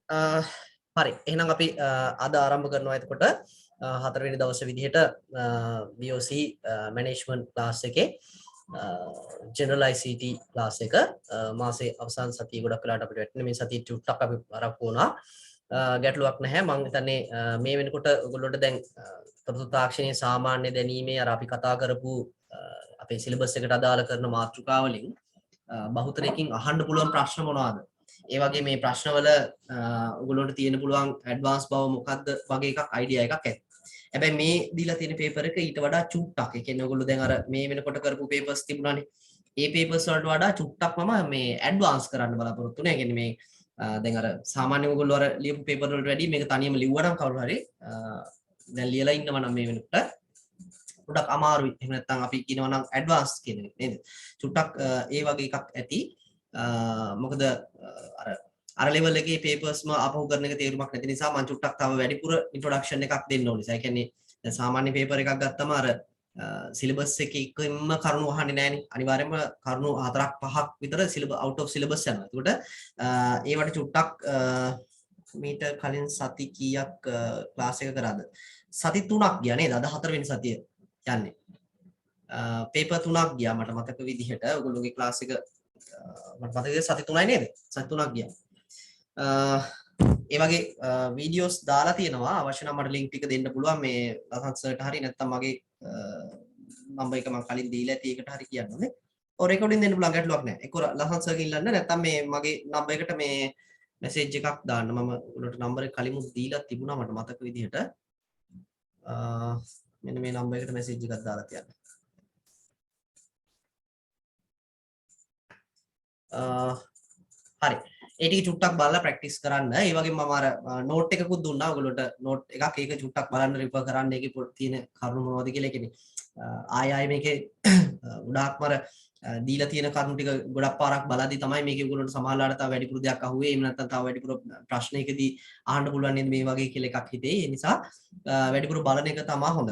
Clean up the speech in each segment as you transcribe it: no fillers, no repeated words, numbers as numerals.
හරි එහෙනම් අපි අද ආරම්භ කරනවා එතකොට හතරවෙනි දවසේ විදිහට VOC management class එකේ general ICT class එක මාසේ අවසාන සතිය ගොඩක් වෙලාට අපිට වැටෙන මේ සතිය ටිකක් අපි ආරම්භ වුණා ගැටලුවක් නැහැ මම හිතන්නේ මේ වෙනකොට ඔයගොල්ලෝට දැන් තොරතුරු තාක්ෂණයේ සාමාන්‍ය දැනීමේ අර අපි කතා කරපු අපේ සිලබස් එකට අදාළ කරන මාතෘකා වලින් බහුතරයකින් අහන්න පුළුවන් ප්‍රශ්න මොනවාද? ඒ වගේ මේ ප්‍රශ්නවල ඔයගොල්ලන්ට තියෙන පුළුවන් ඇඩ්වාන්ස් බව මොකක්ද වගේ එකක් අයිඩියා එකක් ඇති. හැබැයි මේ දීලා තියෙන පේපර් එක ඊට වඩා චුට්ටක්. ඒ කියන්නේ ඔයගොල්ලෝ දැන් අර මේ වෙනකොට කරපු පේපර්ස් තිබුණානේ. ඒ පේපර්ස් වලට වඩා චුට්ටක් මම මේ ඇඩ්වාන්ස් කරන්න බලාපොරොත්තු වෙනවා. ඒ කියන්නේ මේ දැන් අර සාමාන්‍ය ඔයගොල්ලෝ අර ලියපු පේපර් වලට වැඩිය මේක තනියම ලිව්වනම් කවුරු හරි දැන් ලියලා ඉන්නවා නම් මේ වෙනකොට පොඩක් අමාරුයි. එහෙම නැත්නම් අපි කියනවා නම් ඇඩ්වාන්ස් කියන එක නේද? චුට්ටක් ඒ වගේ එකක් ඇති. මොකද අර ලෙවල් එකේ පේපර්ස්ම අපහු කරන එක තේරුමක් නැති නිසා මම චුට්ටක් තව වැඩිපුර ඉන්ට්‍රොඩක්ෂන් එකක් දෙන්න ඕනේ. ඒ කියන්නේ දැන් සාමාන්‍ය පේපර් එකක් ගත්තම අර සිලබස් එකේ එකම කරුණු අහන්නේ නැහනේ. අනිවාර්යයෙන්ම කරුණු 4ක් 5ක් විතර out of syllabus යනවා. ඒකට ඒවට චුට්ටක් මීට කලින් සති කීයක් ක්ලාස් එක කරාද? සති 3ක් ගියා නේද? අද 4 වෙනි සතිය යන්නේ. පේපර් 3ක් ගියා මට මතක විදිහට. ඔයගොල්ලෝගේ ක්ලාස් එක මට මතකද සති 3යි නේද? සති 3ක් ගියා. ඒ වගේ වීඩියෝස් දාලා තියෙනවා අවශ්‍ය නම් මට ලින්ක් ටික දෙන්න පුළුවන් මේ ලසන් සර්ට හරි නැත්නම් මගේ නම්බර් එක මම කලින් දීලා ඇති එකට හරි කියන්න ඕනේ. ඔය රෙකෝඩින් දෙන්න පුළුවන් ගැටලුවක් නැහැ. ඒක ලසන් සර්ගෙන් ඉල්ලන්න නැත්නම් මේ මගේ නම්බර් එකට මේ මැසේජ් එකක් දාන්න. මම උඩට නම්බර් එක කලිමුත් දීලා තිබුණා මට මතක විදිහට. මෙන්න මේ නම්බර් එකට මැසේජ් එකක් දාලා තියන්න. හරි. ඒ ටික චුට්ටක් බලලා ප්‍රැක්ටිස් කරන්න. ඒ වගේම මම අර නෝට් එකකුත් දුන්නා ඔයගොල්ලෝට නෝට් එකක් ඒක චුට්ටක් බලන්න රිෆර් කරන්න ඒකේ තියෙන කරුණු මොනවද කියලා කියන්නේ. ආය මේකේ ගොඩාක්ම අර දීලා තියෙන කරුණු ටික ගොඩක් පාරක් බලද්දි තමයි මේකේ ඔයගොල්ලන්ට සමහරවිට තව වැඩිපුර දෙයක් අහුවේ. එහෙම නැත්නම් තව වැඩිපුර ප්‍රශ්නයකදී අහන්න පුළුවන් නේද මේ වගේ කියලා එකක් හිතේ. ඒ නිසා වැඩිපුර බලන එක තමයි හොඳ.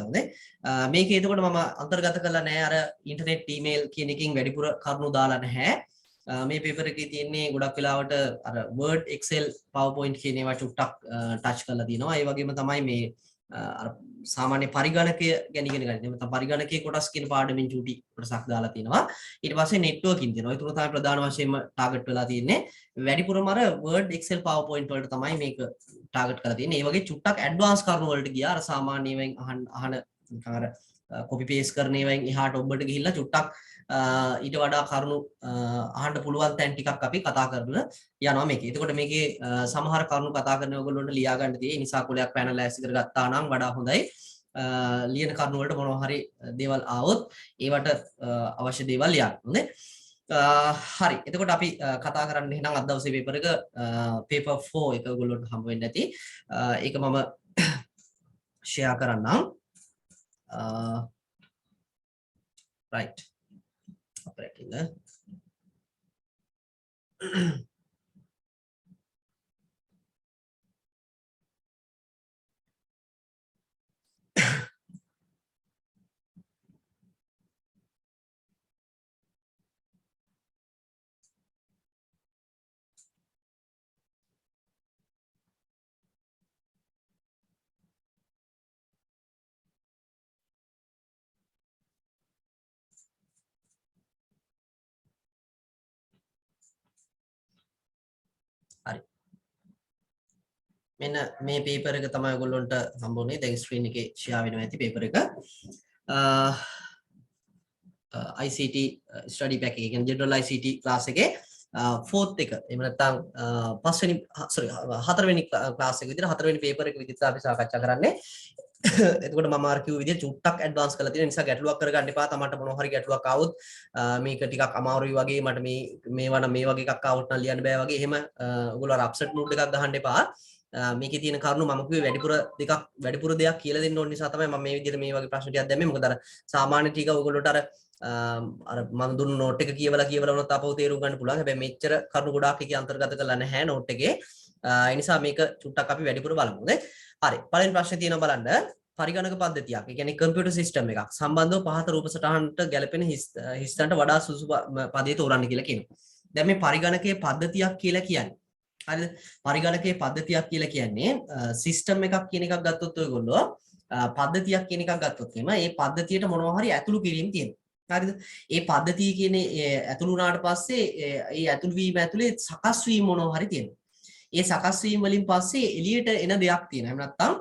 මේකේ එතකොට මම අන්තර්ගත කරලා නැහැ අර ඉන්ටර්නෙට් ඊමේල් කියන එකකින් වැඩිපුර කරුණු දාලා නැහැ. මේ පේපර් එකේ තියෙන්නේ ගොඩක් වෙලාවට අර Word Excel PowerPoint කියන ඒවා චුට්ටක් ටච් කරලා දිනවා. ඒ වගේම තමයි මේ අර සාමාන්‍ය පරිගණකය ගැන ඉගෙන ගන්න. නැත්නම් පරිගණකයේ කොටස් කියන පාඩමින් චුටි කොටසක් දාලා තිනවා. ඊට පස්සේ networking තියෙනවා. ඒ තුන තමයි ප්‍රධාන වශයෙන්ම ටාගට් වෙලා තියෙන්නේ. වැඩිපුරම අර Word Excel PowerPoint වලට තමයි මේක ටාගට් කරලා තියෙන්නේ. ඒ වගේ චුට්ටක් ඇඩ්වාන්ස් කරුණු වලට ගියා. අර සාමාන්‍යයෙන් අහන නිකන් අර copy paste කරන ඒවායින් එහාට ඔබට ගිහිල්ලා චුට්ටක් ඊට වඩා කරුණු අහන්න පුළුවන් තැන් ටිකක් අපි කතා කරන යනවා මේකේ. එතකොට මේකේ සමහර කරුණු කතා කරන ඔයගොල්ලන්ට ලියා ගන්න තියෙයි. නිසා කුලයක් පැනලයිස් කරගත්තා නම් වඩා හොඳයි. ලියන කරුණු වලට මොනවා හරි දේවල් ආවොත් ඒවට අවශ්‍ය දේවල් ලියන්න. හොඳයි. හරි. එතකොට අපි කතා කරන්න එහෙනම් අද දවසේ පේපර් එක පේපර් 4 එක ඔයගොල්ලන්ට හම්බ වෙන්න ඇති. ඒක මම ෂෙයා කරන්නම්. right. Operating හරි. මෙන්න මේ පේපර් එක තමයි ඔයගොල්ලන්ට හම්බුනේ. දැන් ස්ක්‍රීන් එකේ ෂෙයා වෙනවා ඇති පේපර් එක. ICT study pack එක කියන්නේ general ICT class එකේ 4th එක. එහෙම නැත්නම් හතරවෙනි class එක විදිහට හතරවෙනි පේපර් එක විදිහට අපි සාකච්ඡා කරන්නේ. එතකොට මම අර කිව්ව විදිහට චුට්ටක් ඇඩ්වාන්ස් කරලා තියෙන නිසා ගැටලුවක් කරගන්න එපා. තමන්ට මොනවා හරි ගැටලුවක් ආවොත් මේක ටිකක් අමාරුයි වගේ මට මේවා නම් මේ වගේ එකක් ආවොත් නම් ලියන්න බෑ වගේ එහෙම ඔයගොල්ලෝ අර අප්සෙට් මූඩ් එකක් ගහන්න එපා. මේකේ තියෙන කරුණු මම කිව්වේ වැඩිපුර දෙයක් කියලා දෙන්න ඕන නිසා තමයි මම මේ විදිහට මේ වගේ ප්‍රශ්න ටිකක් දැම්මේ. මොකද අර සාමාන්‍ය ටික ඔයගොල්ලෝට අර මම දුන්න නෝට් එක කියවලා වුණත් අපව තේරුම් ගන්න පුළුවන්. හැබැයි මෙච්චර කරුණු ගොඩාක් එකේ අන්තර්ගත කරලා නැහැ නෝට් එකේ. ඒ නිසා මේක චුට්ටක් අපි වැඩිපුර බලමු. හරි. පළවෙනි ප්‍රශ්නේ තියෙනවා බලන්න. පරිගණක පද්ධතියක්. ඒ කියන්නේ කම්පියුටර් සිස්ටම් එකක් සම්බන්ධව පහත රූප සටහනට ගැලපෙන හිස්තන්ට වඩා සුසු පදේ තෝරන්න කියලා කියනවා. දැන් මේ පරිගණකයේ පද්ධතියක් කියලා කියන්නේ හරිද? පරිගණකයේ පද්ධතියක් කියලා කියන්නේ සිස්ටම් එකක් කියන එකක් ගත්තොත් ඔයගොල්ලෝ පද්ධතියක් කියන එකක් ගත්තොත් එහෙම ඒ පද්ධතියට මොනවා හරි ඇතුළු කිරීම තියෙනවා. හරිද? ඒ පද්ධතිය කියන්නේ ඇතුළු වුණාට පස්සේ ඒ ඇතුළු වීම ඇතුලේ සකස් වීම මොනවා හරි තියෙනවා. ඒ සකස් වීම වලින් පස්සේ එළියට එන දෙයක් තියෙනවා. එහෙම නැත්නම්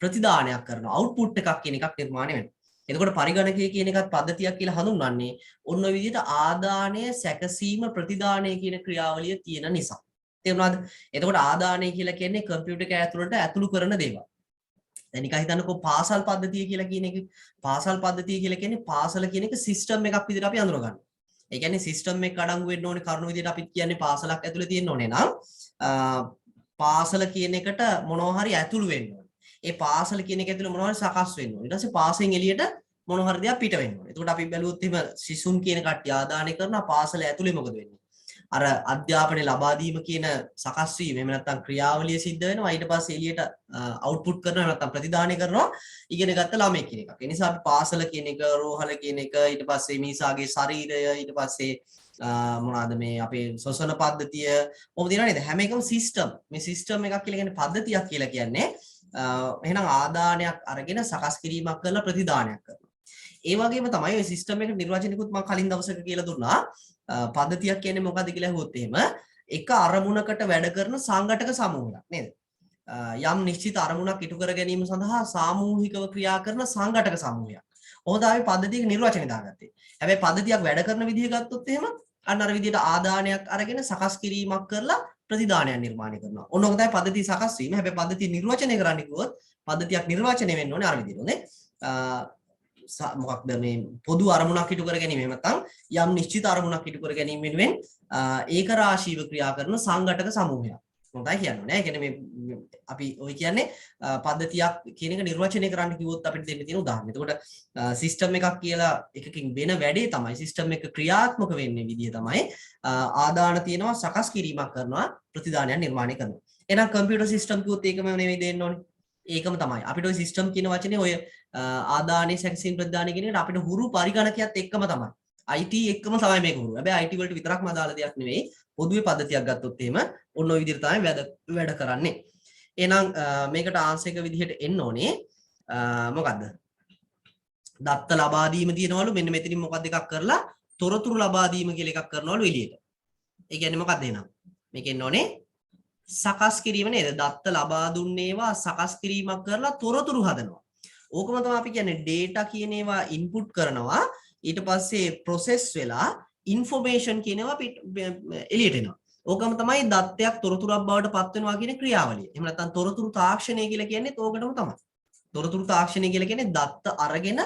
ප්‍රතිදානයක් කරනවා. අවුට්පුට් එකක් කියන එකක් නිර්මාණය වෙනවා. එතකොට පරිගණකය කියන එකත් පද්ධතියක් කියලා හඳුන්වන්නේ ඔන්න ඔය විදිහට ආදානය සැකසීම ප්‍රතිදානය කියන ක්‍රියාවලිය තියෙන නිසා. තේරුණාද? එතකොට ආදානය කියලා කියන්නේ කම්පියුටර් එක ඇතුළට ඇතුළු කරන දේවල්. දැන් නිකන් හිතන්නකෝ පාසල් පද්ධතිය කියලා කියන එක. පාසල් පද්ධතිය කියලා කියන්නේ පාසල කියන එක සිස්ටම් එකක් විදිහට අපි අඳුරගන්නවා. ඒ කියන්නේ සිස්ටම් එක අඩංගු වෙන්න ඕනේ කරුණු විදිහට අපි කියන්නේ පාසලක් ඇතුළේ තියෙන්න ඕනේ නම් පාසල කියන එකට මොනවා හරි ඇතුළු වෙන්න ඕනේ. ඒ පාසල කියන එක ඇතුළේ මොනවා හරි සකස් වෙන්න ඕනේ. ඊට පස්සේ පාසෙන් එළියට මොනවා හරි දෙයක් පිට වෙන්න ඕනේ. එතකොට අපි බැලුවොත් එහෙම සිසුන් කියන කට්ටිය ආදානය කරනවා පාසල ඇතුළේ මොකද වෙන්නේ? අර අධ්‍යාපනය ලබා දීම කියන සකස් වීම එහෙම නැත්නම් ක්‍රියාවලිය සිද්ධ වෙනවා. ඊට පස්සේ එළියට අවුට්පුට් කරනවා නැත්නම් ප්‍රතිදානය කරනවා ඉගෙන ගත්ත ළමයෙක් කියන එකක්. ඒ නිසා අපි පාසල කියන එක, රෝහල කියන එක, ඊට පස්සේ මීසාගේ ශරීරය, ඊට පස්සේ මොනවාද මේ අපේ ශ්වසන පද්ධතිය මොකද තියෙනවා නේද? හැම එකම සිස්ටම්. මේ සිස්ටම් එකක් කියලා කියන්නේ පද්ධතියක් කියලා කියන්නේ එහෙනම් ආදානයක් අරගෙන සකස් කිරීමක් කරලා ප්‍රතිදානයක් කරනවා. ඒ වගේම තමයි ওই සිස්ටම් එක නිර්වචනිකුත් මම කලින් දවසක කියලා දුන්නා. පද්ධතියක් කියන්නේ මොකද්ද කියලා අහුවොත් එහෙම එක අරමුණකට වැඩ කරන සංඝටක සමූහයක් නේද? යම් නිශ්චිත අරමුණක් ඉටු කර ගැනීම සඳහා සාමූහිකව ක්‍රියා කරන සංඝටක සමූහයක්. ඔහොම තමයි පද්ධතියක නිර්වචනය දාගත්තේ. හැබැයි පද්ධතියක් වැඩ කරන විදිහ ගත්තොත් එහෙම අන්න අර විදිහට ආදානයක් අරගෙන සකස් කිරීමක් කරලා ප්‍රතිදානයක් නිර්මාණය කරනවා. ඔන්න ඔක තමයි පද්ධතිය සකස් වීම. හැබැයි පද්ධතිය නිර්වචනය කරන්න කිව්වොත් පද්ධතියක් නිර්වචනය වෙන්න ඕනේ අර විදිහට නේ. මොකක්ද මේ පොදු අරමුණක් ඉටු කර ගැනීම එහෙම නැත්නම් යම් නිශ්චිත අරමුණක් ඉටු කර ගැනීම වෙනුවෙන් ඒක රාශීව ක්‍රියා කරන සංඝටක සමූහයක්. හොඳයි කියන්නේ නේ. ඒ කියන්නේ මේ අපි ඔය කියන්නේ පද්ධතියක් කියන එක නිර්වචනය කරන්න කිව්වොත් අපිට දෙන්න තියෙන උදාහරණ. එතකොට සිස්ටම් එකක් කියලා එකකින් වෙන වැඩේ තමයි සිස්ටම් එක ක්‍රියාත්මක වෙන්නේ විදිය තමයි ආදාන තියෙනවා සකස් කිරීමක් කරනවා ප්‍රතිදානයක් නිර්මාණය කරනවා. එහෙනම් කම්පියුටර් සිස්ටම් කිව්වොත් ඒකම නෙමෙයි දෙන්න ඕනේ. ඒකම තමයි. අපිට ওই සිස්ටම් කියන වචනේ ඔය ආදානයේ සැකසීම් ප්‍රතිදානය කියන එකට අපිට හුරු පරිගණකයත් එක්කම තමයි. IT එක්කම තමයි මේක හුරු. හැබැයි IT වලට විතරක්ම අදාළ දෙයක් නෙවෙයි. පොදුවේ පද්ධතියක් ගත්තොත් එහෙම ඔන්න ඔය විදිහට තමයි වැඩ කරන්නේ. එහෙනම් මේකට ආන්සර් එක විදිහට එන්න ඕනේ මොකද්ද? දත්ත ලබා දීම දිනවලු මෙන්න මෙතනින් මොකක්ද එකක් කරලා තොරතුරු ලබා දීම කියලා එකක් කරනවලු එළියට. ඒ කියන්නේ මොකක්ද එහෙනම්? මේක එන්න ඕනේ සකස් කිරීම නේද? දත්ත ලබා දුන්නේවා සකස් කිරීමක් කරලා තොරතුරු හදනවා. ඕකම තමයි අපි කියන්නේ data කියන ඒවා input කරනවා ඊට පස්සේ process වෙලා information කියනවා එළියට එනවා. ඕකම තමයි දත්තයක් තොරතුරක් බවට පත් වෙනවා කියන ක්‍රියාවලිය. එහෙම නැත්නම් තොරතුරු තාක්ෂණය කියලා කියන්නේ ඕකටම තමයි. තොරතුරු තාක්ෂණය කියලා කියන්නේ දත්ත අරගෙන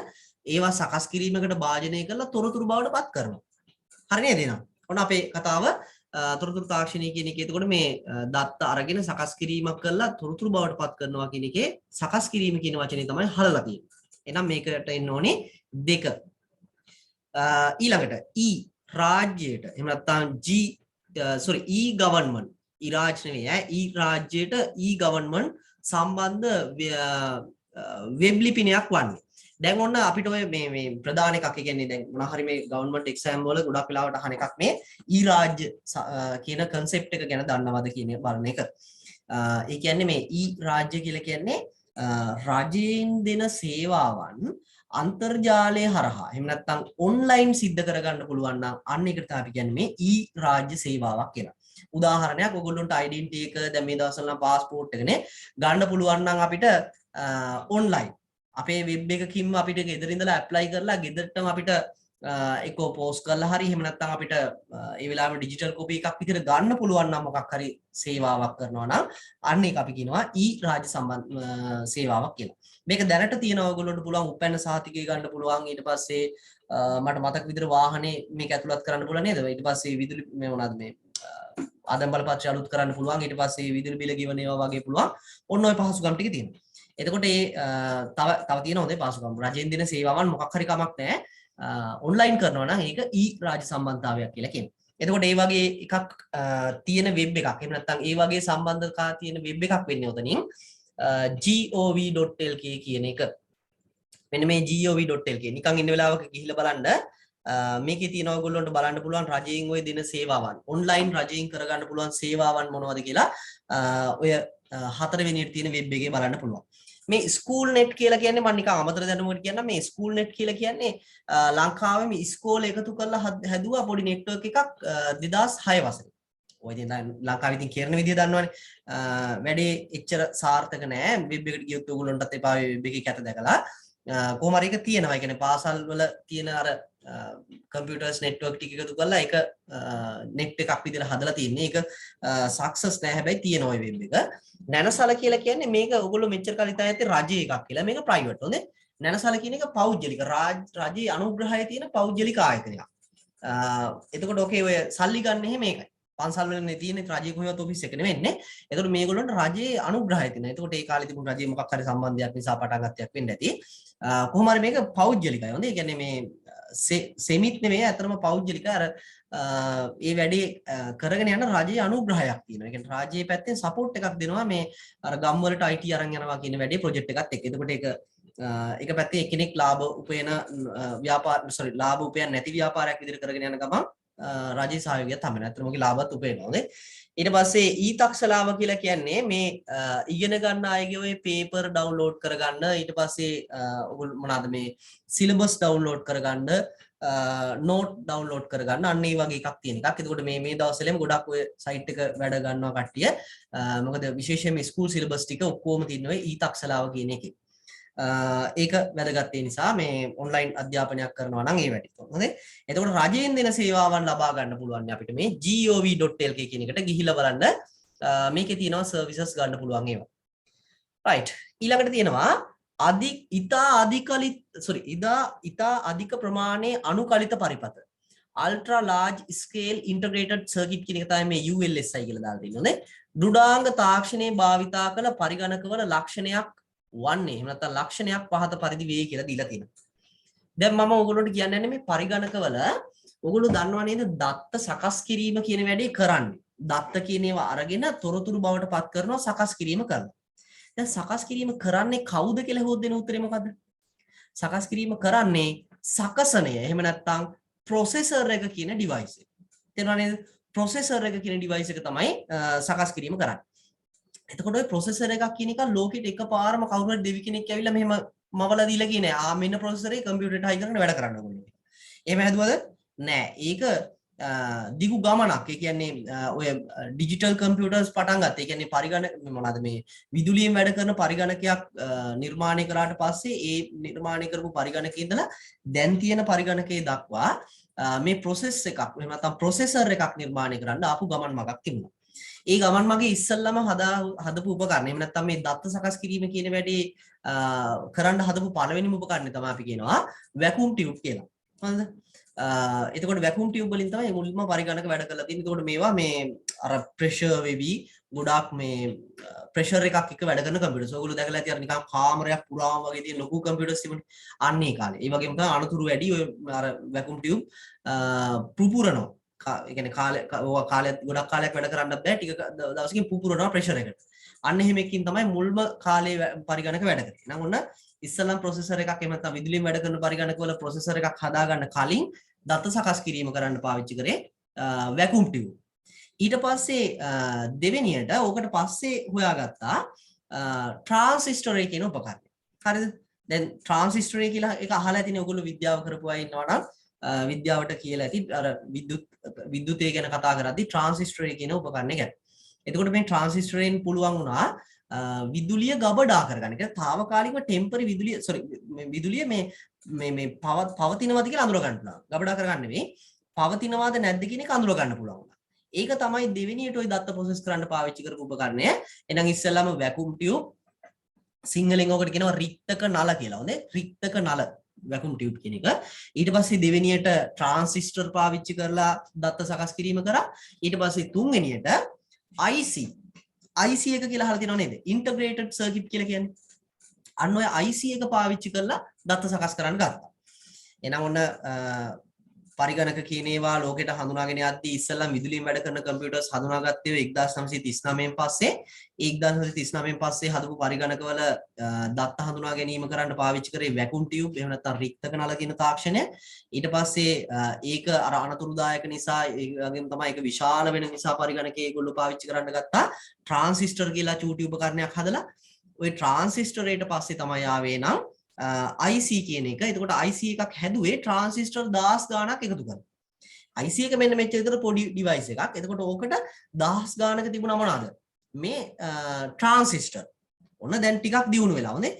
ඒවා සකස් කිරීමකට භාජනය කරලා තොරතුරු බවට පත් කරනවා. හරි නේද එහෙනම්? ඔන්න අපේ කතාව තොරතුරු තාක්ෂණය කියන එකේ එතකොට මේ දත්ත අරගෙන සකස් කිරීමක් කරලා තොරතුරු බවට පත් කරනවා කියන එකේ සකස් කිරීම කියන වචනේ තමයි හලලා තියෙන්නේ. එහෙනම් මේකට එන්න ඕනේ 2. ඊළඟට E රාජ්‍යයට එහෙම නැත්නම් E government ඉරාජ් නෙවෙයි E රාජ්‍යයට E government සම්බන්ධ වෙබ් ලිපිනයක් වන්නේ. දැන් ඔන්න අපිට ඔය මේ ප්‍රධාන එකක් කියන්නේ දැන් මොනවා හරි මේ ගවර්න්මන්ට් එක්සෑම් වල ගොඩක් වෙලාවට අහන එකක් මේ E රාජ්‍ය කියන concept එක ගැන දන්නවද කියන බලන එක. ඒ කියන්නේ මේ E රාජ්‍ය කියලා කියන්නේ රජයෙන් දෙන සේවාවන් අන්තර්ජාලය හරහා එහෙම නැත්නම් ඔන්ලයින් සිද්ධ කරගන්න පුළුවන් නම් අන්න ඒකට තමයි අපි කියන්නේ මේ E රාජ්‍ය සේවාවක් කියලා. උදාහරණයක් ඔයගොල්ලන්ට ඩෙන්ටිටි එක දැන් මේ දවස්වල නම් પાස්පෝර්ට් එකනේ ගන්න පුළුවන් නම් අපිට ඔන්ලයින් අපේ වෙබ් එකකින්ම අපිට ගෙදර ඉඳලා ඇප්ලයි කරලා ගෙදරටම අපිට එකෝ පෝස්ට් කරලා හරි එහෙම නැත්නම් අපිට ඒ වෙලාවෙම ඩිජිටල් කොපි එකක් විතර ගන්න පුළුවන් නම් මොකක් හරි සේවාවක් කරනවා නම් අන්න ඒක අපි කියනවා E රාජ්‍ය සම්බන්ධ සේවාවක් කියලා. මේක දැනට තියෙනවා ඔයගොල්ලන්ට පුළුවන් උපැන්න සහතිකය ගන්න පුළුවන් ඊට පස්සේ මට මතක විදිහට වාහනේ මේක ඇතුළත් කරන්න පුළුවන් නේද? ඊට පස්සේ විදුලි මේ මොනවාද මේ ආදායම් බලපත්‍රය අලුත් කරන්න පුළුවන් ඊට පස්සේ විදුලි බිල ගෙවන ඒවා වගේ පුළුවන්. ඔන්න ඔය පහසුකම් ටික තියෙනවා. එතකොට ඒ තව තියෙන හොඳේ පහසුකම් රජෙන් දෙන සේවාවන් මොකක් හරි කමක් නැහැ. ඔන්ලයින් කරනවා නම් ඒක E රාජ්‍ය සම්බන්ධතාවයක් කියලා කියනවා. එතකොට ඒ වගේ එකක් තියෙන වෙබ් එකක් එහෙම නැත්නම් ඒ වගේ සම්බන්ධතා තියෙන වෙබ් එකක් වෙන්නේ උතනින් gov.lk කියන එක. මෙන්න මේ gov.lk නිකන් ඉන්න වෙලාවක ගිහිල්ලා බලන්න මේකේ තියෙනවා ඔයගොල්ලන්ට බලන්න පුළුවන් රජයෙන් ওই දින සේවාවන් ඔන්ලයින් රජයෙන් කරගන්න පුළුවන් සේවාවන් මොනවද කියලා ඔය හතරවෙනියට තියෙන වෙබ් එකේ බලන්න පුළුවන්. මේ ස්කූල් නෙට් කියලා කියන්නේ මම නිකන් අමතර දැනුමකට කියන්නම් මේ ස්කූල් නෙට් කියලා කියන්නේ ලංකාවේ මේ ඉස්කෝලේ එකතු කරලා හැදුවා පොඩි නෙට්වර්ක් එකක් 2006 වසරේ. ඔය ඉතින් ලංකාවේ ඉතින් කරන විදිය දන්නවනේ. වැඩේ එච්චර සාර්ථක නෑ. වෙබ් එකට ගියොත් ඔයගොල්ලන්ටත් එපා වෙබ් එකේ කැත දැකලා. කොහොම හරි එක තියෙනවා. ඒ කියන්නේ පාසල් වල තියෙන අර කම්පියුටර්ස් නෙට්වර්ක් ටික එකතු කරලා ඒක නෙට් එකක් විදිහට හදලා තියෙන්නේ. ඒක සක්සස් නෑ හැබැයි තියෙනවා ඔය වෙබ් එක. නැනසල කියලා කියන්නේ මේක ඔයගොල්ලෝ මෙච්චර කාලෙ ඉතින් ඇත්තේ රජයේ එකක් කියලා. මේක ප්‍රයිවට් හොඳේ. නැනසල කියන එක පෞද්ගලික රජයේ අනුග්‍රහය තියෙන පෞද්ගලික ආයතනයක්. එතකොට ඔකේ ඔය සල්ලි ගන්න එහෙම මේකයි. පන්සල් වලනේ තියෙන්නේ රජයේ කොහෙවත් ඔෆිස් එක නෙවෙන්නේ. එතකොට මේගොල්ලන්ට රජයේ අනුග්‍රහය තියෙනවා. එතකොට ඒ කාලේ තිබුණු රජයේ මොකක් හරි සම්බන්ධයක් නිසා පටන් ගත්තයක් වෙන්න ඇති. කොහොම හරි මේක පෞද්ගලිකයි. හොඳේ. ඒ කියන්නේ මේ සෙමිත් නෙවෙයි අතරම පෞද්ගලිකයි. අර ඒ වැඩේ කරගෙන යන රජයේ අනුග්‍රහයක් තියෙනවා. ඒ කියන්නේ රාජ්‍යයේ පැත්තෙන් සපෝට් එකක් දෙනවා මේ අර ගම් වලට IT අරන් යනවා කියන වැඩේ ප්‍රොජෙක්ට් එකත් එක්ක. එතකොට ඒක පැත්තේ එක්කෙනෙක් ලාභ උපයන ලාභ උපයන්නේ නැති ව්‍යාපාරයක් විදිහට කරගෙන යන ගමන් රාජ්‍ය සහයෝගය තමයි. අතන මොකද ලාභත් උපයනවා නේ. ඊට පස්සේ ඊතක්ෂ ලාභ කියලා කියන්නේ මේ ඉගෙන ගන්න අයගේ ඔය පේපර් ඩවුන්ලෝඩ් කරගන්න ඊට පස්සේ ඔයගොල්ලෝ මොනවාද මේ සිලබස් ඩවුන්ලෝඩ් කරගන්න නෝට් ඩවුන්ලෝඩ් කරගන්න අන්න ඒ වගේ එකක් තියෙන එකක්. එතකොට මේ දවස්වලම ගොඩක් ඔය සයිට් එක වැඩ ගන්නවා කට්ටිය. මොකද විශේෂයෙන්ම ස්කූල් සිලබස් ටික ඔක්කොම තියෙන ඔය ඊතක්ෂ ලාභ කියන එකේ. ඒක වැදගත් ඒ නිසා මේ ඔන්ලයින් අධ්‍යාපනයක් කරනවා නම් ඒ වැඩි. හොඳයි. එතකොට රජයෙන් දෙන සේවාවන් ලබා ගන්න පුළුවන් අපිට මේ gov.lk කියන එකට ගිහිල්ලා බලන්න මේකේ තියෙනවා සර්විසස් ගන්න පුළුවන් ඒවා. රයිට්. ඊළඟට තියෙනවා ඉතා අධික ප්‍රමාණයේ අනුකලිත පරිපත. ultra large scale integrated circuit කියන එක තමයි මේ ULSI කියලා දාලා තියෙන්නේ. දුඩාංග තාක්ෂණයේ භාවිතා කළ පරිගණකවල ලක්ෂණයක් වන්නේ එහෙම නැත්නම් ලක්ෂණයක් පහත පරිදි වේ කියලා දීලා තියෙනවා. දැන් මම ඔයගොල්ලන්ට කියන්නේ මේ පරිගණකවල ඔයගොල්ලෝ දන්නවා නේද දත්ත සකස් කිරීම කියන වැඩේ කරන්නේ. දත්ත කියන ඒවා අරගෙන තොරතුරු බවට පත් කරනවා සකස් කිරීම කරනවා. දැන් සකස් කිරීම කරන්නේ කවුද කියලා හොත් දෙන උත්තරේ මොකද්ද? සකස් කිරීම කරන්නේ සකසනය. එහෙම නැත්නම් ප්‍රොසෙසර් එක කියන ඩිවයිස් එක. තේරුණා නේද? ප්‍රොසෙසර් එක කියන ඩිවයිස් එක තමයි සකස් කිරීම කරන්නේ. එතකොට ඔය ප්‍රොසෙසර් එකක් කියන එක ලෝකෙට එකපාරම කවුරු හරි දෙවි කෙනෙක් ඇවිල්ලා මෙහෙම මවලා දීලා කියන්නේ මෙන්න ප්‍රොසෙසර් එක කම්පියුටරේට හයි කරගෙන වැඩ කරන්න ඕනේ. එහෙම හැදුවද? නෑ. ඒක දිගු ගමනක්. ඒ කියන්නේ ඔය ඩිජිටල් කම්පියුටර්ස් පටන් ගත්තා. ඒ කියන්නේ පරිගණක මොනවාද මේ විදුලියෙන් වැඩ කරන පරිගණකයක් නිර්මාණය කරාට පස්සේ ඒ නිර්මාණය කරපු පරිගණකයේ ඉඳලා දැන් තියෙන පරිගණකයේ දක්වා මේ ප්‍රොසෙස් එකක් එහෙම නැත්නම් ප්‍රොසෙසර් එකක් නිර්මාණය කරන්න ආපු ගමන් මගක් තිබුණා. ඒ ගමන් මගේ ඉස්සල්ලාම හදපු උපකරණ. එහෙම නැත්නම් මේ දත්ත සකස් කිරීම කියන වැඩේ කරන්න හදපු පළවෙනිම උපකරණය තමයි අපි කියනවා වැකියුම් ටියුබ් කියලා. හරිද? එතකොට වැකියුම් ටියුබ් වලින් තමයි මුලින්ම පරිගණක වැඩ කරලා තියෙන්නේ. එතකොට මේවා මේ අර ප්‍රෙෂර් වෙවි ගොඩාක් මේ ප්‍රෙෂර් එකක් එක්ක වැඩ කරන කම්පියුටර්ස්. ඔයගොල්ලෝ දැකලා ඇති අර නිකන් කාමරයක් පුරාම වගේ තියෙන ලොකු කම්පියුටර්ස් තිබුණේ. අන්න ඒ කාලේ. ඒ වගේම තමයි අනතුරු වැඩි ඔය අර වැකියුම් ටියුබ් පුපුරනවා. ඒ කියන්නේ කාලයක් ගොඩක් කාලයක් වැඩ කරන්නත් බෑ ටික දවසකින් පුපුරනවා ප්‍රෙෂර් එකට. අන්න එහෙම එකකින් තමයි මුල්ම කාලේ පරිගණක වැඩ කරේ. එහෙනම් ඔන්න ඉස්සෙල්ලම ප්‍රොසෙසර් එකක් එහෙම නැත්නම් විදුලියෙන් වැඩ කරන පරිගණකවල ප්‍රොසෙසර් එකක් හදාගන්න කලින් දත්ත සකස් කිරීම කරන්න පාවිච්චි කරේ වැකියුම් ටියුබ්. ඊට පස්සේ දෙවෙනියට ඕකට පස්සේ හොයාගත්තා ට්‍රාන්සිස්ටර් කියන උපකරණය. හරිද? දැන් ට්‍රාන්සිස්ටර් කියලා එක අහලා ඇතිනේ ඔයගොල්ලෝ විද්‍යාව කරපු අය ඉන්නවා නම් විද්‍යාවට කියලා ඇති අර විද්‍යුතය ගැන කතා කරද්දී ට්‍රාන්සිස්ටර් කියන උපකරණය ගැන. එතකොට මේ ට්‍රාන්සිස්ටරෙන් පුළුවන් වුණා විදුලිය ගබඩා කරගන්න. ඒක తాවකාලිකව ටෙම්පරරි විදුලිය මේ පවතිනවද කියලා අඳුර ගන්න පුළුවන්. ගබඩා කරගන්න නෙවෙයි පවතිනවද නැද්ද කියන එක අඳුර ගන්න පුළුවන්. ඒක තමයි දෙවෙනියට ওই දත්ත ප්‍රොසෙස් කරන්න පාවිච්චි කරපු උපකරණය. එහෙනම් ඉස්සෙල්ලාම වැකියුම් ටියුබ් සිංහලෙන් ඔකට කියනවා රික්තක නල කියලා. හොඳේ රික්තක නල වැකියුම් ටියුබ් කියන එක. ඊට පස්සේ දෙවෙනියට ට්‍රාන්සිස්ටර් පාවිච්චි කරලා දත්ත සකස් කිරීම කරා. ඊට පස්සේ තුන්වෙනියට IC එක කියලා අහලා තියෙනව නේද? ඉන්ටග්‍රේටඩ් සර්කිට් කියලා කියන්නේ. අන්න ඔය IC එක පාවිච්චි කරලා දත්ත සකස් කරන්න ගත්තා. එහෙනම් ඔන්න පරිගණක කියන ඒවා ලෝකෙට හඳුනාගෙන යද්දී ඉස්සෙල්ලා විදුලියෙන් වැඩ කරන කම්පියුටර්ස් හඳුනාගත්තේ 1939න් පස්සේ. 1939න් පස්සේ හදපු පරිගණකවල දත්ත හඳුනා ගැනීම කරන්න පාවිච්චි කරේ වැකුම් ටියුබ් එහෙම නැත්නම් රික්තක නල කියන තාක්ෂණය. ඊට පස්සේ ඒක අර අනතුරුදායක නිසා ඒ වගේම තමයි ඒක විශාල වෙන නිසා පරිගණකේ ඒගොල්ලෝ පාවිච්චි කරන්න ගත්තා ට්‍රාන්සිස්ටර් කියලා චූටි උපකරණයක් හදලා. ওই ට්‍රාන්සිස්ටරේට පස්සේ තමයි ආවේ නම් IC කියන එක. එතකොට IC එකක් හැදුවේ ට්‍රාන්සිස්ටර් 10 ගාණක් එකතු කරලා. IC එක මෙන්න මෙච්චර විතර පොඩි ඩිවයිස් එකක්. එතකොට ඕකට 10 ගාණක තිබුණා මොනවාද? මේ ට්‍රාන්සිස්ටර්. ඔන්න දැන් ටිකක් දියුණු වෙලා. හොඳේ.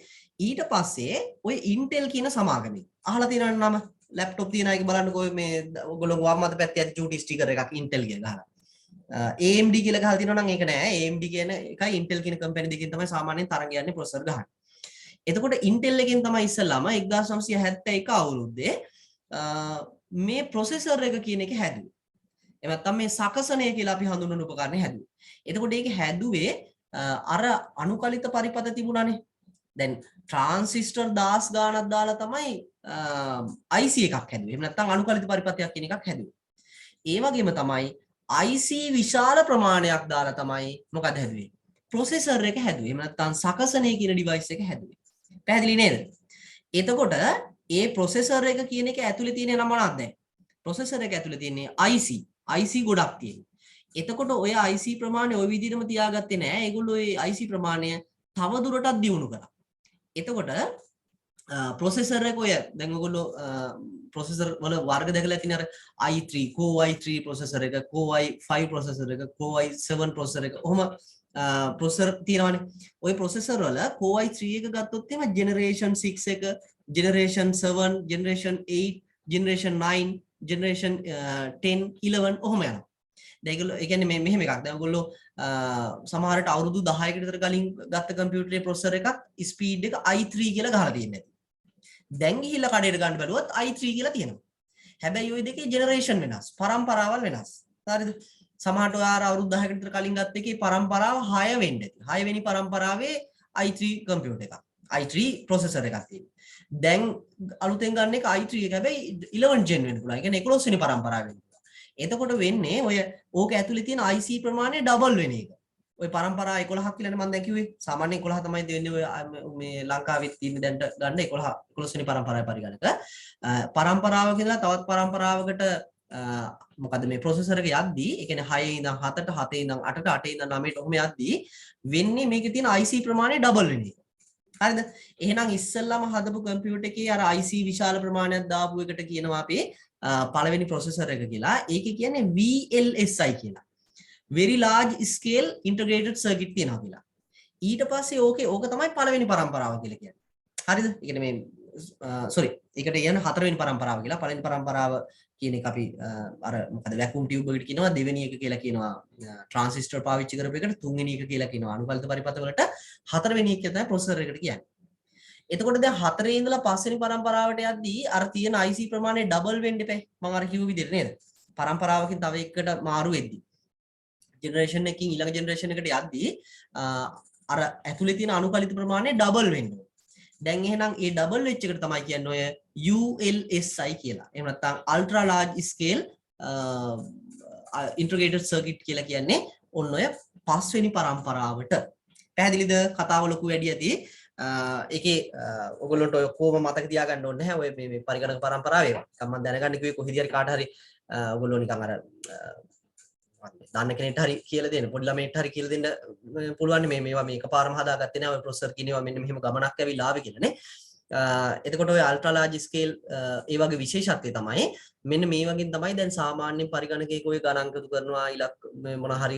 ඊට පස්සේ ඔය Intel කියන සමාගමේ අහලා තියෙනවද නම? ලැප්ටොප් තියන අය බලන්නකෝ මේ ඔයගොල්ලෝ වම් අත පැත්තේ ඇති චූටි ස්ටිකර් එකක් Intel කියලා ගහලා. AMD කියලා ගහලා තියෙනවා නම් ඒක නෑ. AMD කියන එකයි Intel කියන කම්පැනි දෙකෙන් තමයි සාමාන්‍යයෙන් තරඟ යන්නේ ප්‍රොසෙසර් ගහන්න. එතකොට Intel එකෙන් තමයි ඉස්සෙල්ලාම 1971 අවුරුද්දේ මේ ප්‍රොසෙසර් එක කියන එක හැදුවේ. එහෙම නැත්නම් මේ සකසනය කියලා අපි හඳුන්වන උපකරණය හැදුවේ. එතකොට ඒක හැදුවේ අර අනුකලිත පරිපථ තිබුණානේ. දැන් ට්‍රාන්සිස්ටර් 10 ගාණක් දාලා තමයි IC එකක් හැදුවේ. එහෙම නැත්නම් අනුකලිත පරිපථයක් කියන එකක් හැදුවේ. ඒ වගේම තමයි IC විශාල ප්‍රමාණයක් දාලා තමයි මොකද හැදුවේ? ප්‍රොසෙසර් එක හැදුවේ. එහෙම නැත්නම් සකසනය කියන ඩිවයිස් එක හැදුවේ. පැහැදිලි නේද? එතකොට ඒ ප්‍රොසෙසර් එක කියන එක ඇතුලේ තියෙන නම මොනවද දැන්? ප්‍රොසෙසර් එක ඇතුලේ තියෙන්නේ IC ගොඩක් තියෙනවා. එතකොට ඔය IC ප්‍රමාණය ওই විදිහටම තියාගත්තේ නෑ. ඒගොල්ලෝ ඒ IC ප්‍රමාණය තව දුරටත් දියුණු කරා. එතකොට ප්‍රොසෙසර් එක ඔය දැන් ඔයගොල්ලෝ ප්‍රොසෙසර් වල වර්ග දැකලා ඇතිනේ අර i3 Core i3 ප්‍රොසෙසර් එක, Core i5 ප්‍රොසෙසර් එක, Core i7 ප්‍රොසෙසර් එක. ඔහොම ප්‍රොසෙසර් තියෙනවානේ. ওই ප්‍රොසෙසර් වල Core i3 එක ගත්තොත් එimhe generation 6 එක, generation 7, generation 8, generation 9, generation 10, 11 ඔහොම යනවා. දැන් ඒගොල්ලෝ ඒ කියන්නේ මේ මෙහෙම එකක්. දැන් ඔයගොල්ලෝ සමහරට අවුරුදු 10කට විතර කලින් ගත්ත කම්පියුටරේ ප්‍රොසෙසර් එකක් ස්පීඩ් එක i3 කියලා ගහලා තියෙන්නේ. දැන් ගිහිල්ලා කඩේට ගන්න බැලුවොත් i3 කියලා තියෙනවා. හැබැයි ওই දෙකේ ජෙනරේෂන් වෙනස්, පරම්පරාවල් වෙනස්. හරිද? සමහරට ඔයාලා අවුරුදු 10කට විතර කලින් ගත්ත එකේ පරම්පරාව 6 වෙන්න ඇති. 6 වෙනි පරම්පරාවේ i3 කම්පියුටර් එකක්. i3 ප්‍රොසෙසර් එකක් තියෙනවා. දැන් අලුතෙන් ගන්න එක i3 එක හැබැයි 11 gen වෙන්න පුළුවන්. ඒ කියන්නේ 11 වෙනි පරම්පරාවෙ වෙන්න පුළුවන්. එතකොට වෙන්නේ ඔය ඕක ඇතුලේ තියෙන IC ප්‍රමාණය ඩබල් වෙන එක. ඔය පරම්පරා 11ක් කියලානේ මම දැන් කිව්වේ. සාමාන්‍යයෙන් 11 තමයි දෙන්නේ ඔය මේ ලංකාවෙත් තියෙන දැන් ගන්න 11 වෙනි පරම්පරාවේ පරිගණක. පරම්පරාවක ඉඳලා තවත් පරම්පරාවකට මොකද මේ ප්‍රොසෙසර් එක යද්දී ඒ කියන්නේ 6 ඉඳන් 7ට 7 ඉඳන් 8ට 8 ඉඳන් 9ට ඔහොම යද්දී වෙන්නේ මේකේ තියෙන IC ප්‍රමාණය ඩබල් වෙන එක. හරිද? එහෙනම් ඉස්සෙල්ලාම හදපු කම්පියුටර් එකේ අර IC විශාල ප්‍රමාණයක් දාපු එකට කියනවා අපි පළවෙනි ප්‍රොසෙසර් එක කියලා. ඒකේ කියන්නේ VLSI කියලා. Very large scale integrated circuit තියෙනවා කියලා. ඊට පස්සේ ඕක තමයි පළවෙනි පරම්පරාව කියලා කියන්නේ. හරිද? ඒ කියන්නේ මේ ඒකට කියන්නේ හතරවෙනි පරම්පරාව කියලා. පළවෙනි පරම්පරාව කියන එක අපි අර මොකද වැකුම් ටියුබ් එකට කියනවා. දෙවෙනි එක කියලා කියනවා ට්‍රාන්සිස්ටර් පාවිච්චි කරපු එකට. තුන්වෙනි එක කියලා කියනවා අනුකලිත පරිපථ වලට. හතරවෙනි එක තමයි ප්‍රොසෙසර් එකට කියන්නේ. එතකොට දැන් හතරේ ඉඳලා පස්වෙනි පරම්පරාවට යද්දී අර තියෙන IC ප්‍රමාණය ඩබල් වෙන්න එපා. මම අර කිව්ව විදිහට නේද? පරම්පරාවකින් තව එකකට මාරු වෙද්දී. ජෙනරේෂන් එකකින් ඊළඟ ජෙනරේෂන් එකට යද්දී අර ඇතුලේ තියෙන අනුකලිත ප්‍රමාණය ඩබල් වෙන්න ඕනේ. දැන් එහෙනම් ඒ ඩබල් වෙච්ච එකට තමයි කියන්නේ ඔය ULSI කියලා. එහෙම නැත්නම් ultra large scale integrated circuit කියලා කියන්නේ ඔන්න ඔය පස්වෙනි පරම්පරාවට. පැහැදිලිද? කතාව ලොකු වැඩි ඇති. ඒකේ ඔයගොල්ලන්ට ඔය කොහොම මතක තියාගන්න ඕනේ නැහැ. ඔය මේ පරිගණක පරම්පරාවේ. මම දැනගන්න කිව්වේ කොහේදී හරි කාට හරි ඔයගොල්ලෝ නිකන් අර දන්න කෙනෙක්ට හරි කියලා දෙන්න. පොඩි ළමයෙක්ට හරි කියලා දෙන්න පුළුවන් මේවා මේ එකපාරම හදාගත්තේ නැහැ. ඔය ප්‍රොසෙසර් කියනවා මෙන්න මෙහෙම ගමනක් ඇවිල්ලා ආවේ කියලානේ. එතකොට ඔය අල්ට්‍රා ලාර්ජ් ස්කේල් ඒ වගේ විශේෂත්වය තමයි මෙන්න මේ වගේ තමයි දැන් සාමාන්‍යයෙන් පරිගණකයක ඔය ගණන් එකතු කරනවා ඉලක්ක මොන හරි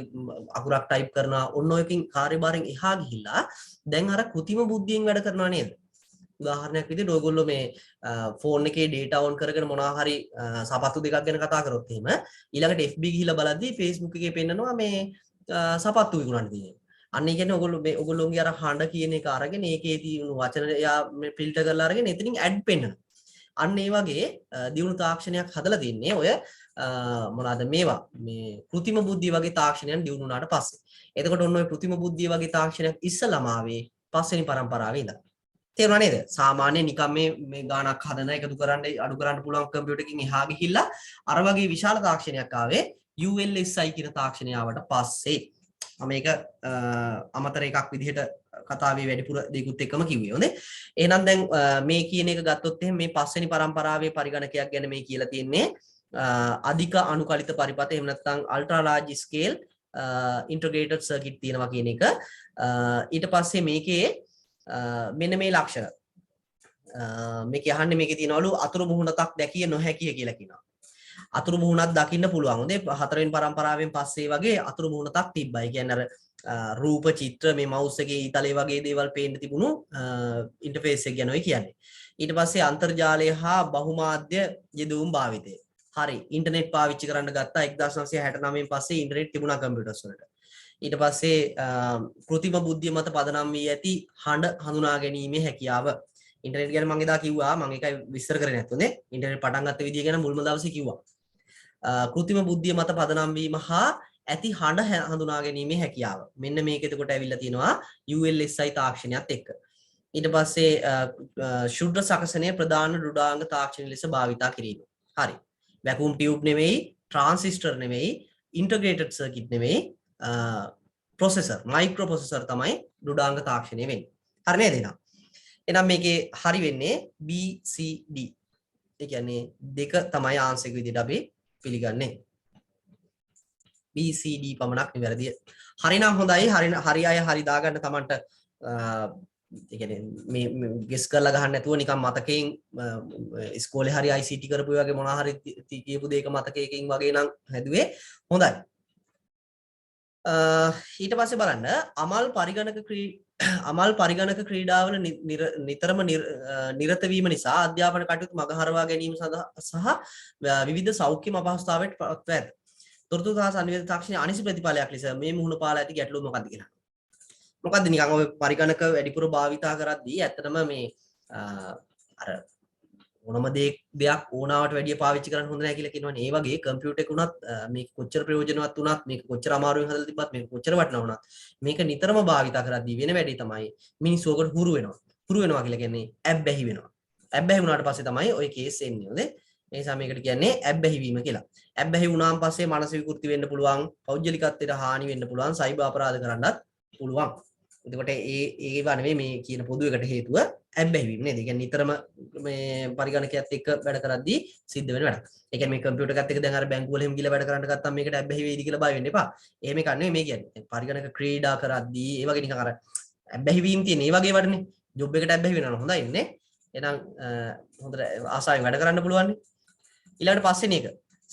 අකුරක් ටයිප් කරනවා ඔන්න ඔයකින් කාර්යභාරයෙන් එහා ගිහිල්ලා දැන් අර කෘතිම බුද්ධියෙන් වැඩ කරනවා නේද? උදාහරණයක් විදිහට ඔයගොල්ලෝ මේ ෆෝන් එකේ data on කරගෙන මොනවා හරි සපත්තු දෙකක් ගැන කතා කරොත් එහෙම ඊළඟට FB ගිහිල්ලා බලද්දී Facebook එකේ පෙන්නනවා මේ සපත්තු විකුණන්න තියෙනවා. අන්න ඒ කියන්නේ ඔයගොල්ලෝගේ අර හඬ කියන එක අරගෙන ඒකේ තියෙන වචන එයා මේ ෆිල්ටර් කරලා අරගෙන එතනින් ඇඩ් පෙන්නනවා. අන්න ඒ වගේ දියුණු තාක්ෂණයක් හදලා තින්නේ ඔය මොනවාද මේවා මේ කෘතිම බුද්ධිය වගේ තාක්ෂණයන් දියුණු වුණාට පස්සේ. එතකොට ඔන්න ඔය කෘතිම බුද්ධිය වගේ තාක්ෂණයක් ඉස්සලම ආවේ පස්වෙනි පරම්පරාවේ ඉඳලා. තේරුණා නේද? සාමාන්‍ය නිකම් මේ ගානක් හදන එකතු කරන්න අඩු කරන්න පුළුවන් කම්පියුටර් එකකින් එහා ගිහිල්ලා අර වගේ විශාල තාක්ෂණයක් ආවේ ULSI කියන තාක්ෂණය ආවට පස්සේ. මම මේක අමතර එකක් විදිහට කතාවේ වැඩිපුර දෙකුත් එක්කම කිව්වේ. හොඳේ. එහෙනම් දැන් මේ කියන එක ගත්තොත් එහෙනම් මේ පස්වෙනි පරම්පරාවේ පරිගණකයක් ගැන මේ කියලා තියෙන්නේ අධික අනුකලිත පරිපථ එහෙම නැත්නම් අල්ට්‍රා ලාර්ජ් ස්කේල් ඉන්ටග්‍රේටඩ් සර්කිට් තියෙනවා කියන එක. ඊට පස්සේ මේකේ මෙන්න මේ ලක්ෂණ මේක අහන්නේ මේකේ තියනවලු අතුරු මුහුණක් දැකිය නොහැකිය කියලා කියනවා. අතුරු මුහුණක් දකින්න පුළුවන්. හොඳේ හතරවෙනි පරම්පරාවෙන් පස්සේ වගේ අතුරු මුහුණක් තිබ්බා. ඒ කියන්නේ අර රූප චිත්‍ර මේ මවුස් එකේ ඊතලේ වගේ දේවල් පේන්න තිබුණු ඉන්ටර්ෆේස් එක ගැන ඔය කියන්නේ. ඊට පස්සේ අන්තර්ජාලය හා බහුමාධ්‍ය යෙදවුම් භාවිතය. හරි ඉන්ටර්නෙට් පාවිච්චි කරන්න ගත්තා 1969 පස්සේ ඉන්ටර්නෙට් තිබුණා කම්පියුටර්ස් වලට. ඊට පස්සේ කෘතිම බුද්ධිය මත පදනම් වී ඇති හඬ හඳුනා ගැනීමේ හැකියාව. ඉන්ටර්නෙට් ගැන මම එදා කිව්වා මම ඒකයි විස්තර කරේ නැත්නම් ඉන්ටර්නෙට් පටන් ගත්ත විදිය ගැන මුල්ම දවසේ කිව්වා. කෘතිම බුද්ධිය මත පදනම් වීම හා ඇති හඬ හඳුනා ගැනීමේ හැකියාව. මෙන්න මේක එතකොට ඇවිල්ලා තියෙනවා ULSI තාක්ෂණයත් එක්ක. ඊට පස්සේ ශුද්ධ සකසනයේ ප්‍රධාන රුඩාංග තාක්ෂණ ලෙස භාවිතා කිරීම. හරි. වැකුම් ටියුබ් නෙවෙයි, ට්‍රාන්සිස්ටර් නෙවෙයි, ඉන්ටග්‍රේටඩ් සර්කිට් නෙවෙයි, ප්‍රොසෙසර්, මයික්‍රෝ ප්‍රොසෙසර් තමයි රුඩාංග තාක්ෂණය වෙන්නේ. හරි නේද එහෙනම්? එහෙනම් මේකේ හරි වෙන්නේ BCD. ඒ කියන්නේ දෙක තමයි ආන්සර් විදිහට අපි පිළිගන්නේ. BCD පමණක් නිවැරදිය. හරිනම් හොඳයි. හරි අය හරි දාගන්න තමන්ට ඒ කියන්නේ මේ ගෙස් කරලා ගහන්න නැතුව නිකන් මතකයෙන් ඉස්කෝලේ හරි ICT කරපු වගේ මොනවා හරි කියපු දෙයක මතකයකින් වගේ නම් හැදුවේ හොඳයි. ඊට පස්සේ බලන්න අමල් පරිගණක ක්‍රීඩාවල නිතරම නිරත වීම නිසා අධ්‍යාපන කටයුතු මගහරවා ගැනීම සහ විවිධ සෞඛ්‍ය අපහසුතාවයට පත්ව ඇත. තොරතුරු සහ සංවේදන තාක්ෂණයේ අනිසි ප්‍රතිඵලයක් ලෙස මේ මුහුණ පාලා ඇති ගැටලුව මොකක්ද කියලා. මොකද්ද නිකන් ඔය පරිගණක වැඩිපුර භාවිතා කරද්දී ඇත්තටම මේ අර මොනම දෙයක් ඕනාවට වැඩිය පාවිච්චි කරන්න හොඳ නැහැ කියලා කියනවනේ. ඒ වගේ කම්පියුටර් එක උනත් මේක කොච්චර ප්‍රයෝජනවත් වුණත් මේක කොච්චර අමාරුවෙන් හදලා තිබ්බත් මේක කොච්චර වටිනා වුණත් මේක නිතරම භාවිතා කරද්දී වෙන වැඩේ තමයි මිනිස්සු ඔකට හුරු වෙනවා. හුරු වෙනවා කියලා කියන්නේ ඇබ්බැහි වෙනවා. ඇබ්බැහි වුණාට පස්සේ තමයි ওই කේස් එන්නේ. හොඳේ. ඒ නිසා මේකට කියන්නේ ඇබ්බැහි වීම කියලා. ඇබ්බැහි වුණාන් පස්සේ මනස විකෘති වෙන්න පුළුවන්, පෞද්ගලිකත්වයට හානි වෙන්න පුළුවන්, සයිබර් අපරාධ කරන්නත් පුළුවන්. එතකොට ඒවා නෙවෙයි මේ කියන පොදු එකට හේතුව ඇබ්බැහි වීම නේද? ඒ කියන්නේ නිතරම මේ පරිගණකයත් එක්ක වැඩ කරද්දී සිද්ධ වෙන වැඩක්. ඒ කියන්නේ මේ කම්පියුටර් එකත් එක්ක දැන් අර බැංකුව වල එහෙම ගිහලා වැඩ කරන්න ගත්තාම මේකට ඇබ්බැහි වෙයිද කියලා බය වෙන්න එපා. එහෙම එකක් නෙවෙයි මේ කියන්නේ. පරිගණක ක්‍රීඩා කරද්දී ඒ වගේ නිකන් අර ඇබ්බැහි වීම තියෙන ඒ වගේ වටනේ. ජොබ් එකට ඇබ්බැහි වෙනවා හොඳයි නේ. එහෙනම් හොඳට ආසාවෙන් වැඩ කරන්න පුළුවන් නේ. ඊළඟට පස්වෙනි එක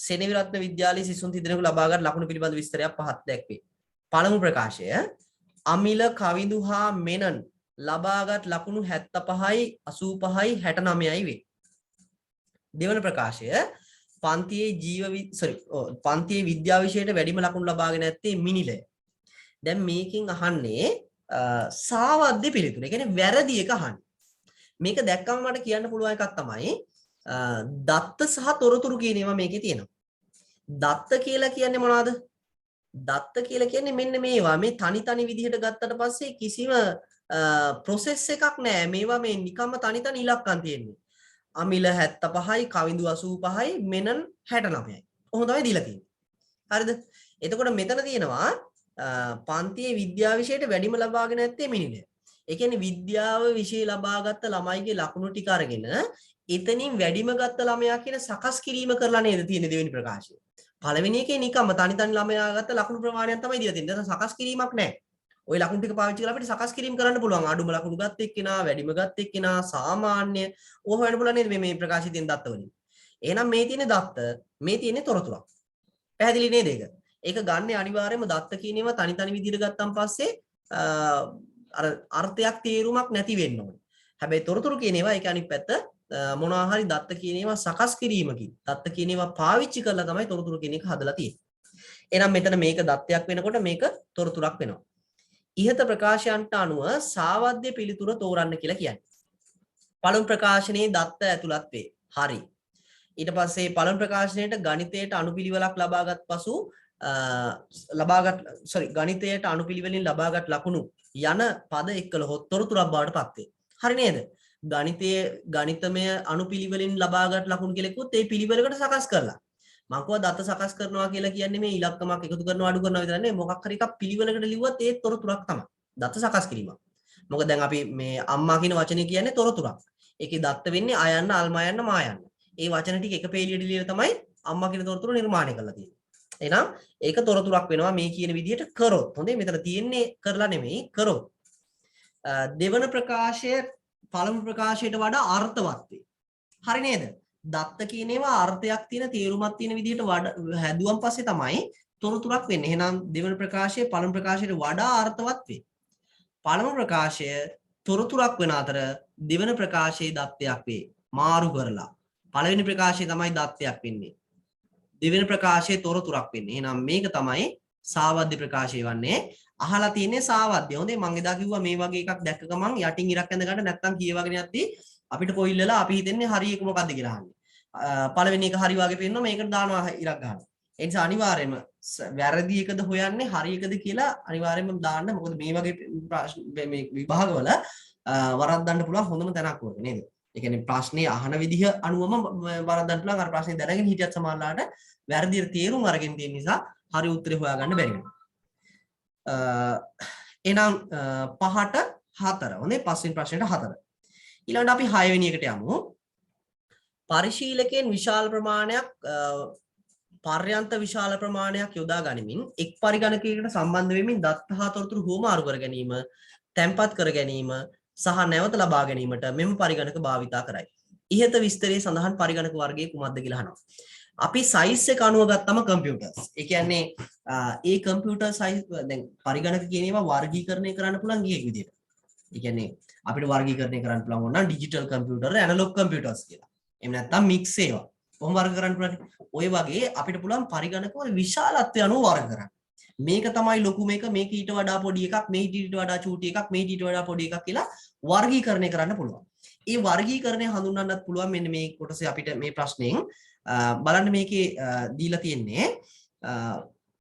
සෙනෙවිරත්න විද්‍යාලයේ සිසුන් තිදෙනෙකු ලබාගත් ලකුණු පිළිබඳ විස්තරයක් පහත් දැක්වේ. පළමු ප්‍රකාශය අමිල කවිඳු හා මෙනන් ලබාගත් ලකුණු 75යි 85යි 69යි වේ. දෙවන ප්‍රකාශය පන්තියේ විද්‍යා විෂයට වැඩිම ලකුණු ලබාගෙන ඇත්තේ මිනිලය. දැන් මේකෙන් අහන්නේ සාවද්‍ය පිළිතුර. ඒ කියන්නේ වැරදි එක අහන්නේ. මේක දැක්කම මට කියන්න පුළුවන් එකක් තමයි දත්ත සහ තොරතුරු කියන ඒවා මේකේ තියෙනවා. දත්ත කියලා කියන්නේ මොනවද? දත්ත කියලා කියන්නේ මෙන්න මේවා මේ තනි විදිහට ගත්තට පස්සේ කිසිම process එකක් නැහැ. මේවා මේ නිකම්ම තනි ඉලක්කම් තියෙන්නේ. අමිල 75යි, කවිඳු 85යි, මෙනන් 69යි. ඔහොම තමයි දීලා තියෙන්නේ. හරිද? එතකොට මෙතන තියෙනවා පන්තියේ විද්‍යා විෂයට වැඩිම ලබාගෙන ඇත්තේ මිනිලය. ඒ කියන්නේ විද්‍යාව විෂය ලබාගත්ත ළමයිගේ ලකුණු ටික අරගෙන එතනින් වැඩිම ගත්ත ළමයා කියන සකස් කිරීම කරලා නේද තියෙන්නේ දෙවෙනි ප්‍රකාශය. පළවෙනි එකේ නිකම්ම තනි ළමයා ගත්ත ලකුණු ප්‍රමාණයක් තමයි දීලා තියෙන්නේ. දැන් සකස් කිරීමක් නැහැ. ওই ලකුණු ටික පාවිච්චි කරලා අපිට සකස් කිරීම කරන්න පුළුවන්. අඩුම ලකුණු ගත්ත එක්කෙනා, වැඩිම ගත්ත එක්කෙනා, සාමාන්‍ය ඕව හොයන්න පුළුවන් නේද මේ ප්‍රකාශයේ තියෙන දත්ත වලින්. එහෙනම් මේ තියෙන දත්ත, මේ තියෙන්නේ තොරතුරක්. පැහැදිලි නේද ඒක? ඒක ගන්න අනිවාර්යයෙන්ම දත්ත කියන ඒවා තනි විදිහට ගත්තාන් පස්සේ අර අර්ථයක් තේරුමක් නැති වෙන්න ඕනේ. හැබැයි තොරතුරු කියන ඒවා ඒක අනිත් පැත්ත මොනවා හරි දත්ත කියන ඒවා සකස් කිරීමකින් දත්ත කියන ඒවා පාවිච්චි කරලා තමයි තොරතුරු කියන එක හදලා තියෙන්නේ. එහෙනම් මෙතන මේක දත්තයක් වෙනකොට මේක තොරතුරක් වෙනවා. ඉහත ප්‍රකාශයන්ට අනුව සාවද්‍ය පිළිතුර තෝරන්න කියලා කියන්නේ. පළමු ප්‍රකාශනයේ දත්ත ඇතුළත් වේ. හරි. ඊට පස්සේ පළමු ප්‍රකාශනයේට ගණිතයට අනුපිළිවෙලක් ලබාගත් පසු ගණිතයට අනුපිළිවෙලින් ලබාගත් ලකුණු යන පද එක්කලොත් තොරතුරක් බවට පත් වේ. හරි නේද? ගණිතයේ ගණිතමය අනුපිළිවෙලින් ලබාගත් ලකුණු කියලා කිව්වොත් ඒ පිළිවෙලකට සකස් කරලා. මම කිව්වා දත්ත සකස් කරනවා කියලා කියන්නේ මේ ඉලක්කමක් එකතු කරනවා අඩු කරනවා විතර නෙවෙයි මොකක් හරි එකක් පිළිවෙලකට ලිව්වත් ඒ තොරතුරක් තමයි. දත්ත සකස් කිරීමක්. මොකද දැන් අපි මේ අම්මා කියන වචනේ කියන්නේ තොරතුරක්. ඒකේ දත්ත වෙන්නේ අයන්න අල්මයන්න මායන්න. ඒ වචන ටික එක පේලියට ලියලා තමයි අම්මා කියන තොරතුර නිර්මාණය කරලා තියෙන්නේ. එහෙනම් ඒක තොරතුරක් වෙනවා මේ කියන විදිහට කරොත්. හොඳේ මෙතන තියෙන්නේ කරලා නෙමෙයි කරොත්. දෙවන ප්‍රකාශය පළමු ප්‍රකාශයට වඩා අර්ථවත් වේ. හරි නේද? දත්ත කියන ඒවා අර්ථයක් තියෙන තේරුමක් තියෙන විදිහට හැදුවන් පස්සේ තමයි තොරතුරක් වෙන්නේ. එහෙනම් දෙවන ප්‍රකාශය පළමු ප්‍රකාශයට වඩා අර්ථවත් වේ. පළමු ප්‍රකාශය තොරතුරක් වෙන අතර දෙවන ප්‍රකාශයේ දත්තයක් වේ. මාරු කරලා. පළවෙනි ප්‍රකාශය තමයි දත්තයක් වෙන්නේ. දෙවෙනි ප්‍රකාශයේ තොරතුරක් වෙන්නේ. එහෙනම් මේක තමයි සාවද්‍ය ප්‍රකාශය වන්නේ. අහලා තියෙන්නේ සාවද්‍ය. හොඳේ මම එදා කිව්වා මේ වගේ එකක් දැක්ක ගමන් යටින් ඉරක් ඇඳ ගන්න නැත්තම් කියවගෙන යද්දී අපිට කොයිල්ලලා අපි හිතන්නේ හරි එක මොකද්ද කියලා අහන්නේ. පළවෙනි එක හරි වගේ පේනවා මේකට දානවා ඉරක් ගන්න. ඒ නිසා අනිවාර්යයෙන්ම වැරදි එකද හොයන්නේ හරි එකද කියලා අනිවාර්යයෙන්ම දාන්න. මොකද මේ වගේ මේ විභාගවල වරද්දන්න පුළුවන් හොඳම තැනක් වගේ නේද? ඒ කියන්නේ ප්‍රශ්නේ අහන විදිහ අනුවම වරද්දන්න පුළුවන්. අර ප්‍රශ්නේ දැනගෙන හිටියත් සමහරලාට වැරදියට තේරුම් අරගෙන තියෙන නිසා හරි උත්තරේ හොයාගන්න බැරි වෙනවා. එහෙනම් 5ට 4. හොඳේ පස්වෙනි ප්‍රශ්නෙට 4. ඊළඟට අපි 6 වෙනි එකට යමු. පරිශීලකයන් විශාල ප්‍රමාණයක් පර්යන්ත විශාල ප්‍රමාණයක් යොදා ගනිමින් එක් පරිගණකයකට සම්බන්ධ වෙමින් දත්ත හා තොරතුරු හුවමාරු කර ගැනීම, තැන්පත් කර ගැනීම සහ නැවත ලබා ගැනීමට මෙම පරිගණක භාවිතා කරයි. ඉහත විස්තරයේ සඳහන් පරිගණක වර්ගය කුමක්ද කියලා අහනවා. අපි සයිස් එක අනුව ගත්තම කම්පියුටර්ස්. ඒ කියන්නේ ඒ කම්පියුටර් සයිස් දැන් පරිගණක කියන ඒවා වර්ගීකරණය කරන්න පුළුවන් ගියෙක් විදියට. ඒ කියන්නේ අපිට වර්ගීකරණය කරන්න පුළුවන් ඕන නම් ඩිජිටල් කම්පියුටර්, ඇනලොග් කම්පියුටර්ස් කියලා. එහෙම නැත්නම් මික්ස් ඒවා. කොහොම වර්ග කරන්න පුළුවන්? ওই වගේ අපිට පුළුවන් පරිගණක වල විශාලත්වය අනුව වර්ග කරන්න. මේක තමයි ලොකු මේක, මේක ඊට වඩා පොඩි එකක්, මේක ඊට වඩා චූටි එකක්, මේක ඊට වඩා පොඩි එකක් කියලා වර්ගීකරණය කරන්න පුළුවන්. ඒ වර්ගීකරණය හඳුන්වන්නත් පුළුවන් මෙන්න මේ කොටසේ අපිට මේ ප්‍රශ්نين බලන්න මේකේ දීලා තියෙන්නේ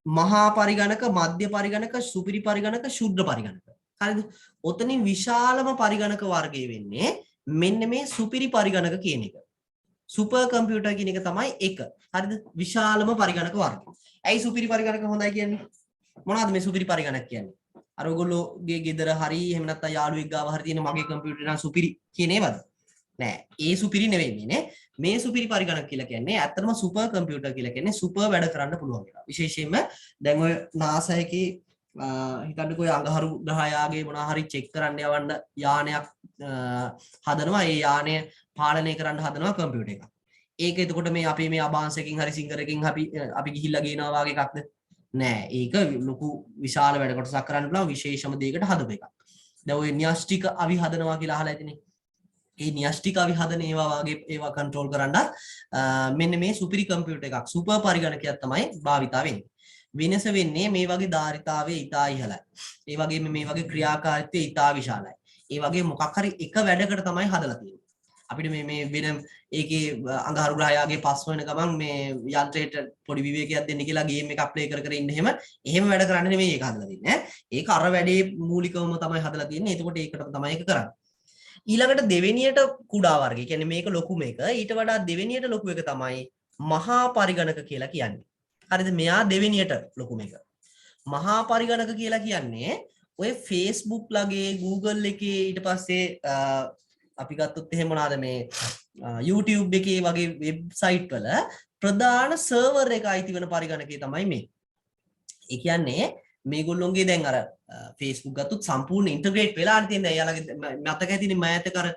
මහා පරිගණක, මධ්‍ය පරිගණක, සුපිරි පරිගණක, ශුද්ධ පරිගණක. හරිද? ඔතනින් විශාලම පරිගණක වර්ගය වෙන්නේ මෙන්න මේ සුපිරි පරිගණක කියන එක. සුපර් කම්පියුටර් කියන එක තමයි එක. හරිද? විශාලම පරිගණක වර්ගය. ඇයි සුපිරි පරිගණක හොඳයි කියන්නේ? මොනවද මේ සුපිරි පරිගණක කියන්නේ? අර ඔයගොල්ලෝගේ ගෙදර හරි එහෙම නැත්නම් යාළුවෙක් ගාව හරි තියෙන මගේ කම්පියුටර් නම් සුපිරි කියන ඒවද? නෑ. ඒ සුපිරි නෙවෙයි නේ. මේ සුපිරි පරිගණක කියලා කියන්නේ ඇත්තටම සුපර් කම්පියුටර් කියලා කියන්නේ සුපර් වැඩ කරන්න පුළුවන් කියලා. විශේෂයෙන්ම දැන් ඔය NASA එකේ හිතන්නකෝ ඔය අඟහරු ග්‍රහයාගේ මොනවා හරි චෙක් කරන්න යවන්න යානයක් හදනවා. ඒ යානය පාලනය කරන්න හදනවා කම්පියුටර් එකක්. ඒක එතකොට මේ අපි මේ අභාංශයකින් හරි සිංගරකින් අපි ගිහිල්ලා ගේනවා වගේ එකක්ද? නෑ. ඒක ලොකු විශාල වැඩ කොටසක් කරන්න පුළුවන් විශේෂම දෙයකට හදපු එකක්. දැන් ඔය න්‍යෂ්ටික අවි හදනවා කියලා අහලා ඇතිනේ. ඒ න්‍යෂ්ටික අවි හදන ඒවා වගේ ඒවා කන්ට්‍රෝල් කරන්නත් මෙන්න මේ සුපිරි කම්පියුටර් එකක් සුපර් පරිගණකයක් තමයි භාවිතා වෙන්නේ. වෙනස වෙන්නේ මේ වගේ ධාරිතාවය ඉතා ඉහළයි. ඒ වගේම මේ වගේ ක්‍රියාකාරීත්වය ඉතා විශාලයි. ඒ වගේ මොකක් හරි එක වැඩකට තමයි හදලා තියෙන්නේ. අපිට මේ වෙන ඒකේ අඟහරු ග්‍රහයාගේ පස් වෙන ගමන් මේ යන්ත්‍රයට පොඩි විවේකයක් දෙන්න කියලා ගේම් එකක් ප්ලේ කර කර ඉන්න එහෙම වැඩ කරන්න නෙමෙයි ඒක හදලා තින්නේ ඈ. ඒක අර වැඩේ මූලිකවම තමයි හදලා තින්නේ. එතකොට ඒකට තමයි ඒක කරන්නේ. ඊළඟට දෙවෙනියට කුඩා වර්ගය. කියන්නේ මේක ලොකු මේක. ඊට වඩා දෙවෙනියට ලොකු එක තමයි මහා පරිගණක කියලා කියන්නේ. හරිද? මෙයා දෙවෙනියට ලොකු මේක. මහා පරිගණක කියලා කියන්නේ ඔය Facebook ලගේ Google එකේ ඊට පස්සේ අපි ගත්තොත් එහෙම මොනවාද මේ YouTube එකේ වගේ වෙබ්සයිට් වල ප්‍රධාන සර්වර් එක අයිති වෙන පරිගණකය තමයි මේ. ඒ කියන්නේ මේගොල්ලොන්ගේ දැන් අර Facebook ගත්තොත් සම්පූර්ණ ඉන්ටග්‍රේට් වෙලා තියෙනවා. එයාලගේ මතක ඇතිනේ මෑතක අර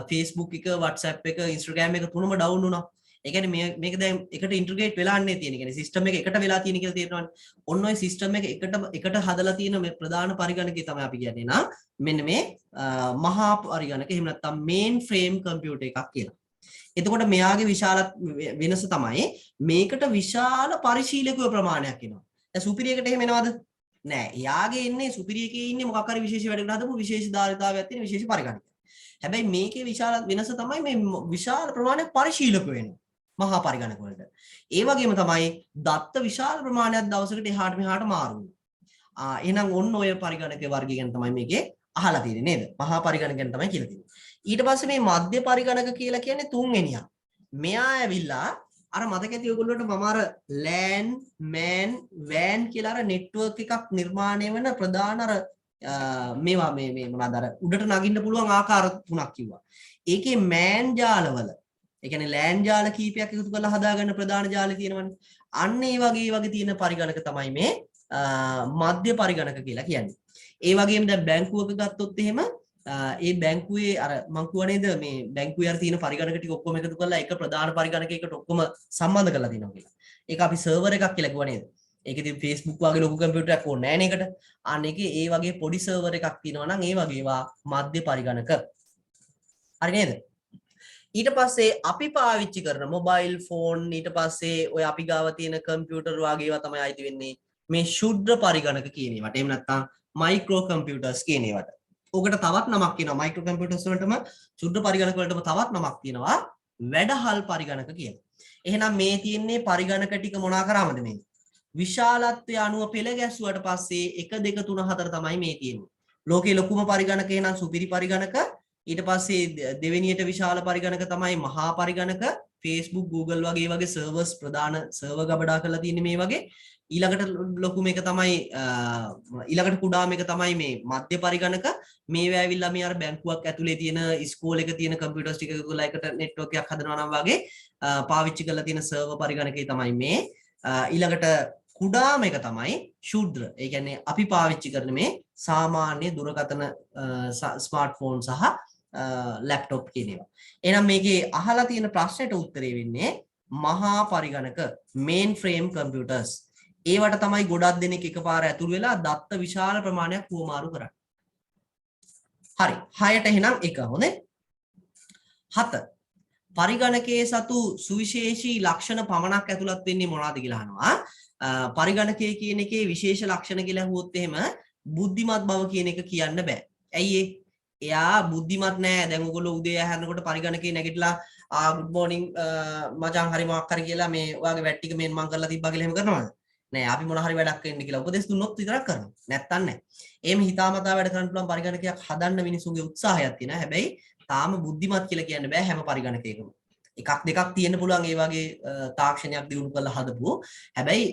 Facebook එක, WhatsApp එක, Instagram එක තුනම ඩවුන් වුණා. ඒ කියන්නේ මේක දැන් එකට ඉන්ටග්‍රේට් වෙලා නැහැ තියෙන. කියන්නේ සිස්ටම් එක එකට වෙලා තියෙන කියලා තේරෙනවනේ. ඔන්න ඔය සිස්ටම් එක එකට හදලා තියෙන මේ ප්‍රධාන පරිගණකය තමයි අපි කියන්නේ නම් මෙන්න මේ මහා පරිගණක එහෙම නැත්නම් මේන් ෆ්‍රේම් කම්පියුටර් එකක් කියලා. එතකොට මෙයාගේ විශාල වෙනස තමයි මේකට විශාල පරිශීලකයෝ ප්‍රමාණයක් එනවා. දැන් සුපිරි එකට එහෙම එනවද? නෑ. එයාගේ ඉන්නේ සුපිරි එකේ ඉන්නේ මොකක් හරි විශේෂ වැඩකට හදපු විශේෂ ධාරිතාවයක් තියෙන විශේෂ පරිගණකයක්. හැබැයි මේකේ විශාල වෙනස තමයි මේ විශාල ප්‍රමාණයක් පරිශීලකයෝ එනවා. මහා පරිගණක වලට. ඒ වගේම තමයි දත්ත විශාල ප්‍රමාණයක් දවසකට එහාට මෙහාට මාරු වෙනවා. එහෙනම් ඔන්න ඔය පරිගණක වර්ගය ගැන තමයි මේකේ අහලා තියෙන්නේ නේද? මහා පරිගණක ගැන තමයි කියලා තියෙන්නේ. ඊට පස්සේ මේ මධ්‍ය පරිගණක කියලා කියන්නේ තුන්වෙනියා. මෙයා ඇවිල්ලා අර මතක ඇති ඔයගොල්ලන්ට මම අර LAN MAN WAN කියලා අර නෙට්වර්ක් එකක් නිර්මාණය වෙන ප්‍රධාන අර මේවා මේ මොනවාද අර උඩට නගින්න පුළුවන් ආකාර තුනක් කිව්වා. ඒකේ MAN ජාලවල ඒ කියන්නේ LAN ජාල කීපයක් එකතු කරලා හදාගන්න ප්‍රධාන ජාලය තියෙනවනේ. අන්න ඒ වගේ තියෙන පරිගණක තමයි මේ මධ්‍ය පරිගණක කියලා කියන්නේ. ඒ වගේම දැන් බැංකුවක ගත්තොත් එහෙම ඒ බැංකුවේ අර මං කියුවා නේද මේ බැංකුවේ අර තියෙන පරිගණක ටික ඔක්කොම එකතු කරලා එක ප්‍රධාන පරිගණකයකට ඔක්කොම සම්බන්ධ කරලා තියෙනවා කියලා. ඒක අපි සර්වර් එකක් කියලා කිව්වා නේද? ඒක ඉතින් Facebook වගේ ලොකු කම්පියුටරයක් ඕනේ නැහැ නේද ඒකට. අන්න ඒකේ ඒ වගේ පොඩි සර්වර් එකක් තියෙනවා නම් ඒ වගේ ඒවා මධ්‍ය පරිගණක. හරි නේද? ඊට පස්සේ අපි පාවිච්චි කරන මොබයිල් ෆෝන් ඊට පස්සේ ඔය අපි ගාව තියෙන කම්පියුටර් වගේ ඒවා තමයි අයිති වෙන්නේ මේ ශුද්ධ පරිගණක කියන ඒවාට. එහෙම නැත්නම් මයික්‍රෝ කම්පියුටර්ස් කියන ඒවාට. ඔකට තවත් නමක් කියනවා මයික්‍රෝ කම්පියුටර්ස් වලටම ශුද්ධ පරිගණක වලටම තවත් නමක් තියෙනවා වැඩහල් පරිගණක කියලා. එහෙනම් මේ තියෙන්නේ පරිගණක ටික මොනා කරාමද මේ? විශාලත්වය අනුව පෙළ ගැස්සුවට පස්සේ 1 2 3 4 තමයි මේ තියෙන්නේ. ලෝකේ ලොකුම පරිගණකේ නම් සුපිරි පරිගණක. ඊට පස්සේ දෙවෙනියට විශාල පරිගණක තමයි මහා පරිගණක. Facebook Google වගේ සර්වර්ස් ප්‍රධාන සර්වර් ගබඩා කරලා තියෙන්නේ මේ වගේ. ඊළඟට ලොකුම එක තමයි ඊළඟට කුඩාම එක තමයි මේ මධ්‍ය පරිගණක. මේවා ඇවිල්ලා මේ අර බැංකුවක් ඇතුලේ තියෙන ඉස්කෝලේක තියෙන කම්පියුටර්ස් ටික එකතුලා එකට නෙට්වර්ක් එකක් හදනවා නම් වගේ පාවිච්චි කරලා තියෙන සර්වර් පරිගණකේ තමයි මේ. ඊළඟට කුඩාම එක තමයි ශුද්‍ර. ඒ කියන්නේ අපි පාවිච්චි කරන මේ සාමාන්‍ය දුරකථන ස්මාර්ට්ෆෝන් සහ ලැප්ටොප් කියන ඒවා. එහෙනම් මේකේ අහලා තියෙන ප්‍රශ්නෙට උත්තරේ වෙන්නේ මහා පරිගණක මේන් ෆ්‍රේම් කම්පියුටර්ස්. ඒවට තමයි ගොඩක් දෙනෙක් එකපාර ඇතුළු වෙලා දත්ත විශාල ප්‍රමාණයක් හුවමාරු කරන්නේ. හරි. 6ට එහෙනම් 1 හොඳේ. 7 පරිගණකයේ සතු සුවිශේෂී ලක්ෂණ පමණක් ඇතුළත් වෙන්නේ මොනවාද කියලා අහනවා. පරිගණකයේ කියන එකේ විශේෂ ලක්ෂණ කියලා අහුවොත් එහෙම බුද්ධිමත් බව කියන එක කියන්න බෑ. ඇයි එයා බුද්ධිමත් නෑ. දැන් ඔයගොල්ලෝ උදේ ඇහැරනකොට පරිගණකේ නැගිටලා good morning මචං හරි මොකක් හරි කියලා මේ ඔයාගේ වැට් ටික මෙන් මං කරලා තිබ්බා කියලා එහෙම කරනවද? නෑ. අපි මොන හරි වැඩක් වෙන්න කියලා උපදෙස් දුන්නොත් විතරක් කරනවා. නැත්තම් නෑ. එහෙම හිතාමතා වැඩ කරන්න පුළුවන් පරිගණකයක් හදන්න මිනිසුන්ගේ උත්සාහයක් තියෙනවා. හැබැයි තාම බුද්ධිමත් කියලා කියන්න බෑ හැම පරිගණකයකම. එකක් දෙකක් තියෙන්න පුළුවන් ඒ වගේ තාක්ෂණයක් දිනු කරලා හදපු. හැබැයි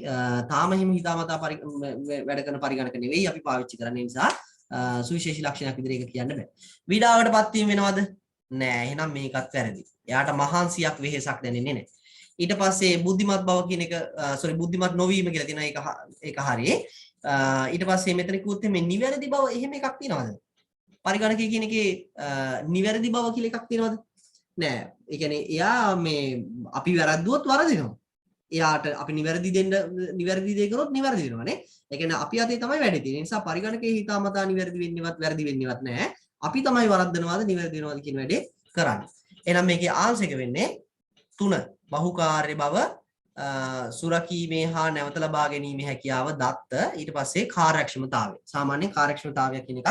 තාම එහෙම හිතාමතා වැඩ කරන පරිගණක නෙවෙයි අපි පාවිච්චි කරන්නේ. නිසා සුවිශේෂී ලක්ෂණයක් විදිහට ඒක කියන්න බෑ. විඩාවටපත් වීම වෙනවද? නෑ. එහෙනම් මේකත් වැරදි. එයාට මහන්සියක් වෙහෙසක් දැනෙන්නේ නෑ. ඊට පස්සේ බුද්ධිමත් බව කියන එක බුද්ධිමත් නොවීම කියලා තියෙනවා. ඒක හරියි. ඊට පස්සේ මෙතන කිව්වොත් මේ නිවැරදි බව එහෙම එකක් තියෙනවද? පරිගණකය කියන එකේ නිවැරදි බව කියලා එකක් තියෙනවද? නෑ. ඒ කියන්නේ එයා මේ අපි වැරද්දුවොත් වරදිනවා. එයාට අපි නිවැරදි දේ කරොත් නිවැරදි වෙනවානේ. ඒ කියන්නේ අපි අතේ තමයි වැඩේ තියෙන්නේ. ඒ නිසා පරිගණකයේ හිතාමතා නිවැරදි වෙන්නේවත් වැරදි වෙන්නේවත් නෑ. අපි තමයි වරද්දනවාද නිවැරදි වෙනවාද කියන වැඩේ කරන්නේ. එහෙනම් මේකේ ආන්සර් එක වෙන්නේ 3. බහුකාර්ය බව, සුරකීමේ හා නැවත ලබා ගැනීමේ හැකියාව දත්ත. ඊට පස්සේ කාර්යක්ෂමතාවය. සාමාන්‍ය කාර්යක්ෂමතාවය කියන එකක්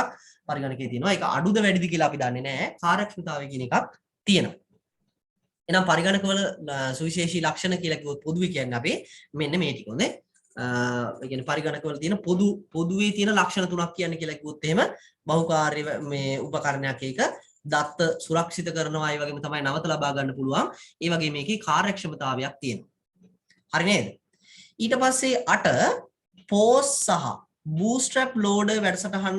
පරිගණකයේ තියෙනවා. ඒක අඩුද වැඩිද කියලා අපි දන්නේ නැහැ. කාර්යක්ෂමතාවය කියන එකක් තියෙනවා. එහෙනම් පරිගණකවල සුවිශේෂී ලක්ෂණ කියලා කිව්වොත් පොදුවේ කියන්නේ අපි මෙන්න මේ ටික හොඳේ. ඒ කියන්නේ පරිගණකවල තියෙන පොදුවේ තියෙන ලක්ෂණ තුනක් කියන්නේ කියලා කිව්වොත් එහෙම බහුකාර්ය මේ උපකරණයක් එක දත්ත සුරක්ෂිත කරනවා. ඒ වගේම තමයි නැවත ලබා ගන්න පුළුවන්. ඒ වගේ මේකේ කාර්යක්ෂමතාවයක් තියෙනවා. හරි නේද? ඊට පස්සේ 8 පෝස් සහ බූස්ට්‍රැප් ලෝඩර් වැඩසටහන්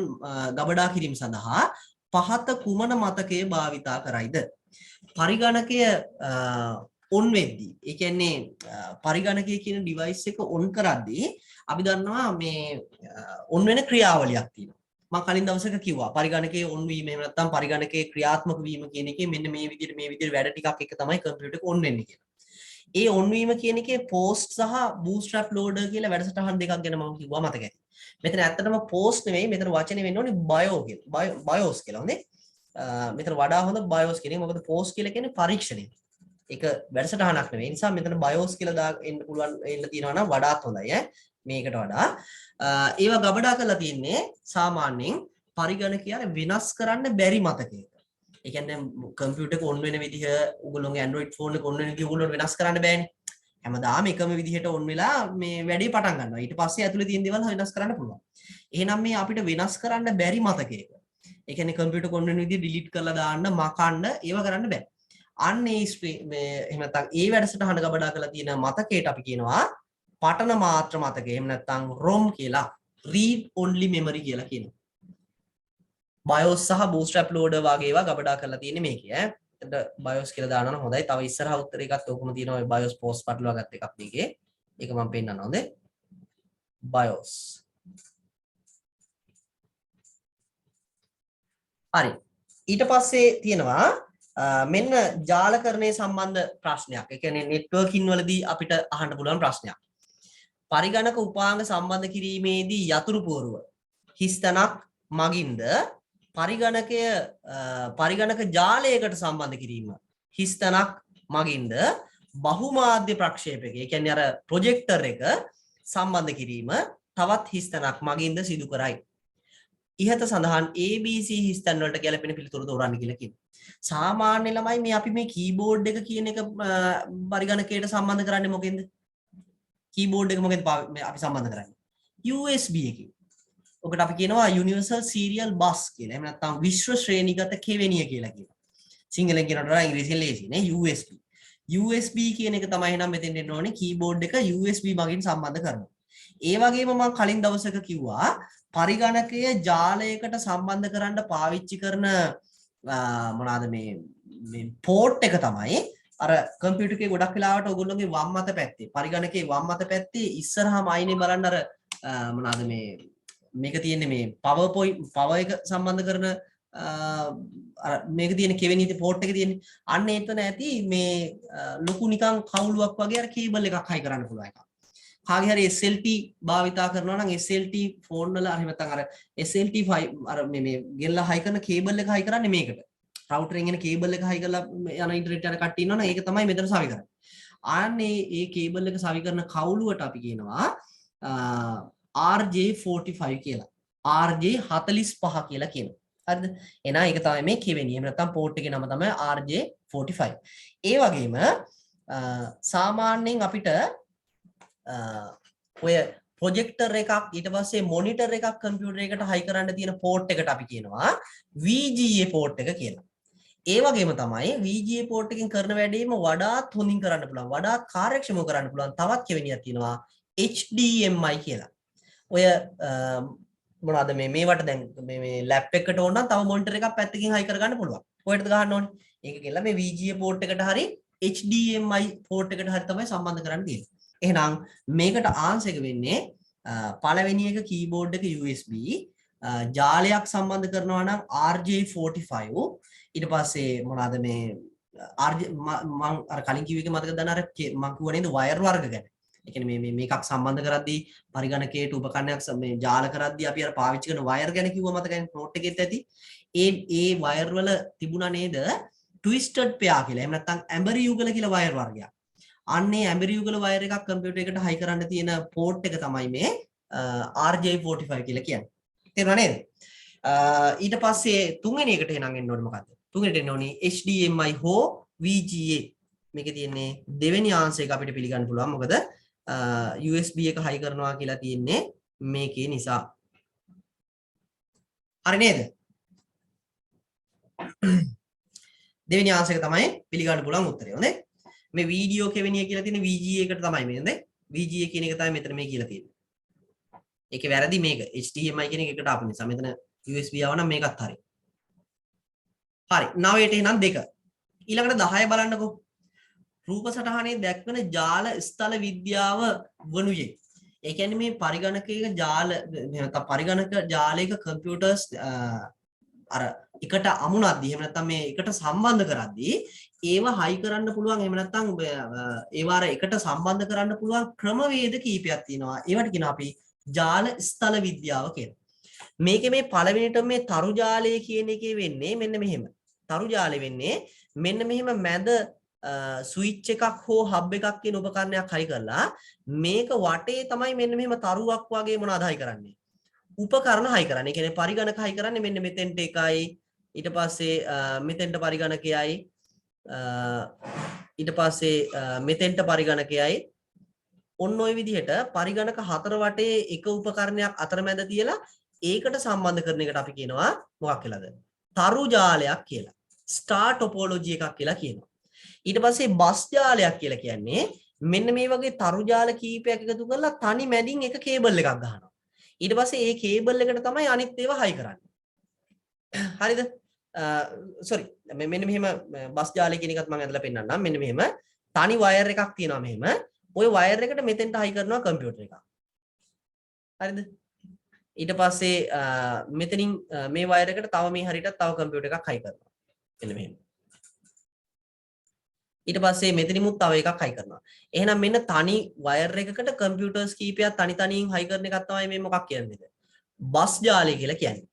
ගබඩා කිරීම සඳහා පහත කුමන මතකය භාවිතා කරයිද? පරිගණකය ඔන් වෙද්දී ඒ කියන්නේ පරිගණකය කියන ඩිවයිස් එක ඔන් කරද්දී අපි දන්නවා මේ ඔන් වෙන ක්‍රියාවලියක් තියෙනවා. මම කලින් දවසක කිව්වා පරිගණකයේ ඔන් වීම එහෙම නැත්නම් පරිගණකයේ ක්‍රියාත්මක වීම කියන එකේ මෙන්න මේ විදිහට වැඩ ටිකක් එක තමයි කම්පියුටර් එක ඔන් වෙන්නේ කියලා. ඒ ඔන් වීම කියන එකේ පෝස්ට් සහ බූස්ට්‍රැප් ලෝඩර් කියලා වැඩසටහන් දෙකක් ගැන මම කිව්වා මතක ඇති. මෙතන ඇත්තටම පෝස්ට් නෙවෙයි මෙතන වචනේ වෙන්න ඕනේ බයෝ කියලා. බයෝස් කියලා හොඳේ. මෙතන වඩා හොඳ බයෝස් කියන එක. මොකද පෝස්ට් කියලා කියන්නේ පරීක්ෂණය. ඒක වැඩසටහනක් නෙවෙයි. ඒ නිසා මෙතන බයෝස් කියලා දාන්න පුළුවන් එන්න තියනවා නම් වඩාත් හොඳයි ඈ. මේකට වඩා ඒවා ගබඩා කරලා තියෙන්නේ සාමාන්‍යයෙන් පරිගණකය වෙනස් කරන්න බැරි මතකයක. ඒ කියන්නේ කම්පියුටර් එක ඔන් වෙන විදිහ ඔයගොල්ලෝගේ Android phone එක ඔන් වෙන විදිහ ඔයගොල්ලෝ වෙනස් කරන්න බෑනේ. හැමදාම එකම විදිහට ඔන් වෙලා මේ වැඩේ පටන් ගන්නවා. ඊට පස්සේ ඇතුලේ තියෙන දේවල් වෙනස් කරන්න පුළුවන්. එහෙනම් මේ අපිට වෙනස් කරන්න බැරි මතකයක. ඒ කියන්නේ කම්පියුටර් කොන්වෙන්ට් විදිහට ඩිලීට් කරලා දාන්න මකන්න ඒව කරන්න බෑ. අන්න ඒ මේ එහෙම නැත්නම් ඒ වැඩසටහන ගබඩා කරලා තියෙන මතකයට අපි කියනවා පටන මාත්‍ර මතකය. එහෙම නැත්නම් ROM කියලා. read only memory කියලා කියනවා. BIOS සහ bootstrap loader වගේ ඒවා ගබඩා කරලා තියෙන්නේ මේකේ ඈ. එතකොට BIOS කියලා දානවා නම් හොඳයි. තව ඉස්සරහ උත්තරේ එකත් ඕකම තියෙනවා. BIOS post පටලවා ගත්ත එකක් මේකේ. ඒක මම පෙන්නන්න හොඳේ. BIOS. හරි. ඊට පස්සේ තියෙනවා මෙන්න ජාලකරණය සම්බන්ධ ප්‍රශ්නයක්. ඒ කියන්නේ නෙට්වර්කින් වලදී අපිට අහන්න පුළුවන් ප්‍රශ්නයක්. පරිගණක උපාංග සම්බන්ධ කිරීමේදී යතුරු පුවරුව හිස්තැනක් මගින්ද පරිගණක ජාලයකට සම්බන්ධ කිරීම හිස්තැනක් මගින්ද බහුමාධ්‍ය ප්‍රක්ෂේපක. ඒ කියන්නේ අර ප්‍රොජෙක්ටර් එක සම්බන්ධ කිරීම තවත් හිස්තැනක් මගින්ද සිදු කරයි. ඉහත සඳහන් ABC හිස්තැන් වලට ගැලපෙන පිළිතුරු තෝරන්න කියලා කියනවා. සාමාන්‍ය ළමයි මේ අපි මේ කීබෝඩ් එක කියන එක පරිගණකයට සම්බන්ධ කරන්නේ මොකෙන්ද? කීබෝඩ් එක මොකෙන්ද අපි සම්බන්ධ කරන්නේ? USB එකකින්. ඔකට අපි කියනවා Universal Serial Bus කියලා. එහෙම නැත්නම් විශ්ව ශ්‍රේණිගත කෙවෙනිය කියලා කියනවා. සිංහලෙන් කියනකොට වඩා ඉංග්‍රීසියෙන් ලේසි නේ USB. USB කියන එක තමයි එහෙනම් මෙතෙන් දෙන්න ඕනේ කීබෝඩ් එක USB මගින් සම්බන්ධ කරනවා. ඒ වගේම මම කලින් දවසක කිව්වා පරිගණකය ජාලයකට සම්බන්ධ කරන්න පාවිච්චි කරන මොනවාද මේ පෝට් එක තමයි අර කම්පියුටර් එකේ ගොඩක් වෙලාවට ඔයගොල්ලෝගේ වම් අත පැත්තේ පරිගණකයේ වම් අත පැත්තේ ඉස්සරහාම අයිනේ බලන්න අර මොනවාද මේක තියෙන්නේ මේ පවර් එක සම්බන්ධ කරන අර මේක තියෙන කෙවෙනියේ පෝට් එක තියෙන්නේ අන්න එතන ඇති මේ ලොකු නිකන් කවුලුවක් වගේ අර කේබල් එකක් හයි කරන්න පුළුවන් එකක්. කාගේ හරි SLT භාවිතා කරනවා නම් SLT ෆෝන් වල අර නැත්නම් අර SLT අර මේ ගෙල්ලා හයි කරන කේබල් එක හයි කරන්නේ මේකට. රවුටරෙන් එන කේබල් එක හයි කරලා යන ඉන්ටර්නෙට් යන කට්ටිය ඉන්නවනම් ඒක තමයි මෙතන සවි කරන්නේ. ආන්නේ ඒ කේබල් එක සවි කරන කවුලුවට අපි කියනවා RJ45 කියලා. RJ45 කියලා කියනවා. හරිද? එහෙනම් ඒක තමයි මේ කෙවෙනිය. එහෙම නැත්නම් පෝට් එකේ නම තමයි RJ45. ඒ වගේම සාමාන්‍යයෙන් අපිට ඔය ප්‍රොජෙක්ටර් එකක් ඊට පස්සේ මොනිටර් එකක් කම්පියුටර් එකට හයි කරන්න තියෙන පෝට් එකට අපි කියනවා VGA පෝට් එක කියලා. ඒ වගේම තමයි VGA පෝට් එකෙන් කරන වැඩේම වඩාත් හොඳින් කරන්න පුළුවන් වඩාත් කාර්යක්ෂමව කරන්න පුළුවන් තවත් කෙවෙනියක් තියෙනවා HDMI කියලා. ඔය මොනවාද මේවට දැන් මේ ලැප් එකකට ඕන නම් තව මොනිටර් එකක් පැත්තකින් හයි කරගන්න පුළුවන්. කොහෙටද ගහන්න ඕනේ? ඒක කියලා මේ VGA පෝට් එකට හරි HDMI පෝට් එකට හරි තමයි සම්බන්ධ කරන්න තියෙන්නේ. එහෙනම් මේකට ආන්සර් එක වෙන්නේ පළවෙනි එක කීබෝඩ් එක USB ජාලයක් සම්බන්ධ කරනවා නම් RJ45 ඊට පස්සේ මොනවාද මේ RJ මම අර කලින් කිව්ව එක මතකද දන්න අර මම කිව්වා නේද වයර් වර්ග ගැන. ඒ කියන්නේ මේකක් සම්බන්ධ කරද්දී පරිගණකයට උපකරණයක් මේ ජාල කරද්දී අපි අර පාවිච්චි කරන වයර් ගැන කිව්වා මතකයි නෝට් එකෙත් ඇති. ඒ වයර් වල තිබුණා නේද ට්විස්ටඩ් පෙයා කියලා. එහෙම නැත්නම් ඇඹරි යුගල කියලා වයර් වර්ගයක්. අන්නේ ඇඹරි යුගල වයර් එකක් කම්පියුටර් එකට හයි කරන්න තියෙන පෝට් එක තමයි මේ RJ45 කියලා කියන්නේ. තේරුණා නේද? ඊට පස්සේ තුන්වෙනි එකට එනං එන්න ඕනේ මොකද්ද? තුන්වෙනිට එන්න ඕනේ HDMI හෝ VGA. මේකේ තියෙන්නේ දෙවෙනි ආන්සර් එක අපිට පිළිගන්න පුළුවන්. මොකද USB එක හයි කරනවා කියලා තියෙන්නේ මේකේ නිසා. හරි නේද? දෙවෙනි ආන්සර් එක තමයි පිළිගන්න පුළුවන් උත්තරය. හොඳයි. මේ වීඩියෝ කෙවෙනිය කියලා තියෙන VGA එකට තමයි මේ නේද? VGA කියන එක තමයි මෙතන මේ කියලා තියෙන්නේ. ඒකේ වැරදි මේක HDMI කියන එකට ආපු නිසා මෙතන USB ආව නම් මේකත් හරි. හරි 9ට එහෙනම් 2. ඊළඟට 10 බලන්නකෝ. රූප සටහනේ දැක්වෙන ජාල ස්ථල විද්‍යාව වනුයේ. ඒ කියන්නේ මේ පරිගණකයක ජාල නැත්නම් පරිගණක ජාලයක කම්පියුටර්ස් අර එකට අමුණද්දී එහෙම නැත්නම් මේ එකට සම්බන්ධ කරද්දී ඒවා හයි කරන්න පුළුවන් එහෙම නැත්නම් ඒවා එකට සම්බන්ධ කරන්න පුළුවන් ක්‍රමවේද කීපයක් තියෙනවා. ඒවට කියනවා අපි ජාල ස්ථල විද්‍යාව කියලා. මේකේ මේ පළවෙනිට මේ තරු ජාලය කියන එකේ වෙන්නේ මෙන්න මෙහෙම. තරු ජාලය වෙන්නේ මෙන්න මෙහෙම මැද ස්විච් එකක් හෝ හබ් එකක් කියන උපකරණයක් හයි කරලා මේක වටේ තමයි මෙන්න මෙහෙම තරුවක් වගේ මොනවද හයි කරන්නේ? උපකරණ හයි කරන්නේ. ඒ කියන්නේ පරිගණක හයි කරන්නේ මෙන්න මෙතෙන්ට එකයි ඊට පස්සේ මෙතෙන්ට පරිගණකයයි ඊට පස්සේ මෙතෙන්ට පරිගණකයයි ඔන්න ඔය විදිහට පරිගණක හතර වටේ එක උපකරණයක් අතරමැද තියලා ඒකට සම්බන්ධ කරන එකට අපි කියනවා මොකක් කියලාද? තරු ජාලයක් කියලා. ස්ටාර් ටොපොලොජි එකක් කියලා කියනවා. ඊට පස්සේ බස් ජාලයක් කියලා කියන්නේ මෙන්න මේ වගේ තරු ජාල කීපයක් එකතු කරලා තනි මැදින් එක කේබල් එකක් ගහනවා. ඊට පස්සේ ඒ කේබල් එකට තමයි අනිත් ඒවා හයි කරන්නේ. හරිද? සෝරි මෙන්න මෙහෙම බස් ජාලය කියන එකත් මම ඇදලා පෙන්නන්නම්. මෙන්න මෙහෙම තනි වයර් එකක් තියෙනවා මෙහෙම. ওই වයර් එකට මෙතෙන්ට හයි කරනවා කම්පියුටර් එකක්. හරිද? ඊට පස්සේ මෙතනින් මේ වයර් එකට තව මේ හරියට තව කම්පියුටර් එකක් හයි කරනවා. මෙන්න මෙහෙම. ඊට පස්සේ මෙතනිමුත් තව එකක් හයි කරනවා. එහෙනම් මෙන්න තනි වයර් එකකට කම්පියුටර්ස් කීපයක් තනි තනියෙන් හයි කරන එකක් තමයි මේ මොකක් කියන්නේ? බස් ජාලය කියලා කියන්නේ.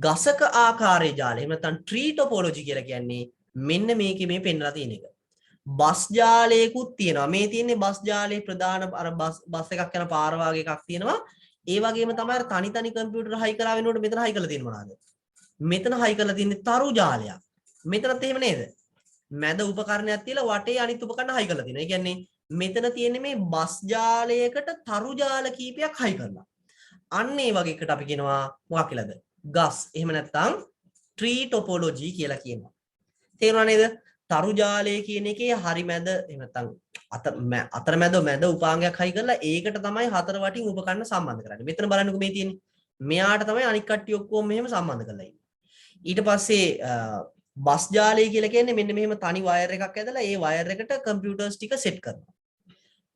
ගසක ආකාරයේ ජාලය. එහෙම නැත්නම් ට්‍රී ටොපොලොජි කියලා කියන්නේ මෙන්න මේකේ මේ පෙන්නලා තියෙන එක. බස් ජාලයකුත් තියෙනවා. මේ තියෙන්නේ බස් ජාලයේ ප්‍රධාන අර බස් එකක් යන පාර වාගේ එකක් තියෙනවා. ඒ වගේම තමයි අර තනි තනි කම්පියුටර් හයි කරා වෙනකොට මෙතන හයි කරලා තියෙන්නේ මොනවාද? මෙතන හයි කරලා තියෙන්නේ තරු ජාලයක්. මෙතනත් එහෙම නේද? මැද උපකරණයක් තියලා වටේ අනිත් උපකරණ හයි කරලා තියෙනවා. ඒ කියන්නේ මෙතන තියෙන්නේ මේ බස් ජාලයකට තරු ජාල කීපයක් හයි කරලා. අන්න ඒ වගේ එකට අපි කියනවා මොකක් කියලාද? ගස්. එහෙම නැත්නම් ට්‍රී ටොපොලොජි කියලා කියනවා. තේරුණා නේද? තරු ජාලය කියන එකේ හරි මැද එහෙම නැත්නම් අතරමැද මැද උපාංගයක් හයි කරලා ඒකට තමයි හතර වටින් උපකරණ සම්බන්ධ කරන්නේ. මෙතන බලන්නකෝ මේ තියෙන්නේ. මෙයාට තමයි අනික් කට්ටිය ඔක්කොම මෙහෙම සම්බන්ධ කරලා ඉන්නේ. ඊට පස්සේ බස් ජාලය කියලා කියන්නේ මෙන්න මෙහෙම තනි වයර් එකක් ඇදලා ඒ වයර් එකට කම්පියුටර්ස් ටික සෙට් කරනවා.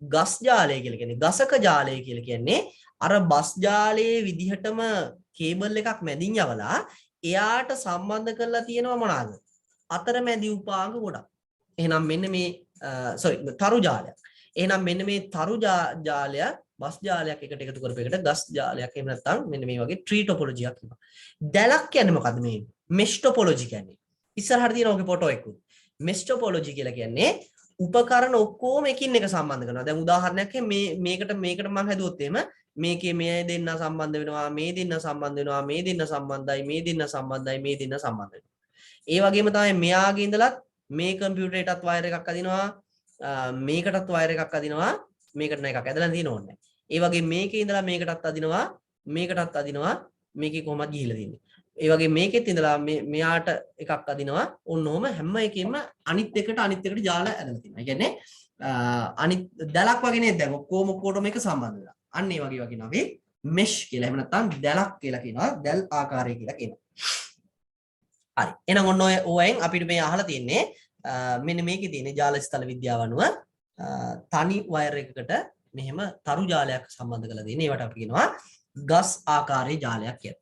ගස් ජාලය කියලා කියන්නේ ගසක ජාලය කියලා කියන්නේ අර බස් ජාලයේ විදිහටම කේබල් එකක් මැදින් යවලා එයාට සම්බන්ධ කරලා තියෙනවා මොනවාද? අතරමැදි උපාංග ගොඩක්. එහෙනම් මෙන්න මේ තරු ජාලයක්. එහෙනම් මෙන්න මේ තරු ජාලය බස් ජාලයක් එකට එකතු කරපු එකට ගස් ජාලයක් එහෙම නැත්නම් මෙන්න මේ වගේ ට්‍රී ටොපොලොජි එකක් කියනවා. දැලක් කියන්නේ මොකද්ද මේ? මෙෂ් ටොපොලොජි කියන්නේ. ඉස්සරහට තියෙන ඔගේ ෆොටෝ එකකුත්. මෙෂ් ටොපොලොජි කියලා කියන්නේ උපකරණ ඔක්කොම එකින් එක සම්බන්ධ කරනවා. දැන් උදාහරණයක් මේකට මම හැදුවොත් එහෙම මේකේ මේ දෙන්න සම්බන්ධ වෙනවා, මේ දෙන්න සම්බන්ධ වෙනවා, මේ දෙන්න සම්බන්ධයි, මේ දෙන්න සම්බන්ධයි, මේ දෙන්න සම්බන්ධ වෙනවා. ඒ වගේම තමයි මෙයාගේ ඉඳලත් මේ කම්පියුටරේටත් වයර් එකක් අදිනවා, මේකටත් වයර් එකක් අදිනවා, මේකට නෑ එකක් ඇදලා තියෙන ඕනේ. ඒ වගේ මේකේ ඉඳලා මේකටත් අදිනවා, මේකටත් අදිනවා, මේකේ කොහොමද ගිහිලා තින්නේ. ඒ වගේ මේකෙත් ඉඳලා මෙයාට එකක් අදිනවා. ඔන්නෝම හැම එකෙම අනිත් එකට ජාල ඇදලා තියෙනවා. ඒ කියන්නේ අනිත් දැලක් වගේ නේද? දැන් ඔක්කොම මේක සම්බන්ධ වෙලා. අන්න ඒ වගේ වගේ අපි මෙෂ් කියලා එහෙම නැත්නම් දැලක් කියලා කියනවා. දැල් ආකාරය කියලා කියනවා. හරි. එහෙනම් ඔන්න ඔයෙන් අපිට මේ අහලා තියෙන්නේ මෙන්න මේකේ තියෙන ජාල ස්ථල විද්‍යාව අනුව තනි වයර් එකකට මෙහෙම තරු ජාලයක් සම්බන්ධ කරලා තියෙන. ඒවට අපි කියනවා ගස් ආකාරයේ ජාලයක් කියලා.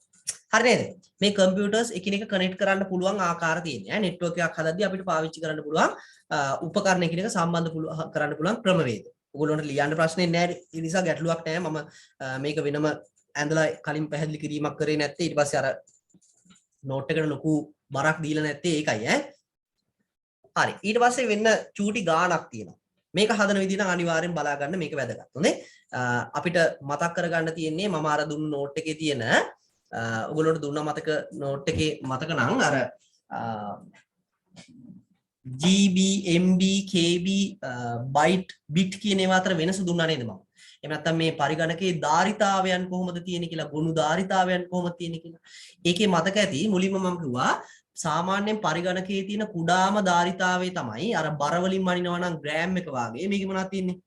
හරි නේද? මේ කම්පියුටර්ස් එකිනෙක කනෙක්ට් කරන්න පුළුවන් ආකාර තියෙනවා. නෙට්වර්ක් එකක් හදද්දී අපිට පාවිච්චි කරන්න පුළුවන් උපකරණ එකිනෙක සම්බන්ධ කරන්න පුළුවන් ක්‍රමවේද. ඔයගොල්ලන්ට ලියන්න ප්‍රශ්නේ නැහැ. ඒ නිසා ගැටලුවක් නැහැ. මම මේක වෙනම ඇඳලා කලින් පැහැදිලි කිරීමක් කරේ නැත්තේ. ඊට පස්සේ අර නෝට් එකට ලොකු බරක් දීලා නැත්තේ ඒකයි ඈ. හරි. ඊට පස්සේ වෙන්න චූටි ගාණක් තියෙනවා. මේක හදන විදිහ නම් අනිවාර්යෙන් බලා ගන්න මේක වැදගත්. හොඳේ. අපිට මතක් කරගන්න තියෙන්නේ මම අර දුන්න නෝට් එකේ තියෙන ඔයගොල්ලන්ට දුන්න මතක නෝට් එකේ මතක නම් අර GB MB KB byte bit කියන ඒවා අතර වෙනස දුන්නා නේද මම? එහෙම නැත්නම් මේ පරිගණකයේ ධාරිතාවයන් කොහොමද තියෙන්නේ කියලා, ගොනු ධාරිතාවයන් කොහොමද තියෙන්නේ කියලා. ඒකේ මතක ඇති මුලින්ම මම කිව්වා සාමාන්‍යයෙන් පරිගණකයේ තියෙන කුඩාම ධාරිතාවය තමයි අර බර වලින් මනිනවා නම් ග්‍රෑම් එක වාගේ. මේකේ මොනවද තියෙන්නේ?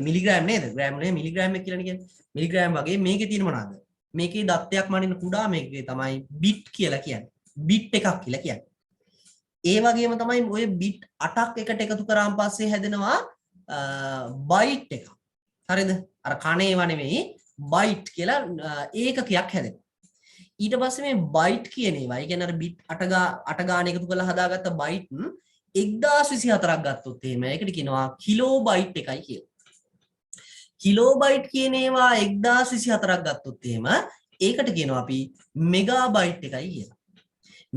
මිලිග්‍රෑම් නේද? ග්‍රෑම් නෙවෙයි මිලිග්‍රෑම් එක කියලා කියන්නේ. මිලිග්‍රෑම් වගේ මේකේ තියෙන මොනවද? මේකේ දත්තයක් මනින කුඩා මේකේ තමයි බිට් කියලා කියන්නේ. බිට් එකක් කියලා කියන්නේ. ඒ වගේම තමයි ඔය බිට් 8ක් එකට එකතු කරාන් පස්සේ හැදෙනවා බයිට් එකක්. හරිද? අර කණ ඒවා නෙවෙයි බයිට් කියලා ඒකකයක් හැදෙනවා. ඊට පස්සේ මේ බයිට් කියන ඒවා, ඒ කියන්නේ අර බිට් 8 ගාන එකතු කරලා හදාගත්ත බයිට් 1024ක් ගත්තොත් එහෙම ඒකට කියනවා කිලෝ බයිට් එකයි කියලා. කිලෝ බයිට් කියන ඒවා 1024ක් ගත්තොත් එහෙම ඒකට කියනවා අපි මෙගා බයිට් එකයි කියලා.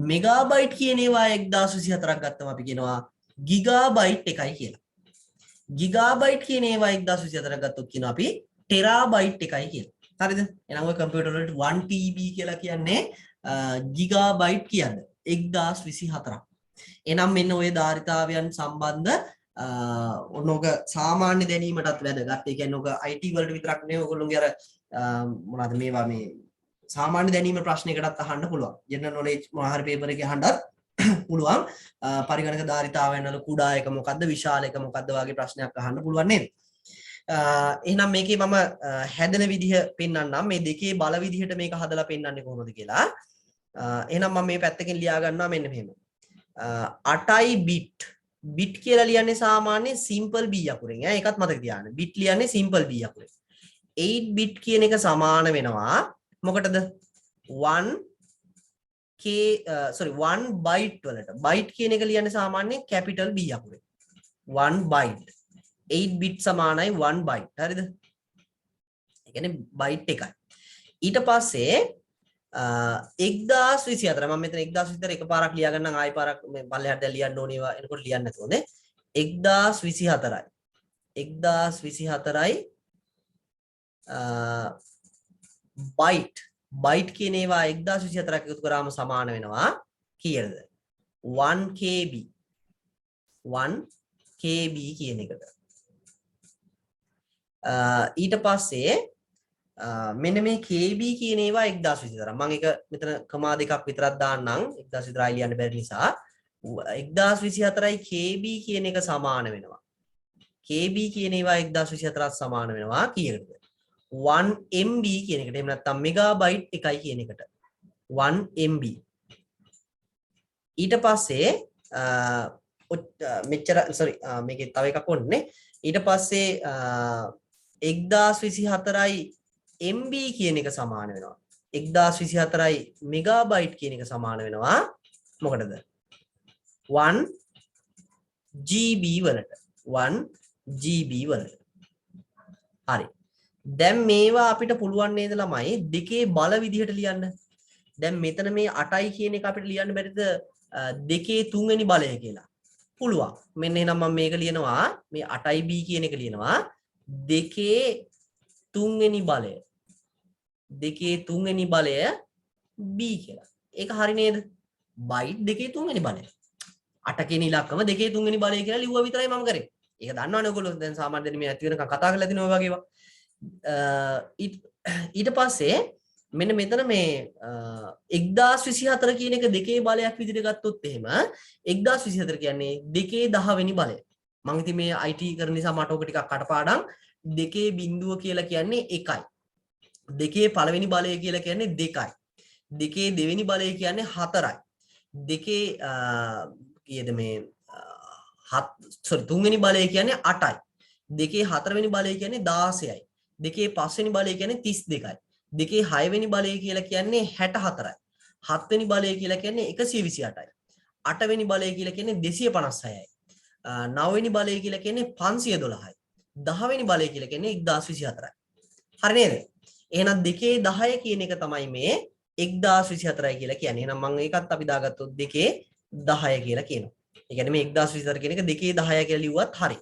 මෙගා බයිට් කියන ඒවා 1024ක් ගත්තම අපි කියනවා ගිගා බයිට් එකයි කියලා. ගිගා බයිට් කියන ඒවා 1024ක් ගත්තොත් කියනවා අපි ටෙරා බයිට් එකයි කියලා. හරිද? එහෙනම් ඔය කම්පියුටර් වලට 1 TB කියලා කියන්නේ ගිගා බයිට් කියන්නේ 1024ක්. එහෙනම් මෙන්න ඔය ධාරිතාවයන් සම්බන්ධ ඔන්නෝක සාමාන්‍ය දැනීමටත් වැදගත්. ඒ කියන්නේ ඔක IT වලට විතරක් නෙවෙයි ඔයගොල්ලෝගේ අර මොනවද මේවා මේ සාමාන්‍ය දැනීම ප්‍රශ්නයකටත් අහන්න පුළුවන්. ජෙනරල් නොලෙජ් මොනවා හරි පේපර් එකේ අහන්නත් පුළුවන්. පරිගණක ධාරිතාවයන් වල කුඩා එක මොකද්ද විශාල එක මොකද්ද වගේ ප්‍රශ්නයක් අහන්න පුළුවන් නේද? එහෙනම් මේකේ මම හැදෙන විදිහ පෙන්වන්නම්. මේ දෙකේ බල විදිහට මේක හදලා පෙන්වන්නේ කොහොමද කියලා. එහෙනම් මම මේ පැත්තකින් ලියා ගන්නවා මෙන්න මෙහෙම. 8යි බිට්. බිට් කියලා ලියන්නේ සාමාන්‍ය සිම්පල් B අකුරෙන්. ඒකත් මතක තියාගන්න. බිට් ලියන්නේ සිම්පල් B අකුරෙන්. 8 බිට් කියන එක සමාන වෙනවා මොකටද? 1 බයිට් වලට. බයිට් කියන එක ලියන්නේ සාමාන්‍ය කැපිටල් B අකුරෙන්. 1 බයිට්. 8 බිට් සමානයි 1 බයිට්. හරිද? ඒ කියන්නේ බයිට් එකයි. ඊට පස්සේ 1024 මම මෙතන 1024 එකපාරක් ලියා ගන්නම් ආයෙ පාරක් මේ පල්ලෙහාට දැන් ලියන්න ඕනේ ඒවා එනකොට ලියන්න නැතුව නේ 1024යි බයිට් කියන ඒවා 1024ක් එකතු කරාම සමාන වෙනවා කීයද 1 KB කියන එකට ඊට පස්සේ මෙන්න මේ KB කියන ඒවා 1024 මම එක මෙතන කමා දෙකක් විතරක් දාන්නම් 1024 ලියන්න බැරි නිසා 1024යි KB කියන එක සමාන වෙනවා KB කියන ඒවා 1024ත් සමාන වෙනවා කීයකටද 1 MB කියන එකට එහෙම නැත්නම් මෙගාබයිට් එකයි කියන එකට 1 MB ඊට පස්සේ මෙච්චර මේකේ තව එකක් ඕනේ ඊට පස්සේ 1024යි MB කියන එක සමාන වෙනවා 1024යි මෙගාබයිට් කියන එක සමාන වෙනවා මොකටද 1 GB වලට 1 GB වලට හරි දැන් මේවා අපිට පුළුවන් නේද ළමයි දෙකේ බල විදිහට ලියන්න දැන් මෙතන මේ 8යි කියන එක අපිට ලියන්න බැරිද දෙකේ තුන්වෙනි බලය කියලා පුළුවන් මෙන්න එහෙනම් මම මේක ලියනවා මේ 8යි B කියන එක ලියනවා දෙකේ තුන්වෙනි බලය B කියලා. ඒක හරි නේද? බයිට් දෙකේ තුන්වෙනි බලය. 8 කියන ඉලක්කම දෙකේ තුන්වෙනි බලය කියලා ලිව්වා විතරයි මම කරේ. ඒක දන්නවනේ ඔයගොල්ලෝ දැන් සාමාන්‍ය දෙන්නේ මේ ඇති වෙනකන් කතා කරලා දිනව වගේ ඒවා. ඊට පස්සේ මෙන්න මෙතන මේ 1024 කියන එක දෙකේ බලයක් විදිහට ගත්තොත් එහෙම 1024 කියන්නේ දෙකේ 10 වෙනි බලය. මම ඉතින් මේ IT කරන නිසා මට ඔක ටිකක් කටපාඩම් දෙකේ බිඳුව කියලා කියන්නේ 1යි. දෙකේ පළවෙනි බලය කියලා කියන්නේ 2යි. දෙකේ දෙවෙනි බලය කියන්නේ 4යි. දෙකේ කීයද මේ තුන්වෙනි බලය කියන්නේ 8යි. දෙකේ හතරවෙනි බලය කියන්නේ 16යි. දෙකේ පස්වෙනි බලය කියන්නේ 32යි. දෙකේ හයවෙනි බලය කියලා කියන්නේ 64යි. හත්වෙනි බලය කියලා කියන්නේ 128යි. අටවෙනි බලය කියලා කියන්නේ 256යි. නවවෙනි බලය කියලා කියන්නේ 512යි. 10 වෙනි බලය කියලා කියන්නේ 1024යි. හරි නේද? එහෙනම් දෙකේ 10 කියන එක තමයි මේ 1024යි කියලා කියන්නේ. එහෙනම් මම ඒකත් අපි දාගත්තොත් දෙකේ 10 කියලා කියනවා. ඒ කියන්නේ මේ 1024 කියන එක දෙකේ 10 කියලා ලිව්වත් හරි.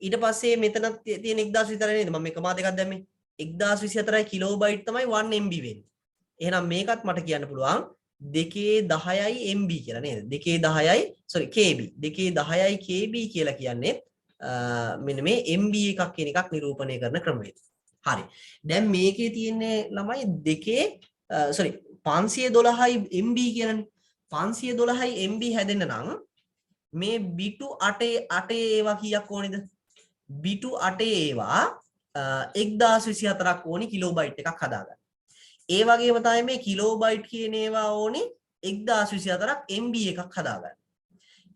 ඊට පස්සේ මෙතන තියෙන 1024 නේද? මම මේ කමා දෙකක් දැම්මේ. 1024යි කිලෝබයිට් තමයි 1 MB වෙන්නේ. එහෙනම් මේකත් මට කියන්න පුළුවන් දෙකේ 10යි MB කියලා නේද? දෙකේ 10යි KB. දෙකේ 10යි KB කියලා කියන්නේ මෙන්න මේ MB එකක් කියන එකක් නිරූපණය කරන ක්‍රමවේදය. හරි. දැන් මේකේ තියෙන්නේ ළමයි දෙකේ 512යි MB කියලානේ. 512යි MB හැදෙන්න නම් මේ B2 8 ඒවා කීයක් ඕනේද? B2 8 ඒවා 1024ක් ඕනි කිලෝබයිට් එකක් හදාගන්න. ඒ වගේම තමයි මේ කිලෝබයිට් කියන ඒවා ඕනි 1024ක් MB එකක් හදාගන්න.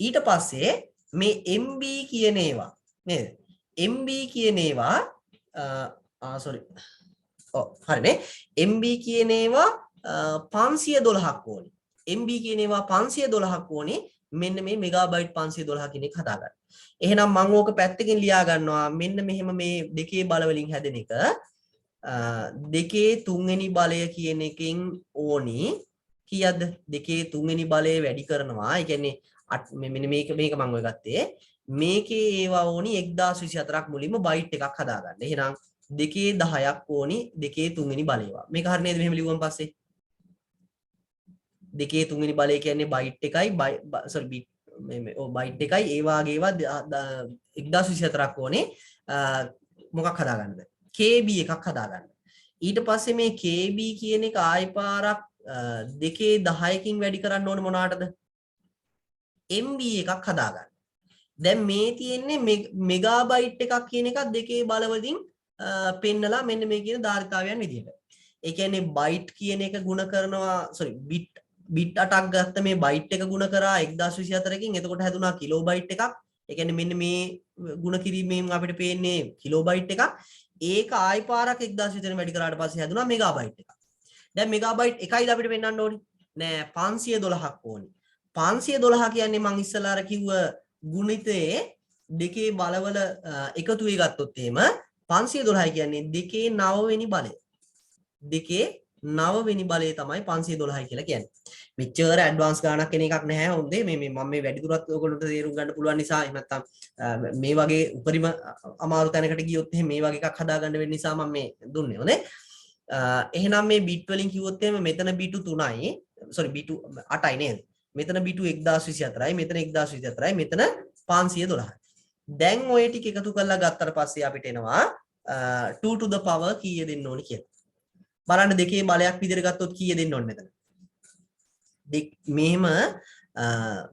ඊට පස්සේ මේ MB කියන ඒවා නේද? MB කියන ඒවා හරිනේ. MB කියන ඒවා 512ක් ඕනි. MB කියන ඒවා 512ක් ඕනි. මෙන්න මේ මෙගාබයිට් 512 කියන එක හදාගන්න. එහෙනම් මම ඕක පැත්තකින් ලියා ගන්නවා. මෙන්න මෙහෙම මේ දෙකේ බල වලින් හැදෙන එක දෙකේ තුන්වෙනි බලය කියන එකෙන් ඕනි කීයද? දෙකේ තුන්වෙනි බලය වැඩි කරනවා. ඒ කියන්නේ මෙන්න මේක මම ඔය ගත්තේ. මේකේ ඒවා ඕනි 1024ක් මුලින්ම බයිට් එකක් හදාගන්න. එහෙනම් දෙකේ 10ක් ඕනි දෙකේ තුන්වෙනි බලයවා. මේක හරිය නේද මෙහෙම ලිව්වන් පස්සේ? දෙකේ තුන්වෙනි බලය කියන්නේ බයිට් එකයි බයිට් එකයි ඒ වාගේ ඒවා 1024ක් ඕනේ මොකක් හදාගන්නද KB එකක් හදාගන්න ඊට පස්සේ මේ KB කියන එක ආයි පාරක් 2.10කින් වැඩි කරන්න ඕනේ මොනකටද? MB එකක් හදාගන්න. දැන් මේ තියෙන්නේ මෙගාබයිට් එකක් කියන එකත් දෙකේ බලවලින් පෙන්නලා මෙන්න මේ කියන ධාරිතාවයන් විදිහට. ඒ කියන්නේ බයිට් කියන එක ගුණ කරනවා බිට් 8ක් ගත්ත මේ බයිට් එක ගුණ කරා 1024කින් එතකොට හැදුනා කිලෝබයිට් එකක්. ඒ කියන්නේ මෙන්න මේ ගුණ කිරීමෙන් අපිට පේන්නේ කිලෝබයිට් එකක්. ඒක ආයි පාරක් 1024 වැඩි කරාට පස්සේ හැදුනා මෙගාබයිට් එකක්. දැන් මෙගාබයිට් එකයිද අපිට පෙන්වන්න ඕනේ? නෑ 512ක් ඕනේ. 512 කියන්නේ මං ඉස්සලා අර කිව්ව ගුණිතයේ දෙකේ බලවල එකතුවේ ගත්තොත් එහෙම 512 කියන්නේ දෙකේ 9 වෙනි බලය. දෙකේ 9 වෙනි බලය තමයි 512 කියලා කියන්නේ. මෙච්චර ඇඩ්වාන්ස් ගානක් කෙන එකක් නැහැ හොඳේ. මේ මම මේ වැඩි දුරත් ඔයගොල්ලන්ට තේරුම් ගන්න පුළුවන් නිසා එහෙම නැත්නම් මේ වගේ උපරිම අමාරු තැනකට ගියොත් එහෙම මේ වගේ එකක් හදාගන්න වෙන්න නිසා මම මේ දුන්නේ හොඳේ. එහෙනම් මේ බිට් වලින් කිව්වොත් එහෙම මෙතන බිටු 3යි බිටු 8යි නේද? මෙතන බිටු 1024යි මෙතන 1024යි මෙතන 512යි. දැන් ඔය ටික එකතු කරලා ගත්තට පස්සේ අපිට එනවා 2 to the power කීය දෙන්න ඕනි කියලා. බලන්න දෙකේ බලයක් විදිහට ගත්තොත් කීය දෙන්න ඕනේ මෙතන. මෙහෙම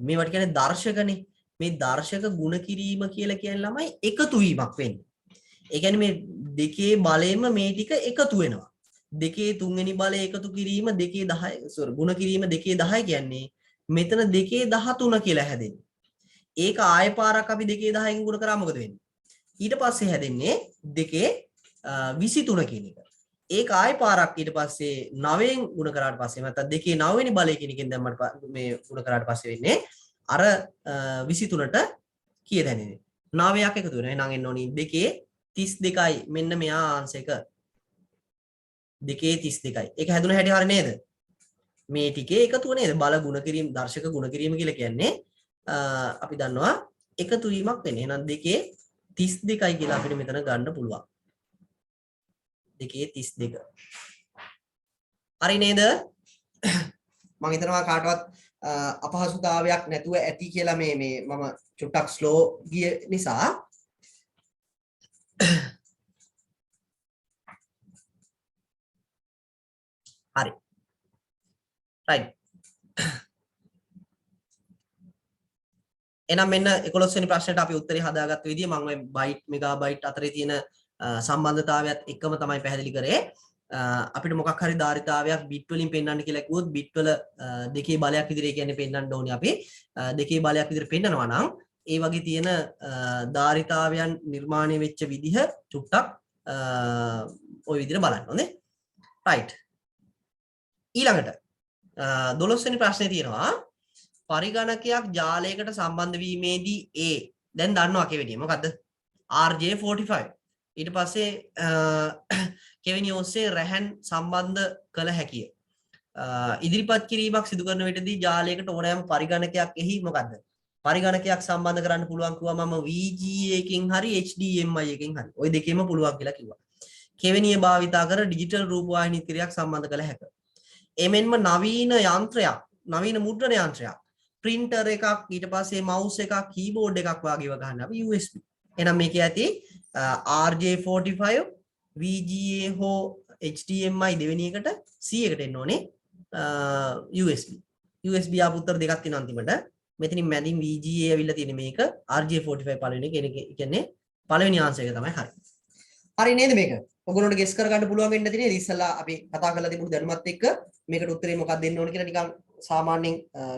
මේවට කියන්නේ දර්ශකනේ. මේ දර්ශක ගුණ කිරීම කියලා කියන ළමයි එකතු වීමක් වෙන්නේ. ඒ කියන්නේ මේ දෙකේ බලයෙන්ම මේ ටික එකතු වෙනවා. දෙකේ තුන්වෙනි බලය එකතු කිරීම දෙකේ 10 ගුණ කිරීම දෙකේ 10 කියන්නේ මෙතන දෙකේ 13 කියලා හැදෙන්නේ. ඒක ආය පාරක් අපි දෙකේ 10කින් ගුණ කරා මොකද වෙන්නේ? ඊට පස්සේ හැදෙන්නේ දෙකේ 23 කියන එක. ඒක ආය පාරක් ඊට පස්සේ 9න් ගුණ කරාට පස්සේ නැත්නම් දෙකේ 9 වෙනි බලය කියන එකෙන් දැම්මට මේ ගුණ කරාට පස්සේ වෙන්නේ අර 23ට කීයද හැදෙන්නේ? 9ක් එකතු වෙනවා. එහෙනම් එන්න ඕනි දෙකේ 32යි මෙන්න මෙයා ආන්සර් එක. දෙකේ 32යි. ඒක හැදුන හැටි හරිය නේද? මේ ටිකේ එකතුව නේද? බල ගුණ කිරීම දර්ශක ගුණ කිරීම කියලා කියන්නේ අපි දන්නවා එකතු වීමක් වෙන්නේ. එහෙනම් දෙකේ 32යි කියලා අපිට මෙතන ගන්න පුළුවන්. දෙකේ 32. හරි නේද? මම හිතනවා කාටවත් අපහසුතාවයක් නැතුව ඇති කියලා මේ මම චුට්ටක් ස්ලෝ ගිය නිසා හරි. right. එහෙනම් මෙන්න 11 වෙනි ප්‍රශ්නෙට අපි උත්තරේ හදාගත්ත විදිය මම මේ බයිට් මෙගාබයිට් අතරේ තියෙන සම්බන්ධතාවයත් එක්කම තමයි පැහැදිලි කරේ. අපිට මොකක් හරි ධාරිතාවයක් බිට් වලින් පෙන්වන්න කියලා කිව්වොත් බිට් වල දෙකේ බලයක් විදිහට කියන්නේ පෙන්වන්න ඕනේ අපි. දෙකේ බලයක් විදිහට පෙන්නනවා නම් ඒ වගේ තියෙන ධාරිතාවයන් නිර්මාණය වෙච්ච විදිහ චුට්ටක් ওই විදිහට බලන්න ඕනේ. right. ඊළඟට 12 වෙනි ප්‍රශ්නේ තියෙනවා පරිගණකයක් ජාලයකට සම්බන්ධ වීමේදී A දැන් දන්නවා කෙවෙනිය මොකද්ද RJ45 ඊට පස්සේ කෙවෙනිය ඔස්සේ රැහන් සම්බන්ධ කළ හැකිය ඉදිරිපත් කිරීමක් සිදු කරන විටදී ජාලයකට ඕනෑම පරිගණකයක් එහි මොකද්ද පරිගණකයක් සම්බන්ධ කරන්න පුළුවන් කිව්වා මම VGA එකකින් හරි HDMI එකකින් හරි ওই දෙකේම පුළුවන් කියලා කිව්වා කෙවෙනිය භාවිතා කර ඩිජිටල් රූපවාහිනී තිරයක් සම්බන්ධ කළ හැකිය එමෙන්ම නවීන යන්ත්‍රයක් නවීන මුද්‍රණ යන්ත්‍රයක් printer එකක් ඊට පස්සේ mouse එකක් keyboard එකක් වගේව ගන්න අපි USB එහෙනම් මේකේ ඇති RJ45 VGA හෝ HDMI දෙවෙනි එකට C එකට එන්න ඕනේ USB ආපු උත්තර දෙකක් තියෙනවා අන්තිමට මෙතනින් මැදින් VGA ඇවිල්ලා තියෙන මේක RJ45 පළවෙනි එක කියන්නේ පළවෙනි ආන්සර් එක තමයි හරි නේද මේක ඔයගොල්ලන්ට ගෙස් කරගන්න පුළුවන් වෙන්න තියෙන්නේ ඉතින්ලා අපි කතා කරලා තිබුණු දැනුමත් එක්ක මේකට උත්තරේ මොකක්ද දෙන්න ඕන කියලා නිකන් සාමාන්‍යයෙන්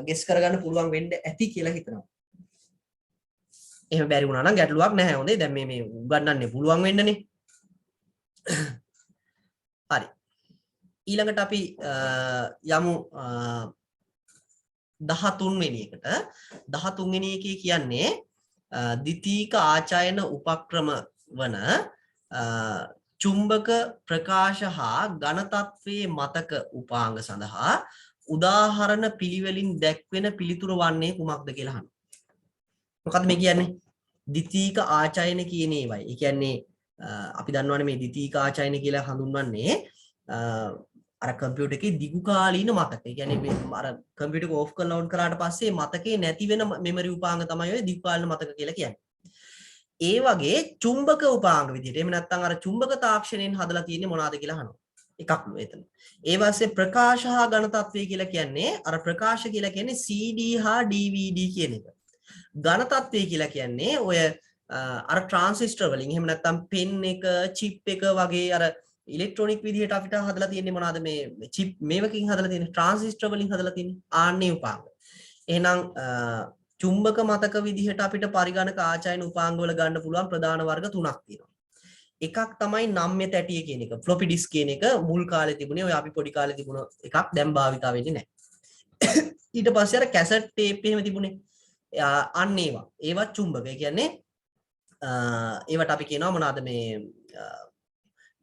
ගෙස් කරගන්න පුළුවන් වෙන්න ඇති කියලා හිතනවා. එහෙම බැරි වුණා නම් ගැටලුවක් නැහැ හොඳේ. දැන් මේ උගන්වන්නේ පුළුවන් වෙන්නනේ. හරි. ඊළඟට අපි යමු 13 වෙනි එකට. 13 වෙනි එකේ කියන්නේ ද්විතීක ආචායන උපක්‍රම වන චුම්බක ප්‍රකාශ හා ඝන තත්වයේ මතක උපාංග සඳහා උදාහරණ පිළිවෙලින් දැක්වෙන පිළිතුර වන්නේ කුමක්ද කියලා අහනවා. මොකක්ද මේ කියන්නේ? ද්විතීක ආචායන කියන ඒවයි. ඒ කියන්නේ අපි දන්නවනේ මේ ද්විතීක ආචායන කියලා හඳුන්වන්නේ අර කම්පියුටර් එකේ දිගු කාලීන මතක. ඒ කියන්නේ අර කම්පියුටර් එක ඕෆ් කරලා ඔන් කරාට පස්සේ මතකේ නැති වෙන මෙමරි උපාංග තමයි ඔය දිගු කාලීන මතක කියලා කියන්නේ. ඒ වගේ චුම්බක උපාංග විදිහට එහෙම නැත්නම් අර චුම්බක තාක්ෂණයෙන් හදලා තියෙන්නේ මොනවාද කියලා අහනවා. එකක්ලු එතන. ඒ වාසේ ප්‍රකාශ හා ඝන තත්ත්වය කියලා කියන්නේ අර ප්‍රකාශ කියලා කියන්නේ CD හා DVD කියන එක. ඝන තත්ත්වය කියලා කියන්නේ ඔය අර ට්‍රාන්සිස්ටර් වලින් එහෙම නැත්නම් පෙන් එක චිප් එක වගේ අර ඉලෙක්ට්‍රොනික විදිහට අපිට හදලා තියෙන්නේ මොනවාද මේ චිප් මේවකින් හදලා තියෙන්නේ ට්‍රාන්සිස්ටර් වලින් හදලා තියෙන්නේ ආන්නේ උපාංග. එහෙනම් චුම්බක මතක විදිහට අපිට පරිගණක ආචායන උපාංග වල ගන්න පුළුවන් ප්‍රධාන වර්ග තුනක් තියෙනවා. එකක් තමයි නම්්‍ය තැටිය කියන එක. ෆ්ලොපි ඩිස්ක් කියන එක මුල් කාලේ තිබුණේ ඔය අපි පොඩි කාලේ තිබුණ එකක් දැන් භාවිතා වෙන්නේ නැහැ. ඊට පස්සේ අර කැසට් ටේප් එහෙම තිබුණේ. අන්න ඒවා චුම්බක. ඒ කියන්නේ ඒවට අපි කියනවා මොනවාද මේ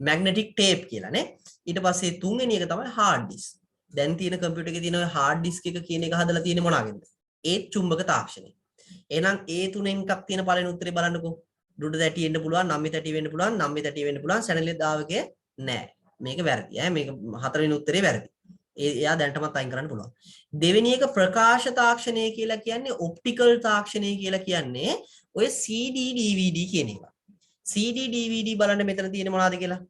මැග්නටික් ටේප් කියලා නේ. ඊට පස්සේ තුන්වෙනි එක තමයි හાર્ඩ් ඩිස්ක්. දැන් තියෙන කම්පියුටර් එකේ තියෙන ඔය හાર્ඩ් ඩිස්ක් එක කියන එක හදලා තියෙන්නේ මොනවාගෙන්ද? ඒ චුම්බක තාක්ෂණය. එහෙනම් ඒ තුනෙන් එකක් තියෙන පළවෙනි උත්තරේ බලන්නකෝ. දුඩ තැටි වෙන්න පුළුවන්, නම්මි තැටි වෙන්න පුළුවන්, නම්මි තැටි වෙන්න පුළුවන්, සැනලි දාවකේ නෑ. මේක වැරදි. මේක හතරවෙනි උත්තරේ වැරදි. එයා දැනටමත් අයින් කරන්න පුළුවන්. දෙවෙනි එක ප්‍රකාශ තාක්ෂණය කියලා කියන්නේ ඔප්ටිකල් තාක්ෂණය කියලා කියන්නේ ඔය CD DVD කියන එක. CD DVD බලන්න මෙතන තියෙන මොනවද කියලා?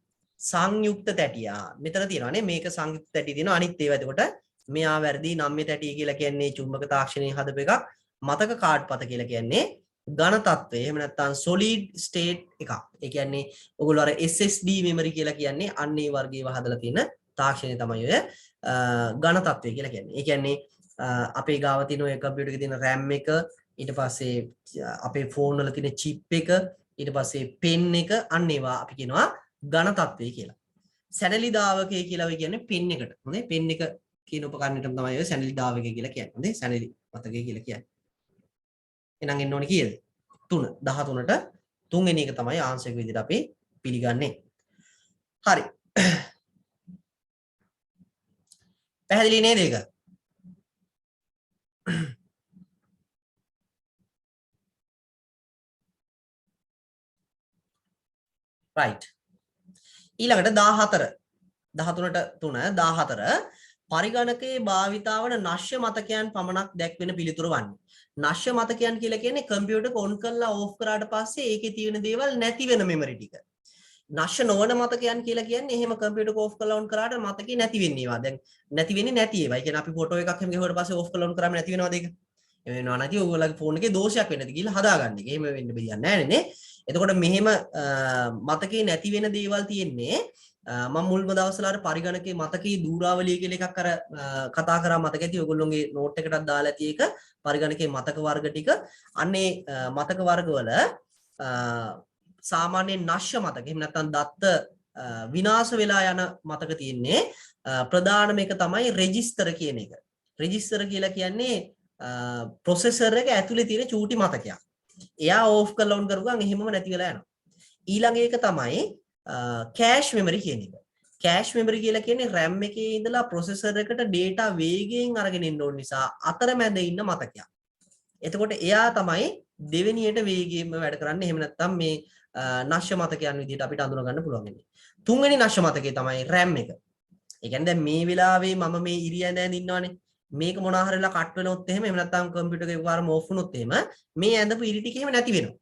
සංයුක්ත තැටිය. මෙතන තියෙනවා නේ මේක සංයුක්ත තැටි තියෙනවා. අනිත් ඒවා එතකොට මෙයා වැරදි. නම්මි තැටි කියලා කියන්නේ චුම්බක තාක්ෂණයෙන් හදපු එකක්. මතක කාඩ් පත කියලා කියන්නේ ඝන තත්ත්වය. එහෙම නැත්නම් solid state එකක්. ඒ කියන්නේ ඔයගොල්ලෝ අර SSD memory කියලා කියන්නේ අන්න ඒ වර්ගයව හදලා තියෙන තාක්ෂණය තමයි ඔය ඝන තත්ත්වය කියලා කියන්නේ. ඒ කියන්නේ අපේ ගාව තියෙන ඔය කම්පියුටර් එකේ තියෙන RAM එක, ඊට පස්සේ අපේ ෆෝන් වල තියෙන chip එක, ඊට පස්සේ pen එක අන්න ඒවා අපි කියනවා ඝන තත්ත්වය කියලා. සැනලි දාවකය කියලා ඔය කියන්නේ pen එකට. හොඳයි pen එක කියන උපකරණයටම තමයි ඔය සැනලි දාවකය කියලා කියන්නේ. හොඳයි සැනලි මතකය කියලා කියන්නේ. එහෙනම් එන්න ඕනේ කීයද? 3. 13ට තුන්වෙනි එක තමයි ආන්සර් එක විදිහට අපි පිළිගන්නේ. හරි. පැහැදිලි නේද ඒක? right. ඊළඟට 14. 13ට 3 14 පරිගණකයේ භාවිතා වන නශ්‍ය මතකයන් පමණක් දැක්වෙන පිළිතුර වන්නේ. නශ්‍ය මතකයන් කියලා කියන්නේ කම්පියුටර් එක ඔන් කරලා ඕෆ් කරාට පස්සේ ඒකේ තියෙන දේවල් නැති වෙන මෙමරි ටික. නශ්‍ය නොවන මතකයන් කියලා කියන්නේ එහෙම කම්පියුටර් එක ඕෆ් කරලා ඔන් කරාට මතකේ නැති වෙන්නේ ඒවා. දැන් නැති වෙන්නේ නැති ඒවා. ඒ කියන්නේ අපි ෆොටෝ එකක් හැම ගෙවුවට පස්සේ ඕෆ් කරලා ඔන් කරාම නැති වෙනවද ඒක? එහෙම වෙනවා නැති ඔයගොල්ලෝගේ ෆෝන් එකේ දෝෂයක් වෙන්නද කියලා හදාගන්න එක. එහෙම වෙන්න බෑ නෑනේ. එතකොට මෙහෙම මතකේ නැති වෙන දේවල් තියෙන්නේ මම මුල්ම දවස්වල අර පරිගණකයේ මතකයේ දූරාවලිය කියලා එකක් අර කතා කරා මතක ඇති ඔයගොල්ලෝගේ නෝට් එකටත් දාලා ඇති එක පරිගණකයේ මතක වර්ග ටික අන්නේ මතක වර්ග වල සාමාන්‍ය නශ්‍ය මතක එහෙම නැත්නම් දත්ත විනාශ වෙලා යන මතක තියෙන්නේ ප්‍රධානම එක තමයි රෙජිස්ටර් කියන එක. රෙජිස්ටර් කියලා කියන්නේ ප්‍රොසෙසර් එක ඇතුලේ තියෙන චූටි මතකයක්. එයා ඕෆ් කරලා ඔන් කරපුවාම එහෙමම නැති වෙලා යනවා. ඊළඟ එක තමයි කෑෂ් මෙමරි කියන එක. කෑෂ් මෙමරි කියලා කියන්නේ RAM එකේ ඉඳලා ප්‍රොසෙසර් එකට data වේගයෙන් අරගෙන එන්න ඕන නිසා අතරමැද ඉන්න මතකයක්. එතකොට එයා තමයි දෙවෙනියට වේගයෙන්ම වැඩ කරන්නේ. එහෙම නැත්නම් මේ නශ්‍ය මතකයන් විදිහට අපිට අඳුන ගන්න පුළුවන් වෙන්නේ. තුන්වෙනි නශ්‍ය මතකය තමයි RAM එක. ඒ කියන්නේ දැන් මේ වෙලාවේ මම මේ ඉරියැඳ ඉන්නවනේ. මේක මොනවා හරි වෙලා කට් වෙනොත් එහෙම එහෙම නැත්නම් කම්පියුටර් එකේ එකපාරම ඕෆ් වුණොත් එහෙම මේ ඇඳපු ඉරි ටික එහෙම නැති වෙනවා.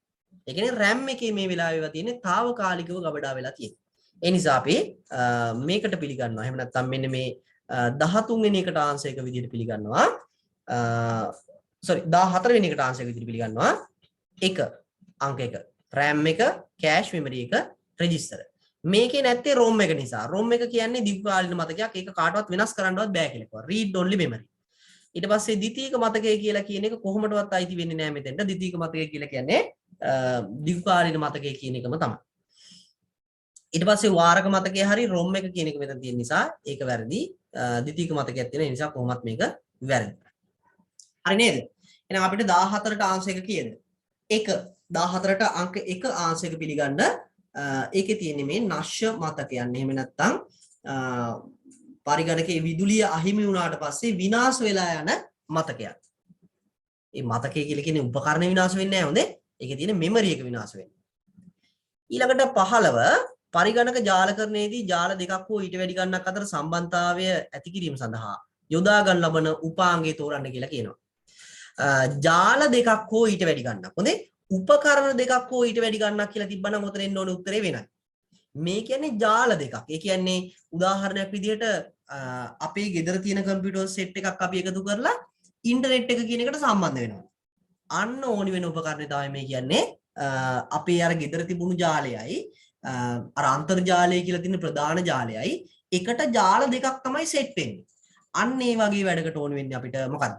ඒ කියන්නේ RAM එකේ මේ වෙලාවේ ඒවා තියෙන්නේ తాවකාලිකව ගබඩා වෙලා තියෙන්නේ. ඒ නිසා අපි මේකට පිළිගන්නවා. එහෙම නැත්නම් මෙන්න මේ 13 වෙනි එකට ආන්සර් එක විදිහට පිළිගන්නවා. sorry 14 වෙනි එකට ආන්සර් එක විදිහට පිළිගන්නවා. 1 අංක 1 RAM එක, කෑෂ් මෙමරි එක, රෙජිස්ටර්. මේකේ නැත්තේ ROM එක නිසා. ROM එක කියන්නේ දීර්ඝකාලීන මතකයක්. ඒක කාටවත් වෙනස් කරන්නවත් බෑ කියලා කිව්වා. read only memory. ඊට පස්සේ ද්විතීයික මතකය කියලා කියන එක කොහොමදවත් අයිති වෙන්නේ නැහැ මෙතෙන්ට. ද්විතීයික මතකය කියලා කියන්නේ දීර්ඝකාලීන මතකය කියන එකම තමයි. ඊට පස්සේ වාරක මතකය හරි ROM එක කියන එක මෙතන තියෙන නිසා ඒක වැරදි. ද්විතීයික මතකයක් තියෙන නිසා කොහොමත් මේක වැරදි. හරි නේද? එහෙනම් අපිට 14ට ආන්සර් එක කීයද? 1. 14ට අංක 1 ආන්සර් එක පිළිගන්න ඒකේ තියෙන්නේ මේ නශ්‍ය මතකයන්. එහෙම නැත්නම් පරිගණකයේ විදුලිය අහිමි වුණාට පස්සේ විනාශ වෙලා යන මතකයක්. මේ මතකය කියලා කියන්නේ උපකරණ විනාශ වෙන්නේ නැහැ හොඳේ. ඒකේ තියෙන මෙමරි එක විනාශ වෙන්නේ. ඊළඟට 15 පරිගණක ජාලකරණයේදී ජාල දෙකක් හෝ ඊට වැඩි ගණනක් අතර සම්බන්ධතාවය ඇති කිරීම සඳහා යොදා ගන්න ලබන උපාංගය තෝරන්න කියලා කියනවා. ජාල දෙකක් හෝ ඊට වැඩි ගණනක්. හොඳේ. උපකරණ දෙකක් හෝ ඊට වැඩි ගණනක් කියලා තිබ්බනම් උතන එන්න ඕනේ උත්තරේ වෙනයි. මේ කියන්නේ ජාල දෙකක්. ඒ කියන්නේ උදාහරණයක් විදිහට අපේ ගෙදර තියෙන කම්පියුටර් සෙට් එකක් අපි එකතු කරලා ඉන්ටර්නෙට් එක කියන එකට සම්බන්ධ වෙනවා. අන්න ඕනි වෙන උපකරණය තමයි මේ කියන්නේ අපේ අර ගෙදර තිබුණු ජාලයයි අර අන්තර්ජාලය කියලා තියෙන ප්‍රධාන ජාලයයි එකට ජාල දෙකක් තමයි සෙට් වෙන්නේ. අන්න ඒ වගේ වැඩකට ඕනි වෙන්නේ අපිට මොකද්ද?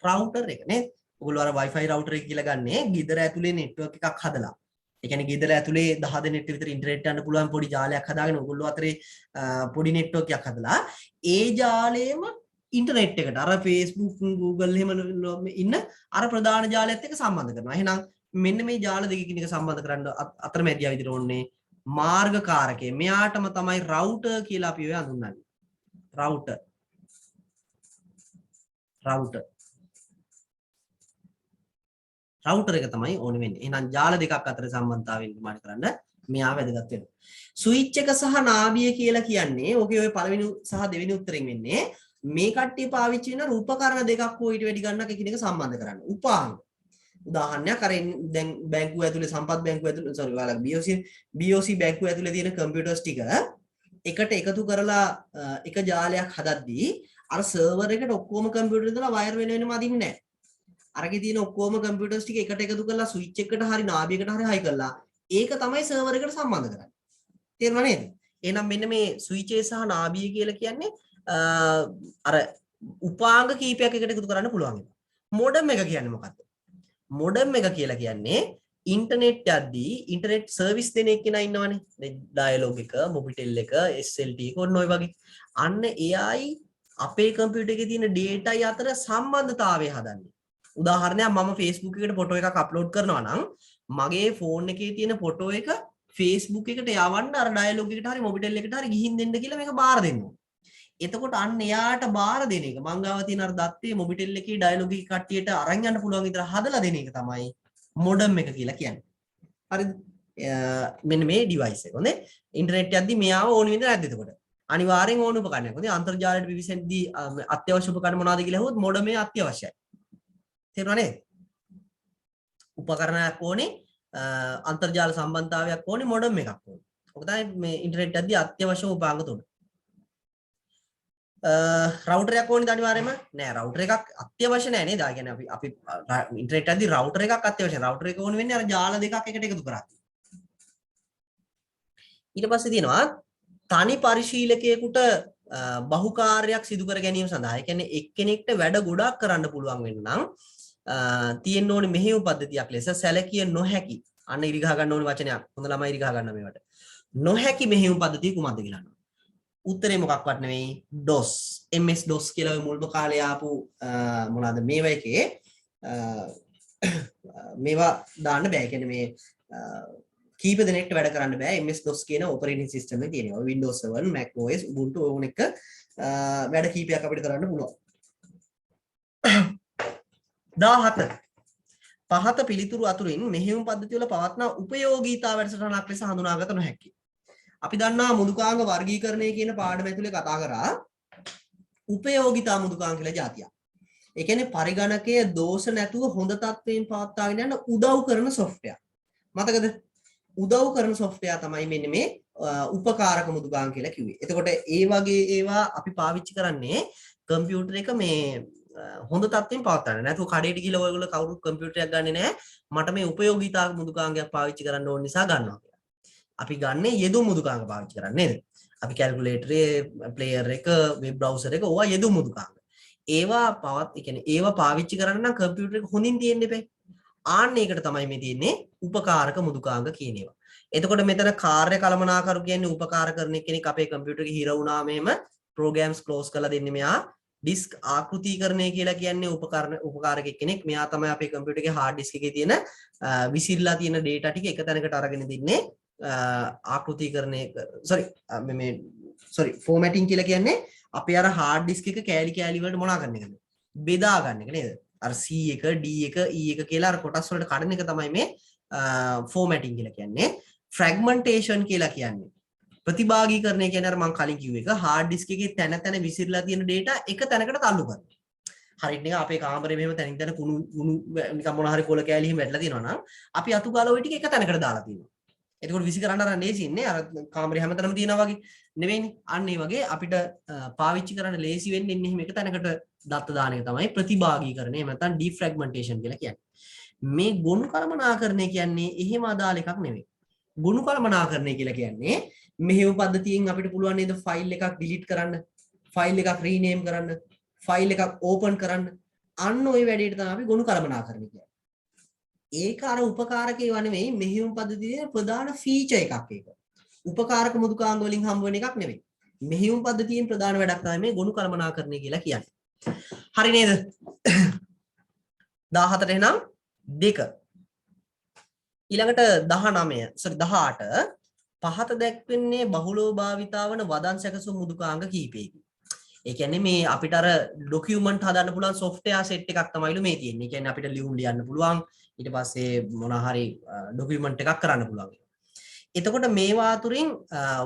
රවුටර් එක නේද? ඔයගොල්ලෝ අර Wi-Fi රවුටර් එක කියලා ගන්නේ ගෙදර ඇතුලේ නෙට්වර්ක් එකක් හදලා. ඒ කියන්නේ ගෙදර ඇතුලේ 10 දෙනෙක් විතර ඉන්ටර්නෙට් යන්න පුළුවන් පොඩි ජාලයක් හදාගෙන ඔයගොල්ලෝ අතරේ පොඩි නෙට්වර්ක් එකක් හදලා ඒ ජාලයේම ඉන්ටර්නෙට් එකට අර Facebook Google එහෙම ඉන්න අර ප්‍රධාන ජාලයත් එක්ක සම්බන්ධ කරනවා. එහෙනම් මෙන්න මේ ජාල දෙකකින් එක සම්බන්ධ කරන්න අතරමැදියා විදිහට ඕනේ මාර්ගකාරකය. මෙයාටම තමයි රවුටර් කියලා අපි ඔය හඳුන්වන්නේ. රවුටර් රවුටර් එක තමයි ඕනේ වෙන්නේ. එහෙනම් ජාල දෙකක් අතර සම්බන්ධතාවය නිර්මාණය කරන්න මෙයා වැදගත් වෙනවා. ස්විච් එක සහ නාභිය කියලා කියන්නේ ඕකේ ඔය පළවෙනි සහ දෙවෙනි උත්තරෙන් වෙන්නේ මේ කට්ටිය පාවිච්චි වෙන රූපකරණ දෙකක් හෝ ඊට වැඩි ගන්නක එකිනෙක සම්බන්ධ කරන්න. උපාංග. උදාහරණයක් අර දැන් බැංකුව ඇතුලේ සම්පත් බැංකුව ඇතුලේ සෝරි ඔයාලා BOC බැංකුව ඇතුලේ තියෙන කම්පියුටර්ස් ටික එකට එකතු කරලා එක ජාලයක් හදද්දී අර සර්වර් එකට ඔක්කොම කම්පියුටර් දාලා වයර් වෙනම අදින්නේ නැහැ. අරගේ තියෙන ඔක්කොම කම්පියුටර්ස් ටික එකට එකතු කරලා ස්විච් එකකට හරි නාභියකට හරි හයි කරලා ඒක තමයි සර්වර් එකට සම්බන්ධ කරන්නේ. තේරුණා නේද? එහෙනම් මෙන්න මේ ස්විච් එක සහ නාභිය කියලා කියන්නේ අර උපාංග කීපයක් එකට එකතු කරන්න පුළුවන්. මොඩම් එක කියන්නේ මොකක්ද? මොඩම් එක කියලා කියන්නේ ඉන්ටර්නෙට් යද්දී ඉන්ටර්නෙට් සර්විස් දෙන එක්කෙනා ඉන්නවනේ. ඩයලොග් එක, මොබිටෙල් එක, SLT එක ඔන්න ඔය වගේ. අන්න එයයි අපේ කම්පියුටර් එකේ තියෙන dataයි අතර සම්බන්ධතාවය හදන්නේ. උදාහරණයක් මම Facebook එකට ෆොටෝ එකක් අප්ලෝඩ් කරනවා නම් මගේ ෆෝන් එකේ තියෙන ෆොටෝ එක Facebook එකට යවන්න අර ඩයලොග් එකට හරි මොබිටෙල් එකට හරි ගිහින් දෙන්න කියලා මේක බාර දෙන්න ඕනේ. එතකොට අන්න එයාට බාර දෙන එක මං ගාව තියෙන අර දත්තේ මොබිටෙල් එකේ ඩයලොග් එක කට්ටියට අරන් යන්න පුළුවන් විතර හදලා දෙන එක තමයි මොඩම් එක කියලා කියන්නේ. හරිද? මෙන්න මේ ඩිවයිස් එක. හොඳේ. ඉන්ටර්නෙට් යද්දි මෙයාව ඕන වෙන්නේ නැද්ද එතකොට? අනිවාර්යෙන් ඕන උපකරණයක්. හොඳේ. අන්තර්ජාලයට පිවිසෙද්දී අත්‍යවශ්‍ය උපකරණ මොනවද කියලා අහුවොත් මොඩම් එක අත්‍යවශ්‍යයි. තේරුණා නේද? උපකරණයක් ඕනේ, අන්තර්ජාල සම්බන්ධතාවයක් ඕනේ, මොඩම් එකක් ඕනේ. ඔක තමයි මේ ඉන්ටර්නෙට් යද්දි අත්‍යවශ්‍ය උපාංග තුන. රවුටර් එකක් ඕනේද අනිවාර්යයෙන්ම? නෑ රවුටර් එකක් අත්‍යවශ්‍ය නෑ නේද? ඒ කියන්නේ අපි ඉන්ටර්නෙට් යද්දි රවුටර් එකක් අත්‍යවශ්‍යයි. රවුටර් එක ඕනේ වෙන්නේ අර ජාල දෙකක් එකට එකතු කරා. ඊට පස්සේ තියෙනවා තනි පරිශීලකයෙකුට බහුකාර්යයක් සිදු කර ගැනීම සඳහා. ඒ කියන්නේ එක්කෙනෙක්ට වැඩ ගොඩක් කරන්න පුළුවන් වෙන්න නම් තියෙන්න ඕනේ මෙහෙයුම් පද්ධතියක් ලෙස සැලකිය නොහැකි. අන්න ඉරි ගහ ගන්න ඕනේ වචනයක්. හොඳ ළමයි ඉරි ගහ ගන්න මේවට. නොහැකි මෙහෙයුම් පද්ධතිය කුමක්ද කියලා අහනවා. උත්තරේ මොකක්වත් නෙවෙයි DOS. MS DOS කියලා ඔය මුල්ම කාලේ ආපු මොනවාද මේවා එකේ මේවා දාන්න බෑ. ඒ කියන්නේ මේ කීප දෙනෙක්ට වැඩ කරන්න බෑ. MS DOS කියන ඔපරේටින් සිස්ටම් එකේ තියෙනවා. Windows 7, Mac OS, Ubuntu ඕන එක වැඩ කීපයක් අපිට කරන්න පුළුවන්. 17 පහත පිළිතුරු අතුරින් මෙහෙයුම් පද්ධතිය වල පවත්නා උපයෝගීතා වැඩසටහනක් ලෙස හඳුනාගත නොහැකි. අපි දන්නා මෘදුකාංග වර්ගීකරණය කියන පාඩම ඇතුලේ කතා කරා උපයෝගීතා මෘදුකාංග කියලා જાතියක්. ඒ කියන්නේ පරිගණකයේ දෝෂ නැතුව හොඳ තත්වයෙන් පවත්වාගෙන යන උදව් කරන සොෆ්ට්වෙයාර්. මතකද? උදව් කරන සොෆ්ට්වෙයාර් තමයි මෙන්න මේ උපකාරක මෘදුකාංග කියලා කිව්වේ. එතකොට ඒ වගේ ඒවා අපි පාවිච්චි කරන්නේ කම්පියුටර් එක මේ හොඳ තත්ත්වයෙන් පවත්වන්න. නැතුව කඩේට ගිහලා ඔයගොල්ලෝ කවුරුත් කම්පියුටරයක් ගන්නෙ නැහැ. මට මේ උපයෝගීතා මෘදුකාංගයක් පාවිච්චි කරන්න ඕන නිසා ගන්නවා කියලා. අපි ගන්නේ යෙදුම් මෘදුකාංග පාවිච්චි කරන්නේ නේද? අපි කැල්කියුලේටරේ ප්ලේයර් එක, වෙබ් බ්‍රවුසර් එක ඕවා යෙදුම් මෘදුකාංග. ඒවා ඒවා පාවිච්චි කරන්න නම් කම්පියුටර් එක හොඳින් තියෙන්න එපේ. ආන්න ඒකට තමයි මේ තියෙන්නේ උපකාරක මෘදුකාංග කියන ඒවා. එතකොට මෙතන කාර්ය කළමනාකරු කියන්නේ උපකාර කරන කෙනෙක් අපේ කම්පියුටර් එකේ හිර වුණා මෙහෙම ප්‍රෝග්‍රෑම්ස් ක්ලෝස් කරලා දෙන්නේ මෙයා. ඩිස්ක් ආකෘතිකරණය කියලා කියන්නේ උපකාරක කෙනෙක්. මෙයා තමයි අපේ කම්පියුටර් එකේ හાર્ඩ් ඩිස්ක් එකේ තියෙන විසිරලා තියෙන data ටික එක තැනකට අරගෙන දෙන්නේ ආකෘතිකරණය ෆෝමැටින් කියලා කියන්නේ අපි අර හાર્ඩ් ඩිස්ක් එක කෑලි කෑලි වලට මොනා කරන එකද? බෙදා ගන්න එක නේද? අර C එක D එක E එක කියලා අර කොටස් වලට කඩන එක තමයි මේ ෆෝමැටින් කියලා කියන්නේ. ෆ්‍රැග්මන්ටේෂන් කියලා කියන්නේ ප්‍රතිභාගීකරණය කියන්නේ අර මම කලින් කිව්ව එක හાર્ඩ් ඩිස්ක් එකේ තැන තැන විසිරලා තියෙන data එක තැනකට තල්ලු කරනවා. හරියට නිකන් අපේ කාමරේ මෙහෙම තැනින් තැන කුණු නිකන් මොන හරි කොළ කෑලි එහෙම වැටලා තියෙනවා නම් අපි අතු ගාලා ওই ටික එක තැනකට දාලා තියෙනවා. එතකොට විසි කරන්න අර ලේසි ඉන්නේ අර කාමරේ හැමතැනම තියෙනවා වගේ නෙවෙයිනේ. අන්න ඒ වගේ අපිට පාවිච්චි කරන්න ලේසි වෙන්නේ ඉන්නේ එහෙම එක තැනකට දත්ත දාන එක තමයි ප්‍රතිභාගීකරණය. එහෙම නැත්නම් ඩිෆ්‍රැග්මන්ටේෂන් කියලා කියන්නේ. මේ ගොනු කළමනාකරණය කියන්නේ එහෙම අදාළ එකක් නෙවෙයි. ගොනු කළමනාකරණය කියලා කියන්නේ මෙහෙම පද්ධතියෙන් අපිට පුළුවන් නේද ෆයිල් එකක් ඩිලීට් කරන්න, ෆයිල් එකක් රීනේම් කරන්න, ෆයිල් එකක් ඕපන් කරන්න. අන්න ওই වැඩේට තමයි අපි ගොනු කළමනාකරණය කියන්නේ. ඒක අර උපකාරක ඒවා නෙවෙයි මෙහෙයුම් පද්ධතියේ ප්‍රධාන ෆීචර් එකක් ඒක. උපකාරක මෘදුකාංග වලින් හම්බ වෙන එකක් නෙවෙයි. මෙහෙයුම් පද්ධතියෙන් ප්‍රධාන වැඩක් තමයි මේ ගොනු කළමනාකරණය කියලා කියන්නේ. හරි නේද? 14 එහෙනම් 2. ඊළඟට 19 sorry 18 පහත දැක්වෙන්නේ බහුලව භාවිතා වන වදන් සැකසුම් මෘදුකාංග කීපයකි. ඒ කියන්නේ මේ අපිට අර ડોකියුමන්ට් හදන්න පුළුවන් software set එකක් තමයිලු මේ තියෙන්නේ. ඒ කියන්නේ අපිට ලියුම් ලියන්න පුළුවන්. ඊට පස්සේ මොනවා හරි ડોකියුමන්ට් එකක් කරන්න පුළුවන්. එතකොට මේවා අතුරින්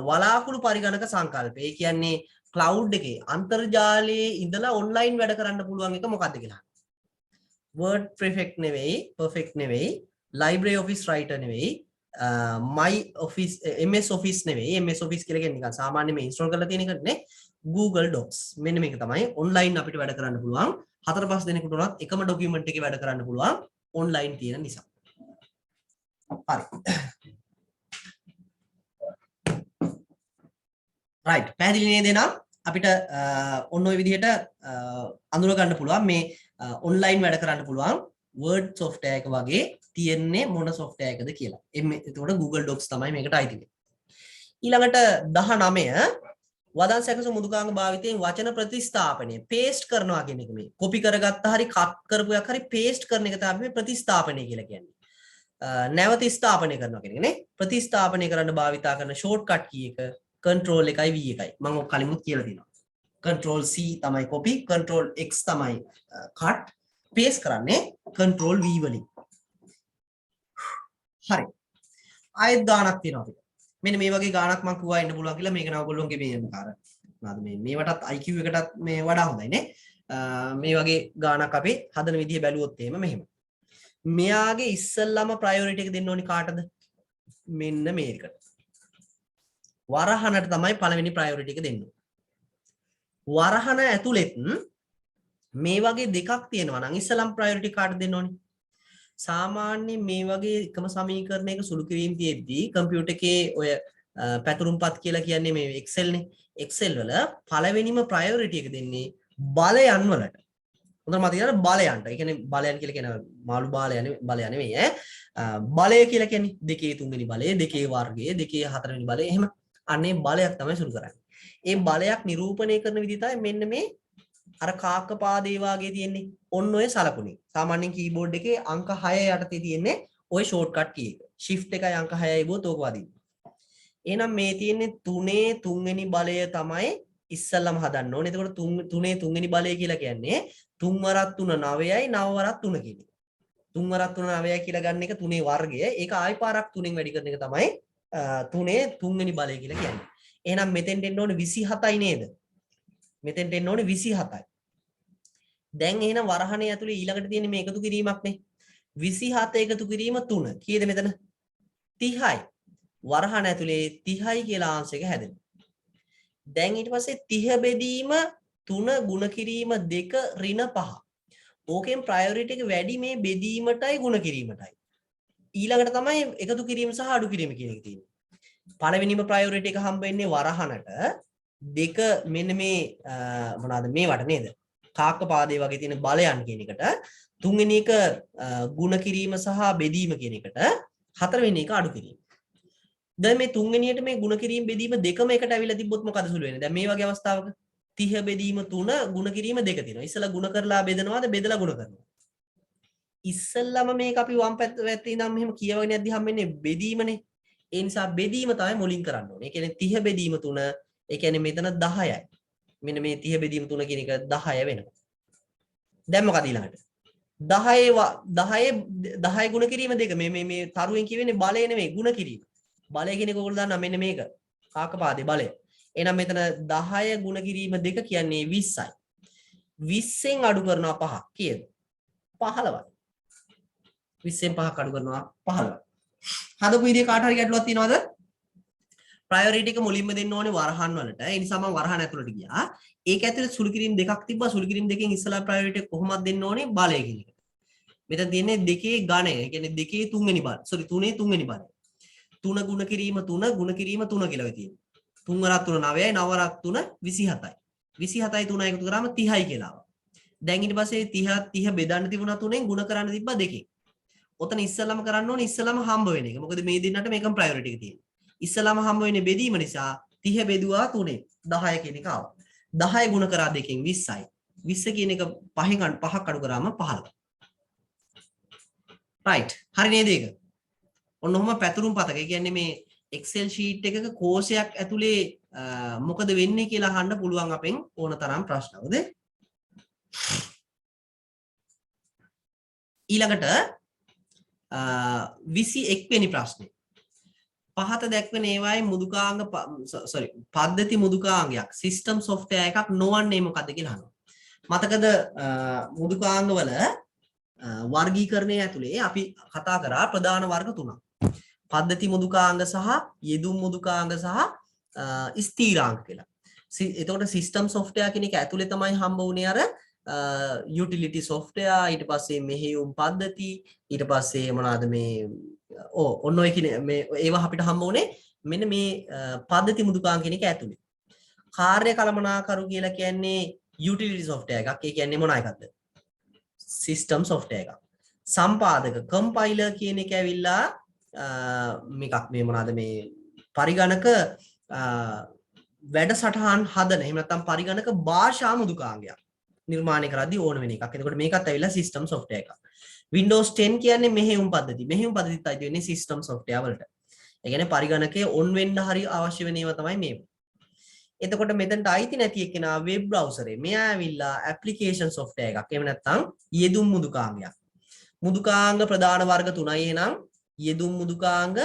වලාකුළු පරිගණක සංකල්පය. ඒ කියන්නේ cloud එකේ අන්තර්ජාලයේ ඉඳලා online වැඩ කරන්න පුළුවන් එක මොකක්ද කියලා. word perfect නෙවෙයි, perfect නෙවෙයි, library office writer නෙවෙයි, my office ms office නෙවෙයි. ms office කියලා කියන්නේ නිකන් සාමාන්‍ය මේ install කරලා තියෙන එක නේ. Google Docs. මෙන්න මේක තමයි online අපිට වැඩ කරන්න පුළුවන්. 4-5 දෙනෙකුට උනත් එකම ડોකියුමන්ට් එකේ වැඩ කරන්න පුළුවන් online තියෙන නිසා. හරි. right. පැහැදිලි නේද එහෙනම් අපිට ඔන්න ඔය විදිහට අඳුර ගන්න පුළුවන් මේ online වැඩ කරන්න පුළුවන් Word software එක වගේ තියෙන්නේ මොන software එකද කියලා. එතකොට Google Docs තමයි මේකට අයිති වෙන්නේ. ඊළඟට 19 වදන් සැකසුම් මෘදුකාංග භාවිතයෙන් වචන ප්‍රතිස්ථාපනය paste කරනවා කියන එක මේ. copy කරගත්තා හරි cut කරපු එකක් හරි paste කරන එක තමයි මේ ප්‍රතිස්ථාපනය කියලා කියන්නේ. නැවත ස්ථාපනය කරනවා කියන එක නේ. ප්‍රතිස්ථාපනය කරන්න භාවිතා කරන shortcut key එක control එකයි v එකයි. මම ඔය කලිමුත් කියලා තියෙනවා. control c තමයි copy, control x තමයි cut, paste කරන්නේ control v වලින්. හරි. ආයෙත් ගානක් තියෙනවා අපිට. මෙන්න මේ වගේ ගානක් මම කිව්වා ඉන්න පුළුවන් කියලා මේක නම් ඔයගොල්ලෝගේ මේ අර මොනවාද මේවටත් IQ එකටත් මේ වඩා හොඳයි නේ. මේ වගේ ගානක් අපි හදන විදිහ බැලුවොත් එහෙම මෙහෙම. මෙයාගේ ඉස්සල්ලාම ප්‍රයොරිටි එක දෙන්න ඕනි කාටද? මෙන්න මේකට. වරහනට තමයි පළවෙනි ප්‍රයොරිටි එක දෙන්න. වරහන ඇතුළෙත් මේ වගේ දෙකක් තියෙනවා නම් ඉස්සල්ලාම ප්‍රයොරිටි කාටද දෙන්න ඕනි? සාමාන්‍යයෙන් මේ වගේ එකම සමීකරණයක සුළු කිරීම තියෙද්දී කම්පියුටර් එකේ ඔය පැතුරුම්පත් කියලා කියන්නේ මේ Excel නේ. Excel වල පළවෙනිම ප්‍රයොරිටි එක දෙන්නේ බලයන් වලට. හොඳට මතක තියාගන්න බලයන්ට. ඒ කියන්නේ බලයන් කියලා කියන මාළු බලය නෙවෙයි ඈ. බලය කියලා කියන්නේ 2 3 වෙනි බලය, 2 වර්ගය, 2 4 වෙනි බලය. එහෙම අනේ බලයක් තමයි සුළු කරන්නේ. ඒ බලයක් නිරූපණය කරන විදිහ තමයි මෙන්න මේ අර කාක පාදේ වාගේ තියෙන්නේ. ඔන්න ඔය සලකුණේ. සාමාන්‍යයෙන් කීබෝඩ් එකේ අංක 6 යටතේ තියෙන්නේ ඔය ෂෝට්කට් කී එක. shift එකයි අංක 6යි බොත් ඕක වදින්න. එහෙනම් මේ තියෙන්නේ 3 3 වෙනි බලය තමයි ඉස්සල්ලාම හදන්න ඕනේ. එතකොට 3 3 වෙනි බලය කියලා කියන්නේ 3 වරක් 3 9යි 9 වරක් 3 කියන එක. 3 වරක් 3 9යි කියලා ගන්න එක 3 වර්ගය. ඒක ආයි පාරක් 3න් වැඩි කරන එක තමයි 3 3 වෙනි බලය කියලා කියන්නේ. එහෙනම් මෙතෙන්ට එන්න ඕනේ 27යි නේද? මෙතෙන්ට එන්න ඕනේ 27යි. දැන් එහෙනම් වරහණේ ඇතුලේ ඊළඟට තියෙන මේ එකතු කිරීමක් නේ 27 එකතු කිරීම 3 කීයද මෙතන 30යි වරහණ ඇතුලේ 30යි කියලා ආංශයක හැදෙනවා. දැන් ඊට පස්සේ 30 බෙදීම 3 ගුණ කිරීම 2 ඍණ 5. ඕකෙන් ප්‍රයොරිටි එක වැඩි මේ බෙදීමටයි ගුණ කිරීමටයි. ඊළඟට තමයි එකතු කිරීම සහ අඩු කිරීම කියන එක තියෙන්නේ. පළවෙනිම ප්‍රයොරිටි එක හම්බ වෙන්නේ වරහණට 2 මෙන්න මේ මොනවාද මේවට නේද? කාක පාදේ වගේ තියෙන බලයන් කියන එකට තුන්වෙනි එක ගුණ කිරීම සහ බෙදීම කියන එකට හතරවෙනි එක අඩු කිරීම. දැන් මේ තුන්වෙනියට මේ ගුණ කිරීම බෙදීම දෙකම එකට ඇවිල්ලා තිබ්බොත් මොකද සුළු වෙන්නේ? දැන් මේ වගේ අවස්ථාවක 30 බෙදීම 3 ගුණ කිරීම 2 තියෙනවා. ඉස්සෙල්ලා ගුණ කරලා බෙදනවාද බෙදලා ගුණ කරනවා? ඉස්සෙල්ලාම මේක අපි වම් පැත්තේ ඉඳන් මෙහෙම කියවගෙන යද්දි හම්බෙන්නේ බෙදීමනේ. ඒ නිසා බෙදීම තමයි මුලින් කරන්න ඕනේ. ඒ කියන්නේ 30 බෙදීම 3 ඒ කියන්නේ මෙතන 10යි. මෙන්න මේ 30 බෙදීම 3 කියන එක 10 වෙනවා. දැන් මොකද ඊළඟට? 10 ගුණ කිරීම 2 මේ තරුවෙන් කියවෙන්නේ බලය නෙමෙයි ගුණ කිරීම. බලය කියන එක ඔයගොල්ලෝ දන්නා මෙන්න මේක. කාකපාදේ බලය. එහෙනම් මෙතන 10 ගුණ කිරීම 2 කියන්නේ 20යි. 20න් අඩු කරනවා 5 කීයද? 15යි. 20න් 5ක් අඩු කරනවා 15යි. හදපු විදිය කාට හරි ගැටලුවක් තියෙනවද? ප්‍රයොරිටි එක මුලින්ම දෙන්න ඕනේ වරහන් වලට. ඒ නිසා මම වරහන් ඇතුළට ගියා. ඒක ඇතුලේ සුළු කිරීම දෙකක් තිබ්බා. සුළු කිරීම දෙකෙන් ඉස්සලා ප්‍රයොරිටි එක කොහොමද දෙන්න ඕනේ? බලය කියන එක. මෙතන තියෙන්නේ දෙකේ ඝනය. ඒ කියන්නේ දෙකේ තුන්වෙනි බලය. සෝරි තුනේ තුන්වෙනි බලය. 3 ගුණ කිරීම 3 ගුණ කිරීම 3 කියලා වෙ තියෙන්නේ. 3 වරක් 3 9යි 9 වරක් 3 27යි. 27යි 3යි එකතු කරාම 30යි කියලා ආවා. දැන් ඊට පස්සේ 30 බෙදන්න තිබුණා 3ෙන් ගුණ කරන්න තිබ්බා 2කින්. ඔතන ඉස්සලම කරන්න ඕනේ ඉස්සලම හම්බ වෙන එක. මොකද මේ දෙන්නට මේකම ප්‍රයොරිටි එක තියෙන්නේ. ඉස්සලම හම්බ වෙන්නේ බෙදීම නිසා 30 බෙදුවා 3ෙන් 10 කියන එක ආවා. 10 ගුණ කරා 2කින් 20යි. 20 කියන එක 5ක් අඩු කරාම 15. right. හරි නේද ඒක? ඔන්න ඔහොම පැතුරුම් පතක. ඒ කියන්නේ මේ Excel sheet එකක කෝෂයක් ඇතුලේ මොකද වෙන්නේ කියලා අහන්න පුළුවන් අපෙන් ඕන තරම් ප්‍රශ්න. හරිද? ඊළඟට 21 වෙනි ප්‍රශ්නේ. පහත දැක්වෙන ඒවායේ මුදුකාංග පද්ධති මුදුකාංගයක් සිස්ටම් software එකක් නොවන්නේ මොකද්ද කියලා අහනවා. මතකද මුදුකාංග වල වර්ගීකරණය ඇතුලේ අපි කතා කරා ප්‍රධාන වර්ග තුනක්. පද්ධති මුදුකාංග සහ යෙදුම් මුදුකාංග සහ ස්ථීරාංග කියලා. එතකොට සිස්ටම් software කියන එක ඇතුලේ තමයි හම්බ වුණේ අර utility software ඊට පස්සේ මෙහෙයුම් පද්ධති ඊට පස්සේ මොනවාද මේ ඔන්න ඔය කියන මේ ඒවා අපිට හම්බ වුණේ මෙන්න මේ පද්ධති මුදුකාංග කියන එක ඇතුලේ. කාර්ය කළමනාකරු කියලා කියන්නේ utility software එකක්. ඒ කියන්නේ මොන එකක්ද? system software එකක්. සම්පාදක compiler කියන එක ඇවිල්ලා මේකක් මේ මොනවාද මේ පරිගණක වැඩසටහන් හදන එහෙම නැත්නම් පරිගණක භාෂා මුදුකාංගයක් නිර්මාණය කරද්දී ඕන වෙන එකක්. එතකොට මේකත් ඇවිල්ලා system software එකක්. Windows 10 කියන්නේ මෙහෙයුම් පද්ධති. මෙහෙයුම් පද්ධතිත් අයිති වෙන්නේ system software වලට. ඒ කියන්නේ පරිගණකයේ on වෙන්න හරි අවශ්‍ය වෙන ඒවා තමයි මේ. එතකොට මෙතනට අයිති නැති එක්කෙනා web browser එකේ මෙයා ඇවිල්ලා application software එකක්. එහෙම නැත්නම් යෙදුම් මුදුකාංගයක්. මුදුකාංග ප්‍රධාන වර්ග තුනයි එහෙනම් යෙදුම් මුදුකාංග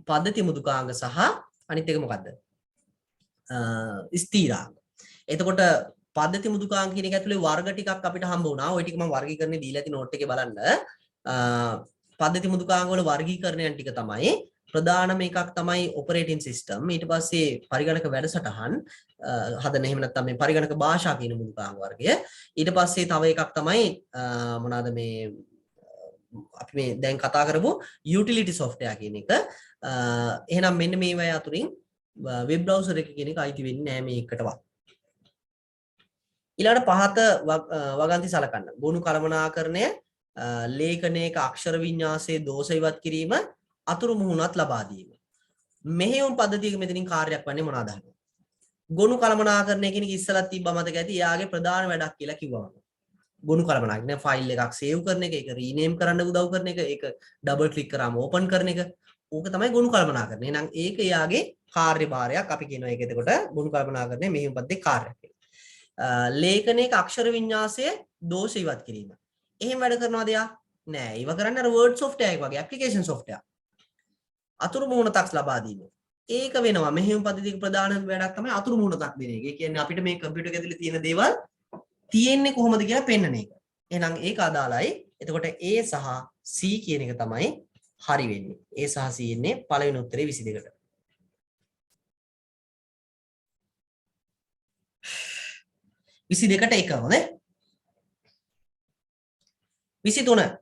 පද්ධති මුදුකාංග සහ අනිත් එක මොකද්ද? ස්ථීරාංග. එතකොට පද්ධති මුදුකාංග කියන එක ඇතුලේ වර්ග ටිකක් අපිට හම්බ වුණා. ওই ටික මම වර්ගීකරණේ දීලා ඇති නෝට් එකේ බලන්න. පද්ධති මුදුකාංග වල වර්ගීකරණයන් ටික තමයි ප්‍රධානම එකක් තමයි operating system. ඊට පස්සේ පරිගණක වැඩසටහන් හදන එහෙම නැත්නම් මේ පරිගණක භාෂා කියන මුදුකාංග වර්ගය. ඊට පස්සේ තව එකක් තමයි මොනවාද මේ අපි මේ දැන් කතා කරපු utility software කියන එක. එහෙනම් මෙන්න මේවා අතුරින් web browser එක කියන එක අයිති වෙන්නේ නැහැ මේ එකටවත්. ඊළඟට පහත වගන්ති සලකන්න. ගොනු කළමනාකරණය, ලේඛනයක අක්ෂර වින්‍යාසයේ දෝෂ ඉවත් කිරීම, අතුරු මුහුණත් ලබා දීම. මෙහෙයුම් පද්ධතියක මෙතනින් කාර්යයක් වන්නේ මොනවාද? ගොනු කළමනාකරණය කියන එක ඉස්සලත් තිබ්බා මතක ඇති. එයාගේ ප්‍රධාන වැඩක් කියලා කිව්වම. ගොනු කළමනාකරණය ෆයිල් එකක් සේව් කරන එක, ඒක රීනේම් කරන්න උදව් කරන එක, ඒක ඩබල් ක්ලික් කරාම ඕපන් කරන එක. ඕක තමයි ගොනු කළමනාකරණය. එහෙනම් ඒක එයාගේ කාර්යභාරයක්. අපි කියනවා ඒක එතකොට ගොනු කළමනාකරණය මෙහෙයුම් පද්ධතියේ කාර්යයක් කියලා. ලේඛනයක අක්ෂර වින්‍යාසයේ දෝෂ ඉවත් කිරීම. එහෙම වැඩ කරනවද යා? නෑ. ඒව කරන්නේ අර word software එක වගේ application software. අතුරු මුහුණතක් ලබා දීම. ඒක වෙනවා. මෙහෙයුම් පද්ධතියක ප්‍රධාන වැඩක් තමයි අතුරු මුහුණතක් දෙන එක. ඒ කියන්නේ අපිට මේ කම්පියුටර් එක ඇතුලේ තියෙන දේවල් තියෙන්නේ කොහොමද කියලා පෙන්වන එක. එහෙනම් ඒක අදාළයි. එතකොට A සහ C කියන එක තමයි හරි වෙන්නේ. A සහ C ඉන්නේ පළවෙනි උත්තරේ 22ට. දෙකට එක හොඳේ. 23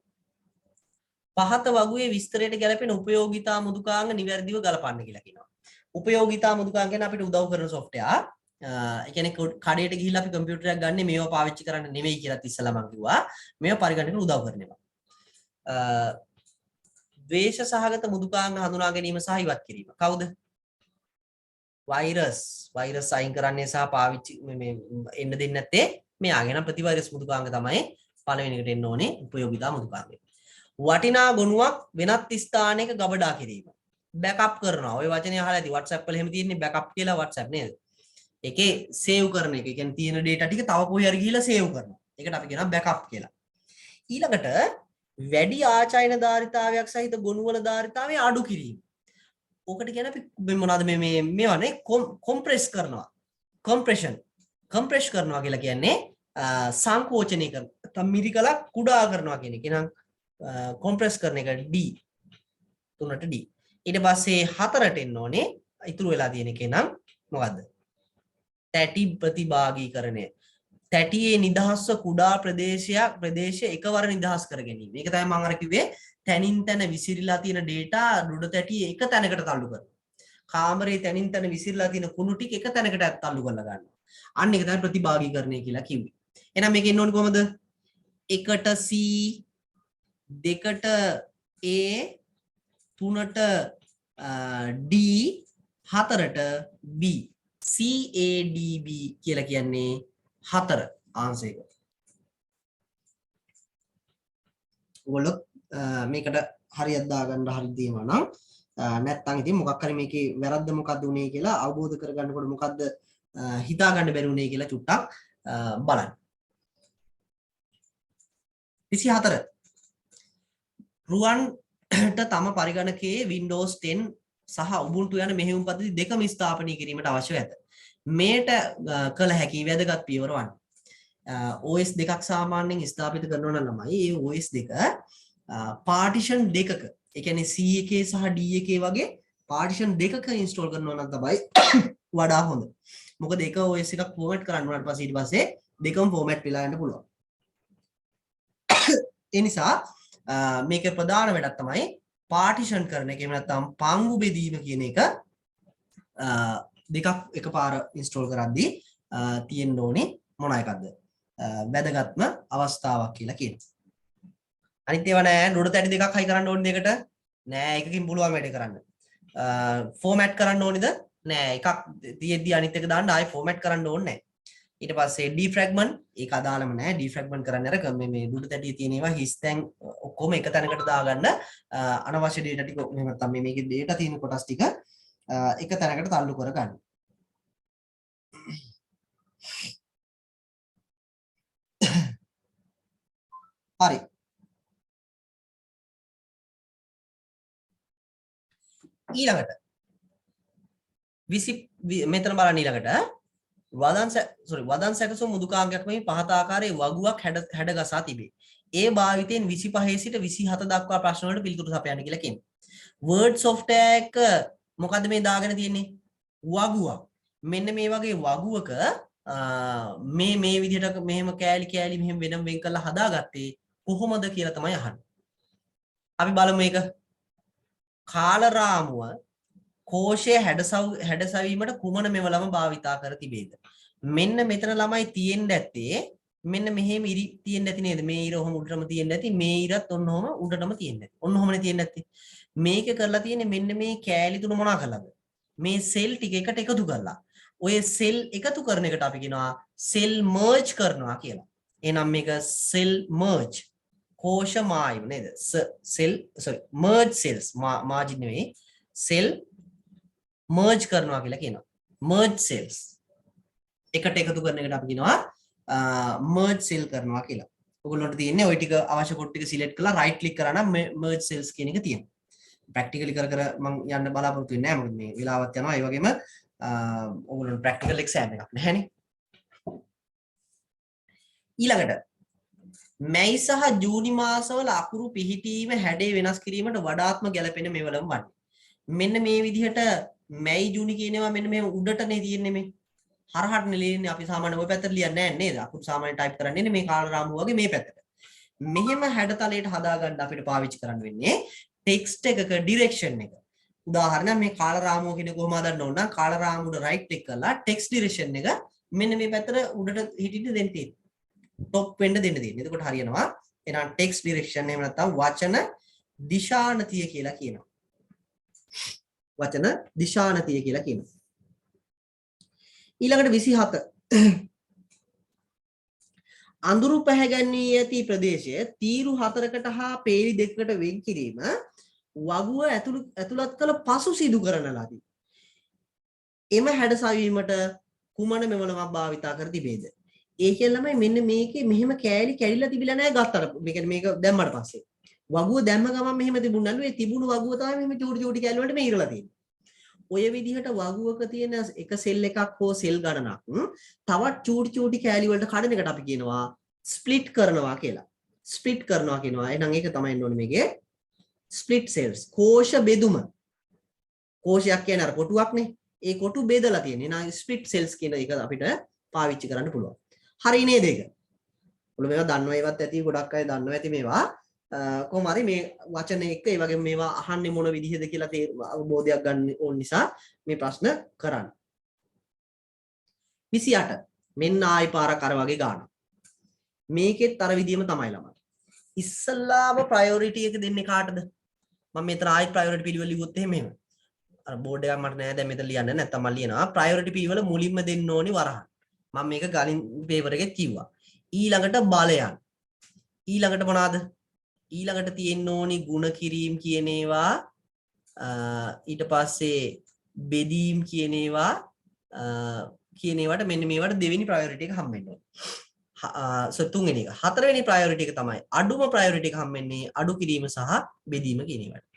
පහත වගුවේ විස්තරයට ගැලපෙන උපයෝගිතා මුදුකාංග නිවැරදිව ගලපන්න කියලා කියනවා. උපයෝගිතා මුදුකාංග කියන්නේ අපිට උදව් කරන software. ඒ කියන්නේ කඩේට ගිහිල්ලා අපි කම්පියුටරයක් ගන්න මේවා පාවිච්චි කරන්න නෙවෙයි කියලා ඉස්සලා මම කිව්වා. මේවා පරිගණකයට උදව් කරනවා. ද්වේෂ සහගත මුදුකාංග හඳුනා ගැනීම සහ ඉවත් කිරීම. කවුද? වෛරස් අයින් කරන්නේ සහ පාවිච්චි මේ එන්න දෙන්නේ නැත්තේ මෙයාගෙන ප්‍රතිවෛරස් මුදුකාංග තමයි පළවෙනි එකට එන්න ඕනේ උපයෝගිතා මුදුකාංගය. වටිනා ගොනුවක් වෙනත් ස්ථානයක ගබඩා කිරීම. බෑකප් කරනවා. ඔය වචනේ අහලා ඇති WhatsApp වල එහෙම තියෙන්නේ බෑකප් කියලා WhatsApp නේද? ඒකේ සේව් කරන එක. ඒ කියන්නේ තියෙන data ටික තව කොහේ හරි ගිහිල්ලා සේව් කරනවා. ඒකට අපි කියනවා බෑකප් කියලා. ඊළඟට වැඩි ආචායන ධාරිතාවයක් සහිත ගොනු වල ධාරිතාවය අඩු කිරීම. ඕකට කියන අපි මොනවද මේවනේ කොම්ප්‍රෙස් කරනවා. කම්ප්‍රෙස් කරනවා කියලා කියන්නේ සංකෝචනය කරන මිරිකලක් කුඩා කරනවා කියන එක. එහෙනම් කොම්ප්‍රෙස් කරන එක D. 3ට D. ඊට පස්සේ 4ට එන්න ඕනේ. ඉතුරු වෙලා තියෙන එකේ නම් මොකද්ද? තැටි ප්‍රතිභාගීකරණය. තැටියේ නිදහස්ව කුඩා ප්‍රදේශ එකවර නිදහස් කර ගැනීම. මේක තමයි මම අර කිව්වේ තැනින් තැන විසිරීලා තියෙන data රුඩ තැටියේ එක තැනකට තල්ලු කරනවා. කාමරේ තැනින් තැන විසිරීලා තියෙන කුණු ටික එක තැනකට තල්ලු කරලා ගන්නවා. අන්න ඒක තමයි ප්‍රතිභාගීකරණය කියලා කිව්වේ. එහෙනම් මේක එන්න ඕනේ කොහමද? 1ට C 2ට A 3ට D 4ට B CADB කියලා කියන්නේ 4 ආන්සර් එක. ඔයගොල්ලෝ මේකට හරියට දාගන්න හරි දේවා නම් නැත්තම් ඉතින් මොකක් හරි මේකේ වැරද්ද මොකද්ද උනේ කියලා අවබෝධ කරගන්නකොට මොකද්ද හිතා ගන්න බැරි උනේ කියලා චුට්ටක් බලන්න. 24 රුවන්ට තම පරිගණකයේ Windows 10 සහ Ubuntu යන මෙහෙයුම් පද්ධති දෙකම ස්ථාපනය කිරීමට අවශ්‍ය ඇත. මේට කළ හැකි වැදගත් පියවර වන්නේ. OS දෙකක් සාමාන්‍යයෙන් ස්ථාපිත කරනවා නම් ළමයි ඒ OS දෙක පාටිෂන් දෙකක ඒ කියන්නේ C එකේ සහ D එකේ වගේ පාටිෂන් දෙකක ඉන්ස්ටෝල් කරනවා නම් තමයි වඩා හොඳ. මොකද එක OS එකක් ෆෝමැට් කරන්න උනාට පස්සේ ඊට පස්සේ දෙකම ෆෝමැට් වෙලා යන්න පුළුවන්. ඒ නිසා මේකේ ප්‍රධාන වැඩක් තමයි පාටිෂන් කරන එක. එහෙම නැත්නම් පංගු බෙදීම කියන එක දෙකක් එකපාර ඉන්ස්ටෝල් කරද්දී තියෙන්න ඕනේ මොන එකක්ද? වැදගත්ම අවස්ථාවක් කියලා කියනවා. අනිත් ඒවා නෑ රුඩ තැටි දෙකක් හයි කරන්න ඕනේ දෙකට. නෑ එකකින් පුළුවන් වැඩ කරන්න. ෆෝමැට් කරන්න ඕනේද? නෑ එකක් තියෙද්දි අනිත් එක දාන්න ආයෙ ෆෝමැට් කරන්න ඕනේ නෑ. ඊට පස්සේ ඩිෆ්‍රැග්මන්ට් ඒක අදාළම නෑ. ඩිෆ්‍රැග්මන්ට් කරන්න අර මේ රුඩ තැටියේ තියෙන ඒවා හිස් තැන් ඔක්කොම එක තැනකට දාගන්න අනවශ්‍ය data ටික එහෙම නැත්නම් මේකේ data තියෙන කොටස් ටික එක තැනකට තල්ලු කරගන්න. හරි. ඊළඟට 20 මෙතන බලන්න ඊළඟට වදන් සැකසුම් මුදුකාංගයක් මේ පහත ආකාරයේ වගුවක් හැඩගසා තිබේ. ඒ භාවිතයෙන් 25 සිට 27 දක්වා ප්‍රශ්න වලට පිළිතුරු සපයන්න කියලා කියනවා. word software එක මොකද්ද මේ දාගෙන තියෙන්නේ? වගුවක්. මෙන්න මේ වගේ වගුවක මේ විදිහට මෙහෙම කෑලි මෙහෙම වෙනම වෙන් කරලා හදාගත්තේ කොහොමද කියලා තමයි අහන්නේ. අපි බලමු මේක. කාලරාමුව කෝෂයේ හැඩසැවීමට කුමන මෙවලම භාවිතා කර තිබේද? මෙන්න මෙතන ළමයි තියෙන්න ඇත්තේ මෙන්න මෙහෙම ඉරි තියෙන්න ඇති නේද? මේ ඉර ඔහොම උඩටම තියෙන්න ඇති. මේ ඉරත් ඔන්න ඔහොම උඩටම තියෙන්න ඇති. ඔන්න ඔහොමනේ තියෙන්න ඇති. මේක කරලා තියෙන්නේ මෙන්න මේ කෑලි තුන මොනවා කළාද? මේ සෙල් ටික එකට එකතු කරලා. ඔය සෙල් එකතු කරන එකට අපි කියනවා සෙල් මර්ජ් කරනවා කියලා. එහෙනම් මේක සෙල් මර්ජ් කෝෂ මායිම නේද? සෙල් මර්ජ් සෙල්ස් මාජින් නෙවෙයි සෙල් මර්ජ් කරනවා කියලා කියනවා. මර්ජ් සෙල්ස් එකට එකතු කරන එකට අපි කියනවා මර්ජ් සෙල් කරනවා කියලා. ඔයගොල්ලන්ට තියෙන්නේ ওই ටික අවශ්‍ය කොට ටික සිලෙක්ට් කරලා රයිට් ක්ලික් කරා නම් මර්ජ් සෙල්ස් කියන එක තියෙනවා. ප්‍රැක්ටිකලි කර මම යන්න බලාපොරොත්තු වෙන්නේ නැහැ. මොකද මේ වෙලාවත් යනවා. ඒ වගේම ඔයගොල්ලන්ට ප්‍රැක්ටිකල් එක්සෑම් එකක් නැහැනේ. ඊළඟට මැයි සහ ජූනි මාසවල අකුරු පිහිටීම හැඩේ වෙනස් කිරීමට වඩාත්ම ගැළපෙන මෙවලම වන්නේ. මෙන්න මේ විදිහට මැයි ජූනි කියනවා මෙන්න මේ උඩටනේ තියෙන්නේ මේ. හරහට නෙලියන්නේ අපි සාමාන්‍ය ওই පැත්තට ලියන්නේ නැහැ නේද? අකුරු සාමාන්‍ය ටයිප් කරන්නේ මේ කාලරාමුව වගේ මේ පැත්තට. මෙහෙම හැඩතලයට හදාගන්න අපිට පාවිච්චි කරන්න වෙන්නේ ටෙක්ස්ට් එකක ඩිරෙක්ෂන් එක. උදාහරණයක් මේ කාලරාමුව කියන කොහොම හදන්න ඕන නම් කාලරාමුවට රයිට් ක්ලික් කරලා ටෙක්ස්ට් ඩිරෙක්ෂන් එක මෙන්න මේ පැත්තට උඩට හිටින්න දෙන්න තියෙනවා. ටොප් වෙන්න දෙන්න තියෙනවා. එතකොට හරියනවා. එහෙනම් ටෙක්ස්ට් ඩිරෙක්ෂන් එහෙම නැත්නම් වචන දිශානතිය කියලා කියනවා. වචන දිශානතිය කියලා කියනවා. ඊළඟට 27 අඳුරු පැහැගැන්වී ඇති ප්‍රදේශය තීරු 4කට හා පේලි 2කට වෙන් කිරීම වගුව ඇතුළත් කළ පසු සිදු කරන ලදී. එම හැඩසැවීමට කුමන මෙවලමක් භාවිතා කර තිබේද? ඒ කියලමයි මෙන්න මේකේ මෙහෙම කෑලි කැඩිලා තිබිලා නැහැ ගත්තට. මේ කියන්නේ මේක දැම්මට පස්සේ. වගුව දැම්ම ගමන් මෙහෙම තිබුණාලු. ඒ තිබුණු වගුව තමයි මෙහෙම චූටි චූටි කෑලි වලට මේ ඉරලා තියෙන්නේ. ඔය විදිහට වගුවක තියෙන එක සෙල් එකක් හෝ සෙල් ගණනක් තවත් චූටි චූටි කෑලි වලට කඩන එකට අපි කියනවා ස්ප්ලිට් කරනවා කියලා. ස්ප්ලිට් කරනවා කියනවා. එහෙනම් ඒක තමයි එන්න ඕනේ මේකේ ස්ප්ලිට් සෙල්ස් කෝෂ බෙදුම කෝෂයක් කියන්නේ අර කොටුවක්නේ ඒ කොටු බෙදලා තියෙන්නේ නා ස්ප්ලිට් සෙල්ස් කියන එක අපිට පාවිච්චි කරන්න පුළුවන් හරි නේද ඒක ඔයාලා මේවා දන්නවා ඒවත් ඇති ගොඩක් අය දන්නවා ඇති මේවා කොහොම හරි මේ වචන එක ඒ වගේම මේවා අහන්නේ මොන විදිහද කියලා අවබෝධයක් ගන්න ඕන නිසා මේ ප්‍රශ්න කරන්න 28 මෙන්න ආයි පාරක් අර වගේ ගන්න මේකෙත් අර විදිහම තමයි ළමයි ඉස්සල්ලාම ප්‍රයොරිටි එක දෙන්නේ කාටද මම මෙතන ආයි ප්‍රයොරිටි පිළිවෙල ලිව්වොත් එහෙම අර බෝඩ් එකක් මට නෑ දැන් මෙතන ලියන්න නැත්නම් මම ලියනවා ප්‍රයොරිටි පිළිවෙල මුලින්ම දෙන්න ඕනි වරහන් මම මේක ගලින් පේපර් එකේ කිව්වා ඊළඟට බලයන් ඊළඟට මොනවාද ඊළඟට තියෙන්න ඕනි ಗುಣ කිරීම කියන ඒවා ඊට පස්සේ බෙදීම් කියන ඒවාට මෙන්න මේවට දෙවෙනි ප්‍රයොරිටි එක හම්බෙන්න ඕනේ තුන්වෙනි එක හතරවෙනි ප්‍රයොරිටි එක තමයි අඩුම ප්‍රයොරිටි එක හම්බෙන්නේ අඩු කිරීම සහ බෙදීම කියන ඒවාට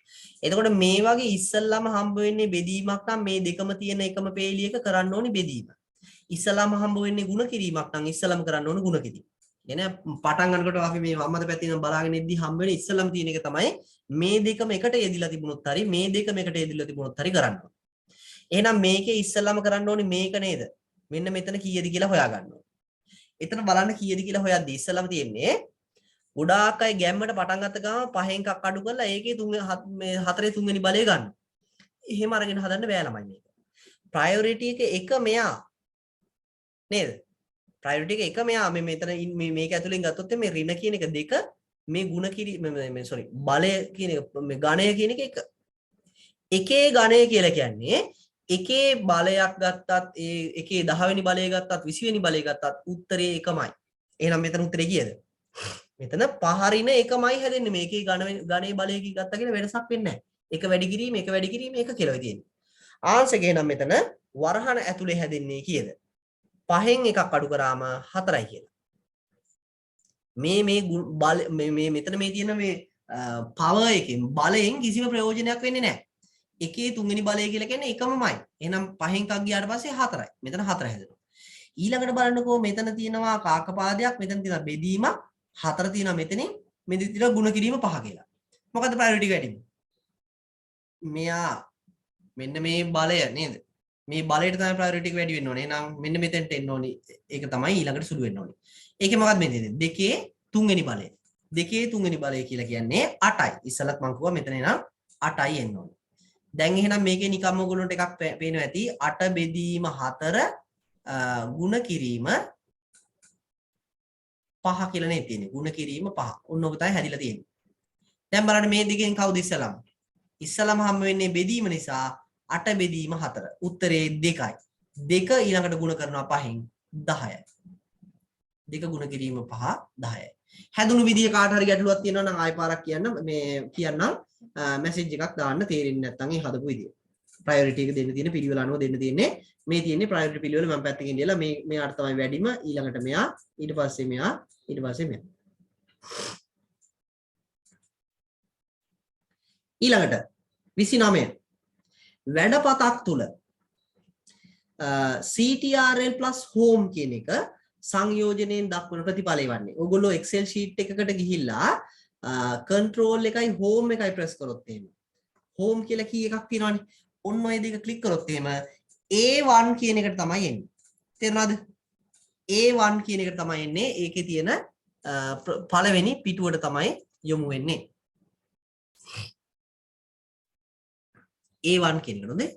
එතකොට මේ වගේ ඉස්සල්ලාම හම්බ වෙන්නේ බෙදීමක් නම් මේ දෙකම තියෙන එකම පේලියක කරන්න ඕනි බෙදීම ඉස්සල්ලාම හම්බ වෙන්නේ ಗುಣ කිරීමක් නම් ඉස්සල්ලාම කරන්න ඕනි ಗುಣ කිරීම එන පටන් ගන්නකොට අපි මේ වම්මද පැත්තේ ඉඳන් බලාගෙන ඉද්දි හම්බ වෙන ඉස්සලම් තියෙන එක තමයි මේ දෙකම එකට යෙදිලා තිබුණොත් හරි මේ දෙකම එකට යෙදිලා තිබුණොත් හරි කරන්න ඕනේ. එහෙනම් මේකේ ඉස්සලම කරන්න ඕනේ මේක නේද? මෙන්න මෙතන කීයද කියලා හොයාගන්න ඕනේ. එතන බලන්න කීයද කියලා හොයද්දි ඉස්සලම තියෙන්නේ ගොඩාක් අය ගැම්මට පටන් ගත්ත ගමන් පහෙන් එකක් අඩු කරලා ඒකේ මේ හතරේ තුන්වෙනි බලය ගන්න. එහෙම අරගෙන හදන්න බෑ ළමයි මේක. ප්‍රයොරිටි එක මෙයා නේද? ප්‍රයොරිටි එක මෙයා මේ මෙතන මේක ඇතුලෙන් ගත්තොත් මේ ඍණ කියන එක දෙක මේ ಗುಣ කිරීම මේ සෝරි බලය කියන එක මේ ඝණය කියන එක එකේ ඝණය කියලා කියන්නේ එකේ බලයක් ගත්තත් ඒ එකේ 10 වෙනි බලය ගත්තත් 20 වෙනි බලය ගත්තත් උත්තරේ එකමයි. එහෙනම් මෙතන උත්තරේ කීයද? මෙතන පහරින එකමයි හැදෙන්නේ මේකේ ඝණයේ බලය කී ගත්තා කියලා වෙනසක් වෙන්නේ නැහැ. එක වැඩි කිරීම එක කියලා තියෙන්නේ. ආන්සර් එක නම් මෙතන වරහන ඇතුලේ හැදෙන්නේ කීයද? පහෙන් එකක් අඩු කරාම 4යි කියලා. මේ මෙතන මේ තියෙන මේ පවර් එකෙන් බලයෙන් කිසිම ප්‍රයෝජනයක් වෙන්නේ නැහැ. එකේ තුන්වෙනි බලය කියලා කියන්නේ එකමමයි. එහෙනම් පහෙන් එකක් ගියාට පස්සේ 4යි. මෙතන 4 හැදෙනවා. ඊළඟට බලන්නකෝ මෙතන තියෙනවා කාකපාදයක්, මෙතන තියෙනවා බෙදීමක්, 4 තියෙනවා මෙතනින්, මෙතන තියෙනවා ಗುಣ කිරීම 5 කියලා. මොකද්ද ප්‍රයොරිටි වැඩිම? මෙයා මෙන්න මේ බලය නේද? මේ බලයට තමයි ප්‍රයොරිටි එක වැඩි වෙන්න ඕනේ. එහෙනම් මෙන්න මෙතෙන්ට එන්න ඕනේ. ඒක තමයි ඊළඟට සුළු වෙන්න ඕනේ. ඒකේ මොකක්ද මේ දෙන්නේ? දෙකේ තුන්වෙනි බලය. දෙකේ තුන්වෙනි බලය කියලා කියන්නේ 8යි. ඉස්සලත් මම කිව්වා මෙතන එනම් 8යි එන්න ඕනේ. දැන් එහෙනම් මේකේ නිකම්ම ඔයගොල්ලන්ට එකක් පේනවා ඇති. 8 බෙදීම 4 ಗುಣ කිරීම 5 කියලා නේ තියෙන්නේ. ಗುಣ කිරීම 5. ඔන්න ඔක තමයි හැදිලා තියෙන්නේ. දැන් බලන්න මේ දෙකෙන් කවුද ඉස්සලම? ඉස්සලම හම්බ වෙන්නේ බෙදීම නිසා 8 බෙදීම 4 උත්තරේ 2යි 2 ඊළඟට ගුණ කරනවා 5න් 10යි 2 ගුණ කිරීම 5 10යි හැදුණු විදිය කාට හරි ගැටලුවක් තියෙනවා නම් ආයෙ පාරක් කියන්නම් මැසේජ් එකක් දාන්න තේරෙන්නේ නැත්නම් ඒ හදපු විදිය ප්‍රයොරිටි එක දෙන්න තියෙන පිළිවෙල අනුව දෙන්න තියෙන්නේ මේ තියෙන්නේ ප්‍රයොරිටි පිළිවෙල මම පැත්තකින් ඉඳලා මෙයාට තමයි වැඩිම ඊළඟට මෙයා ඊට පස්සේ මෙයා ඊළඟට 29 වැඩපතක් තුල CTRL plus home කියන එක සංයෝජනයෙන් දක්වන ප්‍රතිඵලය වන්නේ. ඔයගොල්ලෝ Excel sheet එකකට ගිහිල්ලා control එකයි home එකයි press කරොත් එහෙම home කියලා කී එකක් තියෙනවානේ. ඔන්න ඔය දෙක click කරොත් එහෙම A1 කියන එකට තමයි එන්නේ. තේරුණාද? A1 කියන එකට තමයි එන්නේ. ඒකේ තියෙන පළවෙනි පිටුවට තමයි යොමු වෙන්නේ. A1 කියන එක නේද?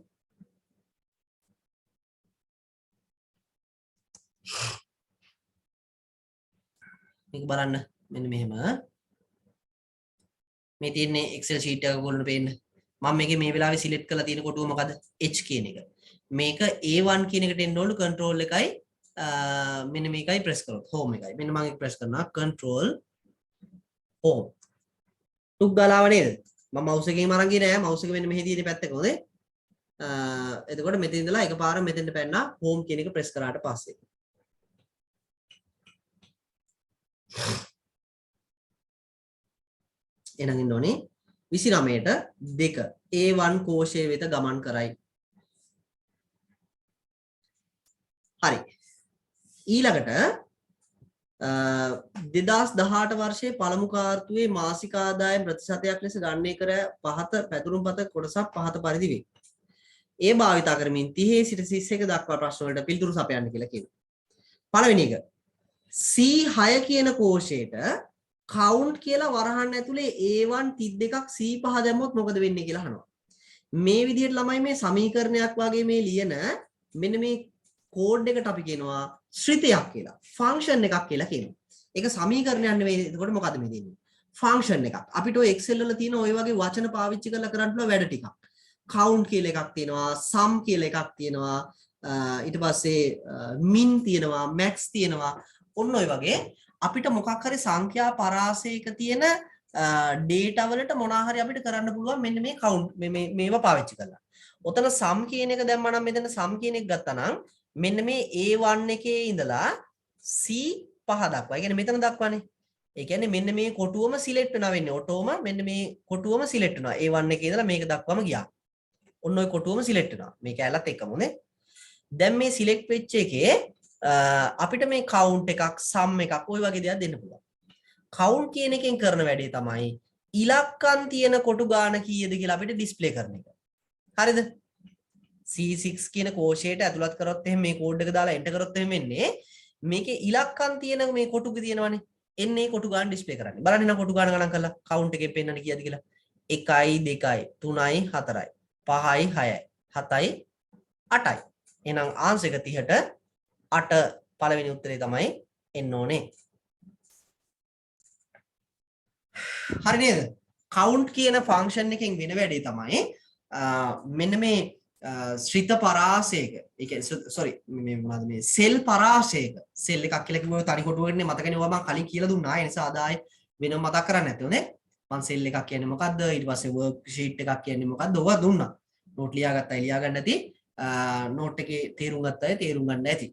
මේක බලන්න මෙන්න මෙහෙම මේ තියෙන්නේ Excel sheet එක ඔයගොල්ලන්ට පේන්න මම මේකේ මේ වෙලාවේ සිලෙක්ට් කරලා තියෙන කොටුව මොකද H කියන එක මේක A1 කියන එකට එන්න ඕන control එකයි මෙන්න මේකයි press කරොත් home එකයි මෙන්න මම ඒක press කරනවා control home ටුක් ගාලාව නේද මම mouse එකෙන් අරන් ගියේ නෑ mouse එක මෙන්න මෙහෙ තියෙන පැත්තක හොඳේ එතකොට මෙතන ඉඳලා එකපාර මෙතෙන්ට පැන්නා home කියන එක press කරාට පස්සේ එහෙනම් ඉන්න ඕනේ 29ට 2 A1 කෝෂය වෙත ගමන් කරයි. හරි. ඊළඟට දෙදස් වර්ෂයේ පළමු කාර්තුවේ මාසික ආදායම් ප්‍රතිශතයක් ලෙස ගණනය කර පහත පැතුරුම්පත කොටසක් පහත පරිදි වේ. ඒ භාවිතා කරමින් 30 සිට 31 දක්වා ප්‍රශ්න වලට පිළිතුරු සපයන්න කියලා කියනවා. පළවෙනි එක C6 කියන කෝෂයට count කියලා වරහන් ඇතුලේ A1 32ක් C5 දැම්මොත් මොකද වෙන්නේ කියලා අහනවා. මේ විදිහට ළමයි මේ සමීකරණයක් වගේ මේ ලියන මෙන්න මේ කෝඩ් එකට අපි කියනවා ශ්‍රිතයක් කියලා. ෆන්ක්ෂන් එකක් කියලා කියනවා. ඒක සමීකරණයක් නෙවෙයි. එතකොට මොකද මේ දෙන්නේ? ෆන්ක්ෂන් එකක්. අපිට ඔය Excel වල තියෙන ওই වගේ වචන පාවිච්චි කරලා කරන්න පුළුවන් වැඩ ටිකක්. count කියලා එකක් තියෙනවා, sum කියලා එකක් තියෙනවා, ඊට පස්සේ min තියෙනවා, max තියෙනවා. ඔන්න ඔය වගේ අපිට මොකක් හරි සංඛ්‍යා පරාසයක තියෙන data වලට මොනවා හරි අපිට කරන්න පුළුවන් මෙන්න මේ count මේවා පාවිච්චි කරලා. ඔතන sum කියන එක දැම්මා නම් මෙතන sum කියන එක ගත්තා නම් මෙන්න මේ A1 එකේ ඉඳලා C5 දක්වා. ඒ කියන්නේ මෙතන දක්වානේ. ඒ කියන්නේ මෙන්න මේ කොටුවම සිලෙක්ට් වෙනවා වෙන්නේ. ඔටෝම මෙන්න මේ කොටුවම සිලෙක්ට් වෙනවා. A1 එකේ ඉඳලා මේක දක්වාම ගියා. ඔන්න ඔය කොටුවම සිලෙක්ට් වෙනවා. මේක ඇලත් එකම නේ. දැන් මේ සිලෙක්ට් වෙච්ච එකේ අපිට මේ count එකක් sum එකක් ওই වගේ දේවල් දෙන්න පුළුවන්. count කියන එකෙන් කරන වැඩේ තමයි ඉලක්කම් තියෙන කොටු ගාන කීයද කියලා අපිට ඩිස්ප්ලේ කරන එක. හරිද? C6 කියන කෝෂයට ඇතුළත් කරොත් එහෙනම් මේ කෝඩ් එක දාලා එන්ටර් කරොත් එහෙම එන්නේ මේකේ ඉලක්කම් තියෙන මේ කොටුක තියෙනවනේ. එන්නේ කොටු ගාන ඩිස්ප්ලේ කරන්නේ. බලන්න නම් කොටු ගාන ගණන් කරලා count එකේ පෙන්නන්න කීයද කියලා. 1යි 2යි 3යි 4යි 5යි 6යි 7යි 8යි. එහෙනම් ආන්සර් එක 30ට 8 පළවෙනි උත්තරේ තමයි එන්න ඕනේ. හරි නේද? count කියන ෆන්ක්ෂන් එකෙන් වෙන වැඩේ තමයි මෙන්න මේ ශ්‍රිත පරාසයක ඒ කියන්නේ sorry මේ මොනවද මේ සෙල් පරාසයක සෙල් එකක් කියලා කිව්වොත් තනි කොටුවකනේ මතකනේ ඔයා මම කලින් කියලා දුන්නා ඒ නිසා ආදාය වෙනම මතක් කරන්නේ නැත්තේ නේ මම සෙල් එකක් කියන්නේ මොකද්ද ඊට පස්සේ වර්ක් ෂීට් එකක් කියන්නේ මොකද්ද ඔවා දුන්නා නෝට් ලියාගත්තා ලියා ගන්න නැති නෝට් එකේ තේරුම් ගත්තා තේරුම් ගන්න ඇති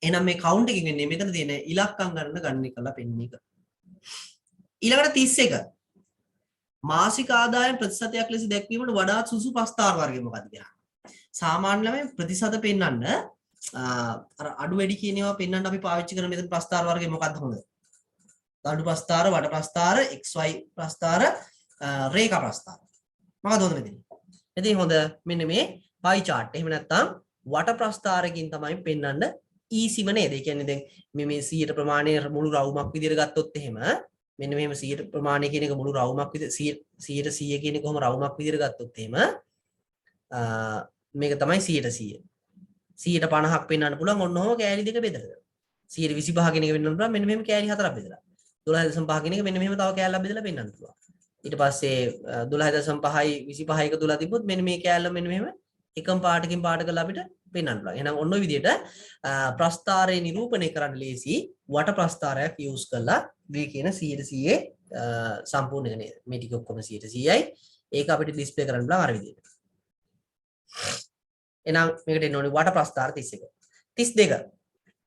එහෙනම් මේ කවුන්ට් එකකින් වෙන්නේ මෙතන තියෙන ඉලක්කම් ගණන කරලා පෙන්නන එක ඊළඟට 31 මාසික ආදායම් ප්‍රතිශතයක් ලෙස දැක්වීමට වඩාත් සුසු ප්‍රස්තාර වර්ගය මොකක්ද කියලා. සාමාන්‍ය ළමයි ප්‍රතිශත පෙන්වන්න අර අඩු වැඩි කියන ඒවා පෙන්වන්න අපි පාවිච්චි කරන මෙතන ප්‍රස්තාර වර්ගය මොකක්ද හොඳ? අඩු ප්‍රස්තාර, වඩ ප්‍රස්තාර, xy ප්‍රස්තාර, රේඛා ප්‍රස්තාර. මොකක්ද හොඳ මෙතන? ඉතින් හොඳ මෙන්න මේ pie chart. එහෙම නැත්නම් වට ප්‍රස්තාරකින් තමයි පෙන්වන්න ඊසිම නේද? ඒ කියන්නේ දැන් මේ 100 ප්‍රමාණය මුළු රවුමක් විදිහට ගත්තොත් එහෙම මෙන්න මෙහෙම 100 ප්‍රමාණය කියන එක මුළු රවුමක් විදිහට 100 කියන එක කොහොම රවුමක් විදිහට ගත්තොත් එහෙම මේක තමයි 100 150ක් පෙන්වන්න පුළුවන් ඔන්න ඔහොම කෑලි දෙක බෙදලා 125 කියන එක වෙන්නන්න පුළුවන් මෙන්න මෙහෙම කෑලි හතරක් බෙදලා 12.5 කියන එක මෙන්න මෙහෙම තව කෑල්ලක් බෙදලා පෙන්වන්න පුළුවන් ඊට පස්සේ 12.5යි 25 එක තුලා තිබ්බොත් මෙන්න මේ කෑල්ල මෙන්න මෙහෙම එකම පාටකින් පාට කරලා අපිට පෙන්වන්න පුළුවන් එහෙනම් ඔන්න ඔය විදිහට ප්‍රස්තාරය නිරූපණය කරන්න ලේසි වට ප්‍රස්තාරයක් යූස් කරලා මේ කියන 100% සම්පූර්ණ එක නේද මේ ටික ඔක්කොම 100%යි ඒක අපිට ඩිස්ප්ලේ කරන්න පුළුවන් අර විදිහට එහෙනම් මේකට එන්න ඕනේ වට ප්‍රස්තාර 31 32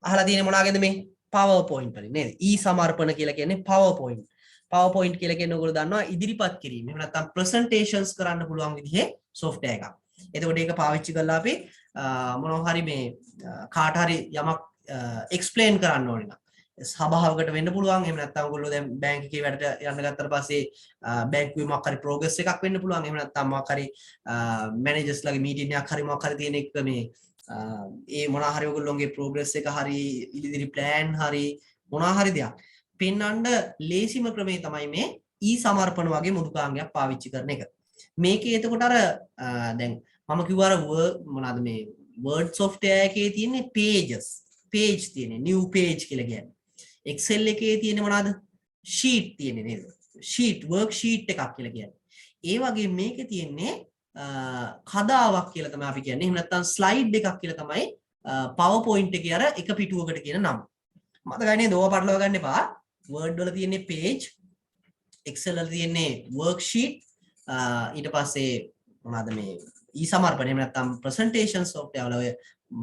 අහලා තියෙන්නේ මොනවාගේද මේ PowerPoint වලින් නේද සමර්පණ කියලා කියන්නේ PowerPoint කියලා කියන්නේ ඔයගොල්ලෝ දන්නවා ඉදිරිපත් කිරීම එහෙම නැත්නම් presentations කරන්න පුළුවන් විදිහේ software එකක් එතකොට ඒක පාවිච්චි කරලා අපි මොනවා හරි මේ කාට හරි යමක් explain කරන්න ඕනේ නම් සභාවකට වෙන්න පුළුවන් එහෙම නැත්නම් ඔයගොල්ලෝ දැන් බැංක් එකේ වැඩට යන්න ගත්තට පස්සේ බැංකුවේ මොකක් හරි progress එකක් වෙන්න පුළුවන් එහෙම නැත්නම් මොකක් හරි managers ලාගේ meeting එකක් හරි මොකක් හරි තියෙන එක මේ ඒ මොනවා හරි ඔයගොල්ලෝගේ progress එක හරි ඉදිරි plan හරි මොනවා හරි දෙයක් පෙන්වන්න ලේසිම ක්‍රමය තමයි මේ සමර්පණ වගේ මුදුකාංගයක් පාවිච්චි කරන එක මේකේ එතකොට අර දැන් මම කිව්වා අර මොනවාද මේ word software එකේ තියෙන page තියෙන්නේ new page කියලා කියන්නේ Excel එකේ තියෙන මොනවාද sheet තියෙන්නේ නේද sheet worksheet එකක් කියලා කියන්නේ ඒ වගේ මේකේ තියෙන්නේ කදාවක් කියලා තමයි අපි කියන්නේ එහෙම නැත්නම් slide එකක් කියලා තමයි PowerPoint එකේ අර එක පිටුවකට කියන නම මතකයි නේද ඕවා පටලවා ගන්න එපා word වල තියෙන්නේ page Excel වල තියෙන්නේ worksheet ඊට පස්සේ මොනවාද මේ සමර්පණ එහෙම නැත්නම් presentation software වල ඔය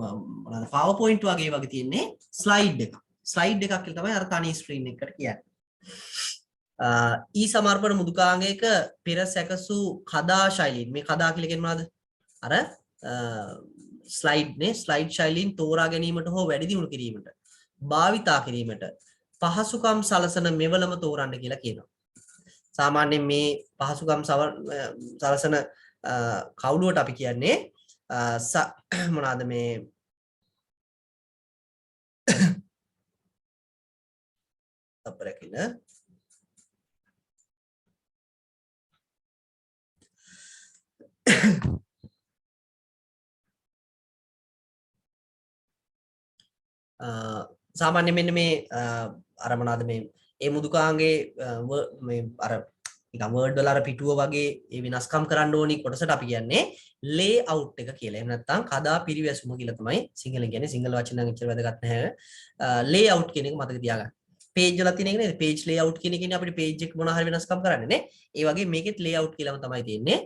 මොනවාද PowerPoint වගේ තියෙන්නේ slide එකක් කියලා තමයි අර තනි screen එකකට කියන්නේ සමර්පණ මුදුකාංගයක පෙර සැකසූ කදා ශෛලීන් මේ කදා කියලා කියන්නේ මොනවාද අර ස්ලයිඩ් ශෛලීන් තෝරා ගැනීමට හෝ වැඩි දියුණු කිරීමට භාවිතා කිරීමට පහසුකම් සලසන මෙවලම තෝරන්න කියලා කියනවා. සාමාන්‍යයෙන් මේ පහසුකම් සලසන කවුළුවට අපි කියන්නේ මොනවාද මේ අපරකින සාමාන්‍ය මෙන්න මේ අර මොනවාද මේ ඒ මුදුකාංගේ මේ අර නිකන් වර්ඩ් වල අර පිටුව වගේ ඒ විනාශකම් කරන්න ඕනි කොටසට අපි කියන්නේ ලේ අවුට් එක කියලා. එහෙම නැත්නම් කදා පිරිවැසුම කියලා තමයි සිංහලෙන් කියන්නේ. සිංහල වචන නම් ඉච්චර වැදගත් නැහැ. ලේ අවුට් කියන එක මතක තියාගන්න. පේජ් වල තියෙන එක නේද? පේජ් ලේ අවුට් කියන එකනේ අපිට පේජ් එක මොනවා හරි වෙනස්කම් කරන්නේ නේ. ඒ වගේ මේකෙත් ලේ අවුට් කියලාම තමයි තියෙන්නේ.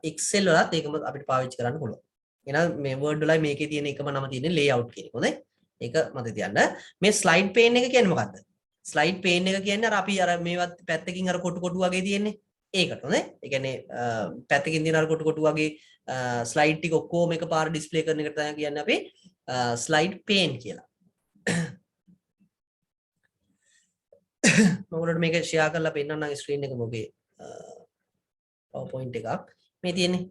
Excel වලත් ඒකම අපිට පාවිච්චි කරන්න පුළුවන්. එහෙනම් මේ වර්ඩ් වලයි මේකේ තියෙන එකම නම තියෙන්නේ ලේ අවුට් කියන එක. හොඳයි. ඒක මතක තියාගන්න. මේ ස්ලයිඩ් පේන් එක කියන්නේ මොකක්ද? ස්ලයිඩ් පේන් එක කියන්නේ අර අපි අර මේවත් පැත්තකින් අර කොටු කොටු වගේ තියෙන්නේ. ඒකට හොඳයි. ඒ කියන්නේ පැත්තකින් තියෙන අර කොටු කොටු වගේ ස්ලයිඩ් ටික ඔක්කොම එකපාර ඩිස්ප්ලේ කරන එකට තමයි කියන්නේ අපි ස්ලයිඩ් පේන් කියලා. මම ඔයාලට මේක ෂෙයා කරලා පෙන්නන්නම් ස්ක්‍රීන් එක මොකේ PowerPoint එකක් මේ තියෙන්නේ.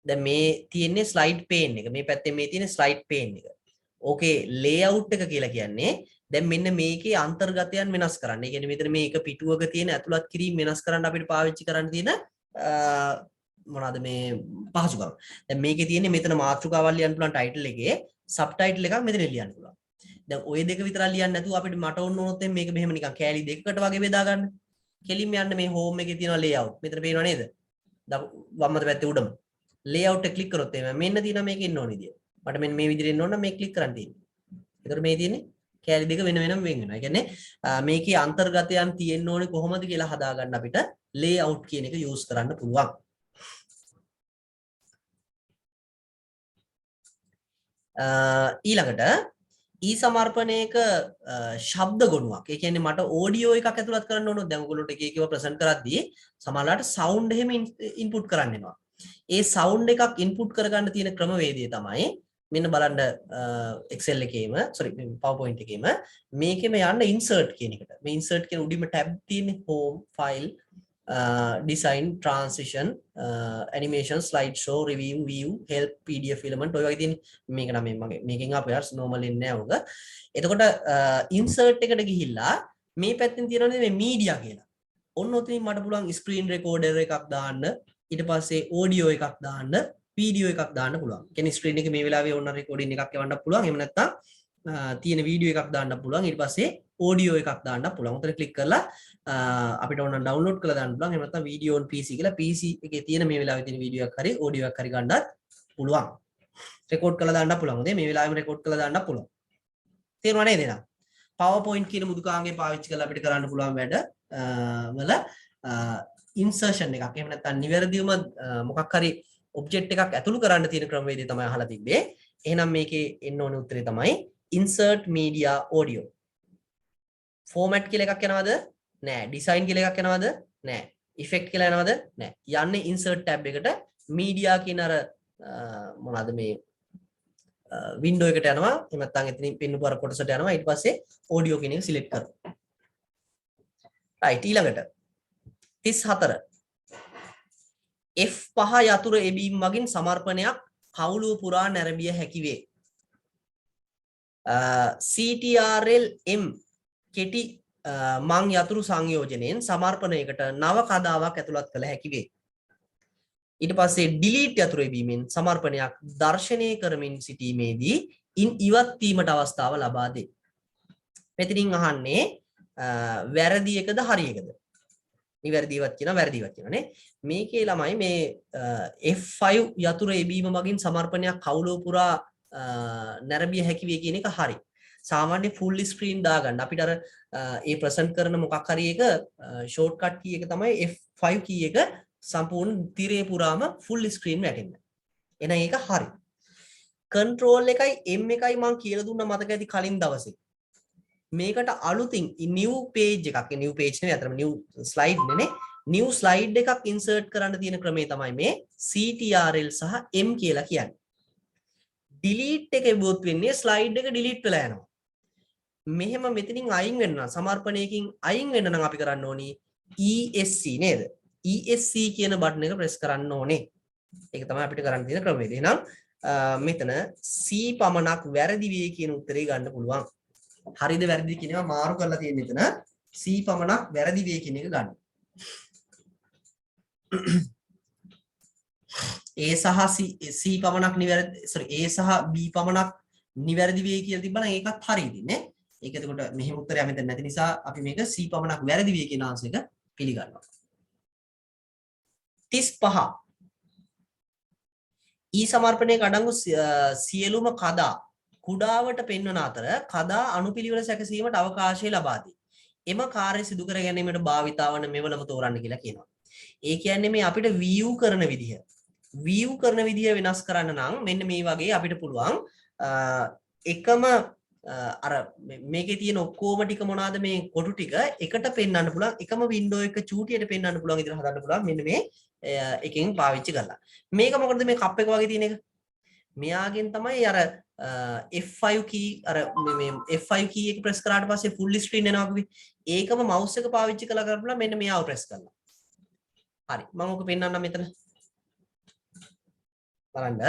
දැන් මේ තියෙන්නේ ස්ලයිඩ් පේන් එක. මේ පැත්තේ මේ තියෙන්නේ ස්ලයිඩ් පේන් එක. ඕකේ ලේඅවුට් එක කියලා කියන්නේ දැන් මෙන්න මේකේ අන්තර්ගතයන් වෙනස් කරන්න. ඒ කියන්නේ මෙතන මේ එක පිටුවක තියෙන ඇතුළත් කිරීම වෙනස් කරන්න අපිට පාවිච්චි කරන්න තියෙන මොනවාද මේ පහසුකම්. දැන් මේකේ තියෙන්නේ මෙතන මාතෘකාවල් ලියන්න පුළුවන් ටයිටල් එකේ සබ්ටයිටල් එකක් මෙතන ලියන්න පුළුවන්. දැන් ওই දෙක විතරක් ලියන්න නැතුව අපිට මට ඕන වුණොත් මේක මෙහෙම නිකන් කෑලි දෙකකට වගේ බෙදා ගන්න. කෙලින්ම යන්න මේ හෝම් එකේ තියෙනවා ලේඅවුට්. මෙතන පේනව නේද? වම් අත පැත්තේ උඩම. ලේඅවුට් එක ක්ලික් කරොත් එimhe මෙන්න තියෙනවා මේකේ ඉන්න ඕන විදිය. මට මෙන්න මේ විදිහට එන්න ඕන නම් මේ ක්ලික් කරන්න තියෙන්නේ. ඒතර මේ තියෙන්නේ කෑලි දෙක වෙන වෙනම වෙන් වෙනවා. ඒ කියන්නේ මේකේ අන්තර්ගතයන් තියෙන්න ඕනේ කොහොමද කියලා හදාගන්න අපිට ලේඅවුට් කියන එක යූස් කරන්න පුළුවන්. ඊළඟට සමර්පණයක ශබ්ද ගොනුවක්. ඒ කියන්නේ මට ඔඩියෝ එකක් ඇතුළත් කරන්න ඕන. දැන් ඔයගොල්ලෝට එක එකව ප්‍රසන්ට් කරද්දී සමහරවිට සවුන්ඩ් එහෙම ඉන්පුට් කරන්න වෙනවා. ඒ සවුන්ඩ් එකක් ඉන්පුට් කරගන්න තියෙන ක්‍රමවේදය තමයි මෙන්න බලන්න Excel එකේම PowerPoint එකේම මේකෙම යන්න insert කියන එකට. මේ insert කියන උඩින්ම tab තියෙන්නේ home file design transition animation slide show review view help pdf element ඔය වගේ තියෙන මේක නම් මගේ මේකෙන් ආපු යාස් normal එන්නේ නැහැ උග. එතකොට insert එකට ගිහිල්ලා මේ පැත්තෙන් තියෙනවනේ මේ media කියලා. ඔන්න ඔතනින් මට පුළුවන් screen recorder එකක් දාන්න, ඊට පස්සේ audio එකක් දාන්න, වීඩියෝ එකක් දාන්න පුළුවන්. කියන්නේ ස්ක්‍රීන් එකේ මේ වෙලාවේ ඕන රෙකෝඩින් එකක් යවන්න පුළුවන්. එහෙම නැත්නම් තියෙන වීඩියෝ එකක් දාන්න පුළුවන්. ඊට පස්සේ ඔඩියෝ එකක් දාන්න පුළුවන්. උතන ක්ලික් කරලා අපිට ඕන ඩවුන්ලෝඩ් කරලා දාන්න පුළුවන්. එහෙම නැත්නම් වීඩියෝ on PC කියලා PC එකේ තියෙන මේ වෙලාවේ තියෙන වීඩියෝ එකක් හරි ඔඩියෝ එකක් හරි ගන්නත් පුළුවන්. රෙකෝඩ් කරලා දාන්න පුළුවන්. හොඳේ මේ වෙලාවෙම රෙකෝඩ් කරලා දාන්න පුළුවන්. තේරුණා නේද එහෙනම්? PowerPoint කියන මුදුකාංගේ පාවිච්චි කරලා අපිට කරන්න පුළුවන් වැඩ වල ඉන්සර්ෂන් එකක්. එහෙම නැත්නම් නිවැරදිවම මොකක් හරි ඔබ්ජෙක්ට් එකක් ඇතුළු කරන්න තියෙන ක්‍රමවේදය තමයි අහලා තිබ්බේ. එහෙනම් මේකේ එන්න ඕනේ උත්තරේ තමයි insert media audio. format කියලා එකක් යනවද? නෑ. design කියලා එකක් යනවද? නෑ. effect කියලා යනවද? නෑ. යන්නේ insert tab එකට media කියන අර මොනවාද මේ window එකට යනවා. එහෙම නැත්නම් එතනින් පින්නපු අර කොටසට යනවා. ඊට පස්සේ audio කියන එක select කරනවා. right ඊළඟට 34 F5 යතුරු එබීම් මගින් සමර්පණයක් කවුළුව පුරා නැරඹිය හැකි වේ. CTRL M කෙටි මං යතුරු සංයෝජනයෙන් සමර්පණයකට නව කතාවක් ඇතුළත් කළ හැකි වේ. ඊට පස්සේ delete යතුරු එබීමෙන් සමර්පණයක් දර්ශනය කරමින් සිටීමේදී ඉවත් වීමට අවස්ථාව ලබා දෙයි. මෙතනින් අහන්නේ වැරදි එකද හරි එකද? නිවැරදිවත් කියනවා වැරදිවත් කියනවා නේ. මේකේ ළමයි මේ F5 යතුරු එබීම මගින් සමර්පණයක් කවුළුව පුරා නැරඹිය හැකි වේ කියන එක හරි. සාමාන්‍ය full screen දාගන්න අපිට අර ඒ ප්‍රසන්ට් කරන මොකක් හරි එක shortcut key එක තමයි F5 key එක සම්පූර්ණ තිරේ පුරාම full screen වැටෙන්න. එහෙනම් ඒක හරි. control එකයි M එකයි මම කියලා දුන්නා මතක ඇති කලින් දවසේ. මේකට අලුතින් new page එකක් new page නෙවෙයි අතරම new slide නේ new slide එකක් insert කරන්න තියෙන ක්‍රමය තමයි මේ CTRL සහ M කියලා කියන්නේ. delete එක එවුවොත් වෙන්නේ slide එක delete වෙලා යනවා. මෙහෙම මෙතනින් අයින් වෙන්න සමර්පණයකින් අයින් වෙන්න නම් අපි කරන්න ඕනි ESC නේද? ESC කියන බටන් එක ප්‍රෙස් කරන්න ඕනේ. ඒක තමයි අපිට කරන්න තියෙන ක්‍රමවේදය. එහෙනම් මෙතන C පමණක් වැරදි වේ කියන උත්තරේ ගන්න පුළුවන්. හරිද වැරදිද කියන ඒවා මාරු කරලා තියෙන මෙතන C පමණක් වැරදි වේ කියන එක ගන්න. A සහ C පමණක් නිවැරදි A සහ B පමණක් නිවැරදි වේ කියලා තිබ්බනම් ඒකත් හරියද නේ. ඒක එතකොට මෙහෙම උත්තරයක් මෙතන නැති නිසා අපි මේක C පමණක් වැරදි වේ කියන ආන්සර් එක පිළිගන්නවා. 35 ඊ සමර්පණයක අඩංගු සියලුම කදා කුඩාවට පෙන්වන අතර කදා අනුපිළිවෙල සැකසීමට අවකාශය ලබා දී. එම කාර්ය සිදු කර ගැනීමට භාවිතාවන මෙවලම තෝරන්න කියලා කියනවා. ඒ කියන්නේ මේ අපිට view කරන විදිහ වෙනස් කරන්න නම් මෙන්න මේ වගේ අපිට පුළුවන් එකම අර මේකේ තියෙන ඔක්කොම ටික මොනවාද මේ කොටු ටික එකට පෙන්වන්න පුළුවන් එකම වින්ඩෝ එක චූටියට පෙන්වන්න පුළුවන් විදිහට හදන්න පුළුවන් මෙන්න මේ එකෙන් පාවිච්චි කරලා. මේක මොකටද මේ කප් එක වගේ තියෙන එක? මෙයාගෙන් තමයි අර F5 key අර මේ F5 key එක ප්‍රෙස් කරාට පස්සේ full screen එනවා කිව්වේ. ඒකම mouse එක පාවිච්චි කරලා කරලා මෙන්න මෙයාව ප්‍රෙස් කරලා. හරි. මම ඔක පෙන්වන්නම් මෙතන. බලන්න.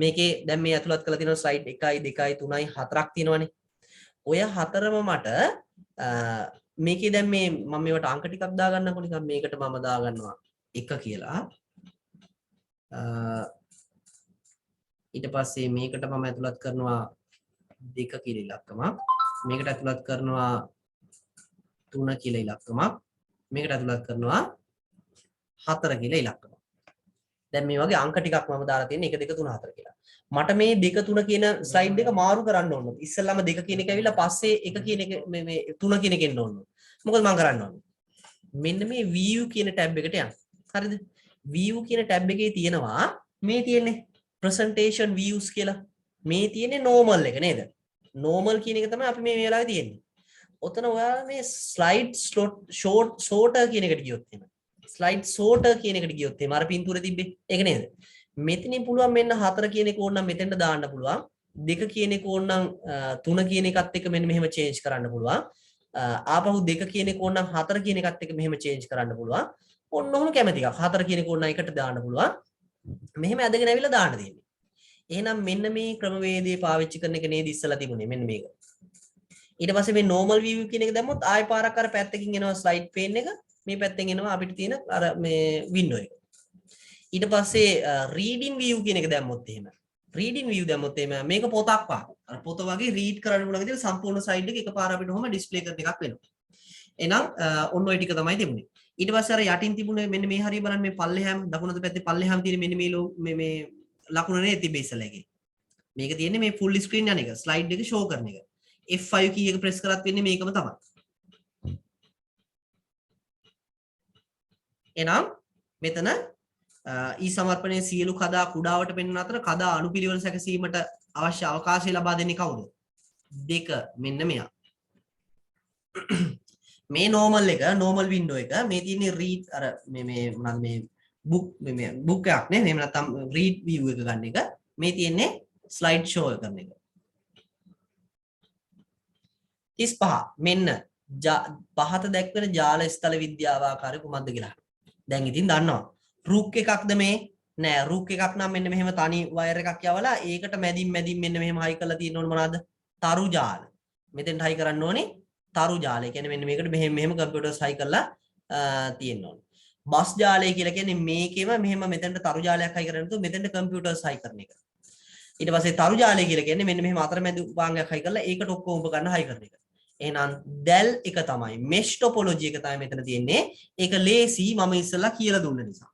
මේකේ දැන් මේ ඇතුළත් කරලා තියෙනවා slide 1 2 3 4ක් තියෙනවානේ. ඔය හතරම මට මේකේ දැන් මේ මම මේවට අංක ටිකක් දාගන්නකො නිකන් මේකට මම දාගන්නවා 1 කියලා. ඊට පස්සේ මේකට මම ඇතුළත් කරනවා 2 කියලා ඉලක්කමක්. මේකට ඇතුළත් කරනවා 3 කියලා ඉලක්කමක්. මේකට ඇතුළත් කරනවා 4 කියලා ඉලක්කමක්. දැන් මේ වගේ අංක ටිකක් මම දාලා තියෙන්නේ 1 2 3 4 කියලා. මට මේ 2 3 කියන ස්ලයිඩ් එක මාරු කරන්න ඕන. ඉස්සෙල්ලාම 2 කියන එක ඇවිල්ලා පස්සේ 1 කියන එක මේ 3 කියන එක එන්න ඕන. මොකද මම කරන්න ඕනේ? මෙන්න මේ view කියන ටැබ් එකට යන්න. හරිද? view කියන ටැබ් එකේ තියෙනවා මේ තියෙන්නේ presentation views කියලා. මේ තියෙන්නේ normal එක නේද? normal කියන එක තමයි අපි මේ වෙලාවේ තියෙන්නේ. ඔතන ඔයාලා මේ slide sorter කියන එකට ගියොත් එහෙම slide sorter කියන එකට ගියොත් එහෙම අර පින්තූරේ තිබ්බේ ඒක නේද? මෙතනින් පුළුවන් මෙන්න 4 කියන එක ඕනනම් මෙතෙන්ට දාන්න පුළුවන්. 2 කියන එක ඕනනම් 3 කියන එකත් එක්ක මෙන්න මෙහෙම change කරන්න පුළුවන්. ආපහු 2 කියන එක ඕනනම් 4 කියන එකත් එක්ක මෙහෙම change කරන්න පුළුවන්. ඔන්න ඔහොම කැමති එකක්. 4 කියන එක ඕනනම් එකට දාන්න පුළුවන්. මෙහෙම ඇදගෙන ඇවිල්ලා දාන්න දෙන්නේ. එහෙනම් මෙන්න මේ ක්‍රමවේදය පාවිච්චි කරන එක නේද ඉස්සලා තිබුණේ මෙන්න මේක. ඊට පස්සේ මේ normal view කියන එක දැම්මොත් ආයෙ පාරක් අර පැත්තකින් එනවා slide pane එක. මේ පැත්තෙන් එනවා අපිට තියෙන අර මේ window එක. ඊට පස්සේ reading view කියන එක දැම්මොත් එහෙම. reading view දැම්මොත් එහෙම මේක පොතක් වගේ. අර පොත වගේ read කරන්න පුළුවන් විදිහට සම්පූර්ණ slide එක එකපාර අපිට ඔහොම display කරන එකක් වෙනවා. එහෙනම් ඔන්න ඔය ටික තමයි තිබුණේ. ඊට පස්සේ අර යටින් තිබුණේ මෙන්න මේ හරිය බලන්න මේ පල්ලෙහාම දකුණු පැත්තේ පල්ලෙහාම තියෙන මෙන්න මේ ලකුණ නේ තිබ්බේ ඉස්සලා එකේ. මේක තියෙන්නේ මේ full screen යන එක slide එක show කරන එක. F5 key එක press කරත් වෙන්නේ මේකම තමයි. එහෙනම් මෙතන ඊ සමර්පණයේ සියලු කදා කුඩාවට පෙන්වන අතර කදා අනුපිළිවෙල සැකසීමට අවශ්‍ය අවකාශය ලබා දෙන්නේ කවුද? 2 මෙන්න මෙයා. මේ normal window එක මේ තියෙන්නේ read අර මේ මොනවද මේ book එකක් නේ එහෙම නැත්නම් read view එක ගන්න එක මේ තියෙන්නේ slide show කරන එක 35 මෙන්න පහත දැක්වෙන ජාල ස්ථල විද්‍යාව ආකාරය කුමක්ද කියලා. දැන් ඉතින් දන්නවා rook එකක්ද මේ නෑ rook එකක් නම් මෙන්න මෙහෙම තනි වයර් එකක් යවලා ඒකට මැදින් මෙන්න මෙහෙම හයි කරලා තියෙන්න ඕනේ මොනවද? තරු ජාල. මෙතෙන්ට හයි කරන්න ඕනේ තරු ජාලය. කියන්නේ මෙන්න මේකට මෙහෙම කම්පියුටර්ස් හයි කරලා තියෙන්න ඕනේ. බස් ජාලය කියලා කියන්නේ මේකෙම මෙහෙම මෙතෙන්ට තරු ජාලයක් හයි කරගෙන තු මෙතෙන්ට කම්පියුටර්ස් හයි කරන එක. ඊට පස්සේ තරු ජාලය කියලා කියන්නේ මෙන්න මෙහෙම අතරමැද උපාංගයක් හයි කරලා ඒකට ඔක්කොම උපකරණ හයි කරන එක. එහෙනම් del එක තමයි mesh topology එක තමයි මෙතන තියෙන්නේ. ඒක ලේසි මම ඉස්සෙල්ලා කියලා දුන්න නිසා.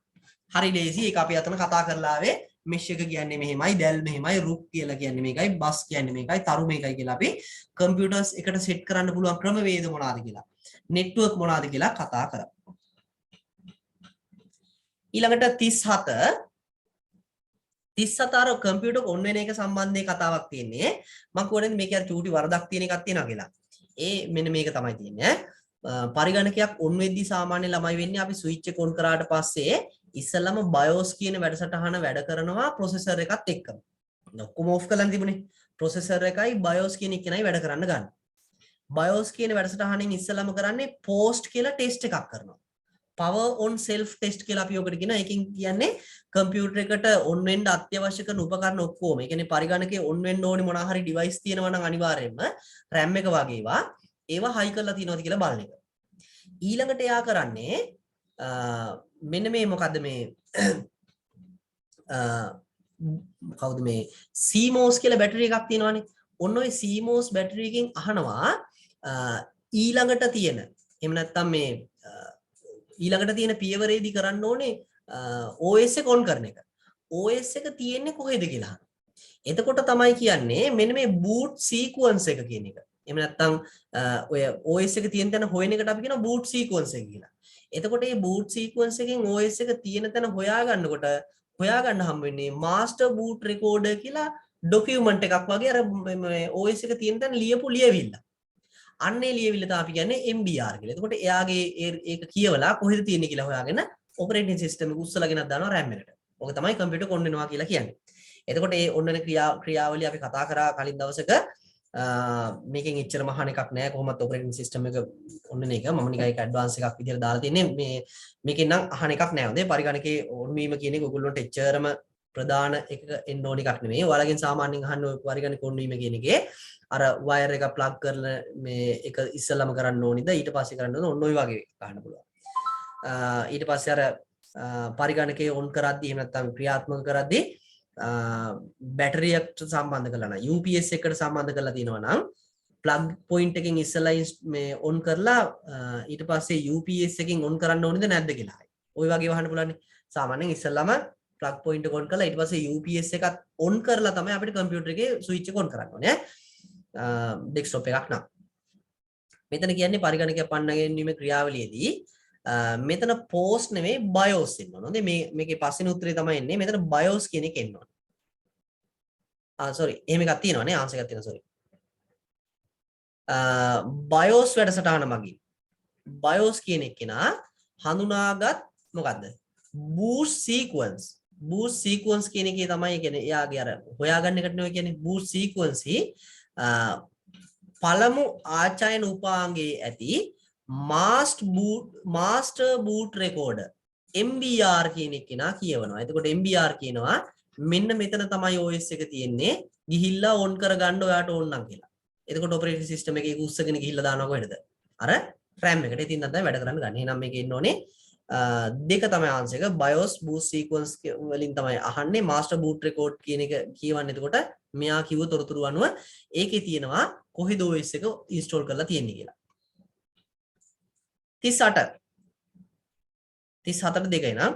හරි ලේසි. ඒක අපි අතන කතා කරලා ආවේ mesh එක කියන්නේ මෙහෙමයි del මෙහෙමයි rook කියලා කියන්නේ මේකයි bus කියන්නේ මේකයි තරු මේකයි කියලා අපි computers එකට set කරන්න පුළුවන් ක්‍රමවේද මොනවාද කියලා network මොනවාද කියලා කතා කරා. ඊළඟට 37 අර කම්පියුටර් ඔන් වෙන එක සම්බන්ධයේ කතාවක් තියෙන්නේ. මම කියන්නේ මේක අර චූටි වරදක් තියෙන එකක් තියෙනවා කියලා. මෙන්න මේක තමයි තියෙන්නේ. පරිගණකයක් ඔන් වෙද්දී සාමාන්‍ය ළමයි වෙන්නේ අපි ස්විච් එක ඔන් කරාට පස්සේ ඉස්සෙල්ලාම BIOS කියන වැඩසටහන වැඩ කරනවා ප්‍රොසෙසර් එකත් එක්කම. ඔක්කොම ඔෆ් කරලා තිබුණේ. ප්‍රොසෙසර් එකයි BIOS කියන එක නයි වැඩ කරන්න ගන්න. BIOS කියන වැඩසටහනින් ඉස්සෙල්ලාම කරන්නේ post කියලා ටෙස්ට් එකක් කරනවා. power on self test කියලා අපි ඔකට කියනවා. ඒකෙන් කියන්නේ කම්පියුටර් එකට on වෙන්න අත්‍යවශ්‍ය කරන උපකරණ ඔක්කොම. ඒ කියන්නේ පරිගණකයේ on වෙන්න ඕනි මොනවා හරි device තියෙනවා නම් අනිවාර්යයෙන්ම RAM එක වගේ ඒවා high කරලා තියෙනවද කියලා බලන එක. ඊළඟට එයා කරන්නේ මෙන්න මේ මොකද්ද මේ කවුද මේ CMOS කියලා බැටරි එකක් තියෙනවානේ. ඔන්න ඔය CMOS බැටරි එකෙන් අහනවා ඊළඟට තියෙන එහෙම නැත්නම් මේ ඊළඟට තියෙන පියවරේදී කරන්න ඕනේ OS එක on කරන එක. OS එක තියෙන්නේ කොහෙද කියලා. එතකොට තමයි කියන්නේ මෙන්න මේ boot sequence එක කියන එක. එහෙම නැත්නම් ඔය OS එක තියෙන තැන හොයන එකට අපි කියනවා boot sequence එක කියලා. එතකොට මේ boot sequence එකෙන් OS එක තියෙන තැන හොයාගන්නකොට හොයාගන්න හම් වෙන්නේ master boot recorder කියලා document එකක් වගේ අර OS එක තියෙන තැන ලියපු ලියවිල්ල. අන්නේ ලියවිල්ල තමයි අපි කියන්නේ MBR කියලා. එතකොට එයාගේ ඒක කියවලා කොහෙද තියෙන්නේ කියලා හොයාගෙන operating system එක උස්සලාගෙනත් දානවා RAM එකට. ඕක තමයි computer on වෙනවා කියලා කියන්නේ. එතකොට මේ ඔන්නන ක්‍රියාවලිය අපි කතා කරා කලින් දවසක මේකෙන් එච්චර මහාන එකක් නෑ කොහොමත් operating system එක ඔන්න එක මම නිකන් ඒක advance එකක් විදිහට දාලා තියන්නේ මේකෙන් නම් අහන එකක් නෑ හොඳේ පරිගණකයේ on වීම කියන එක ඔයගොල්ලන්ට එච්චරම ප්‍රධාන එක එන්න ඕන එකක් නෙමෙයි. ඔයාලගෙන් සාමාන්‍යයෙන් අහන්න ඔය පරිගණක on වීම කියන එකේ අර wire එක plug කරලා මේ එක ඉස්සෙල්ලාම කරන්න ඕනිද ඊට පස්සේ කරන්න ඕනද ඔන්න ඔය වගේ ගන්න පුළුවන්. ඊට පස්සේ අර පරිගණකයේ on කරද්දී එහෙම නැත්නම් ක්‍රියාත්මක කරද්දී බැටරියට සම්බන්ධ කරලා නම් UPS එකට සම්බන්ධ කරලා තියෙනවා නම් plug point එකෙන් ඉස්සෙල්ලා මේ on කරලා ඊට පස්සේ UPS එකෙන් on කරන්න ඕනේද නැද්ද කියලා. ওই වගේ වහන්න පුළුවන්. සාමාන්‍යයෙන් ඉස්සෙල්ලාම plug point එක on කරලා ඊට පස්සේ UPS එකත් on කරලා තමයි අපිට කම්පියුටර් එකේ switch එක on කරන්න ඕනේ. desktop එකක් නම්. මෙතන කියන්නේ පරිගණකයක් පන්නගෙනීමේ ක්‍රියාවලියේදී මෙතන post නෙමෙයි BIOS එන්න ඕන. හොඳේ මේකේ පස්වෙනි උත්තරේ තමයි එන්නේ. මෙතන BIOS කියන එක එන්න ඕන. sorry. එහෙම එකක් තියෙනවා නේ. ආන්සර් එකක් තියෙනවා sorry. BIOS වැඩසටහන මගින් BIOS කියන එක නා හඳුනාගත් මොකද්ද? boost sequence. boost sequence කියන එකේ තමයි කියන්නේ එයාගේ අර හොයාගන්න එකට නෙවෙයි කියන්නේ boost sequence පළමු ආචායන උපාංගයේ ඇති master boot recorder MBR කියන එක නා කියවනවා. එතකොට MBR කියනවා මෙන්න මෙතන තමයි OS එක තියෙන්නේ. ගිහිල්ලා on කරගන්න ඔයාට ඕන නම් කියලා. එතකොට operating system එකේ උස්සගෙන ගිහිල්ලා දානවා කොහෙද? අර RAM එකට. ඉතින් නැත්නම් වැඩ කරන්න ගන්න. එහෙනම් මේකේ ඉන්න ඕනේ දෙක තමයි ආන්සර් එක. BIOS boost sequence වලින් තමයි අහන්නේ master boot record කියන එක කියවන්නේ. එතකොට මෙයා කිව්ව තොරතුරු අනුව ඒකේ තියෙනවා කොහෙද OS එක install කරලා තියෙන්නේ කියලා. 38 දෙකයි නම්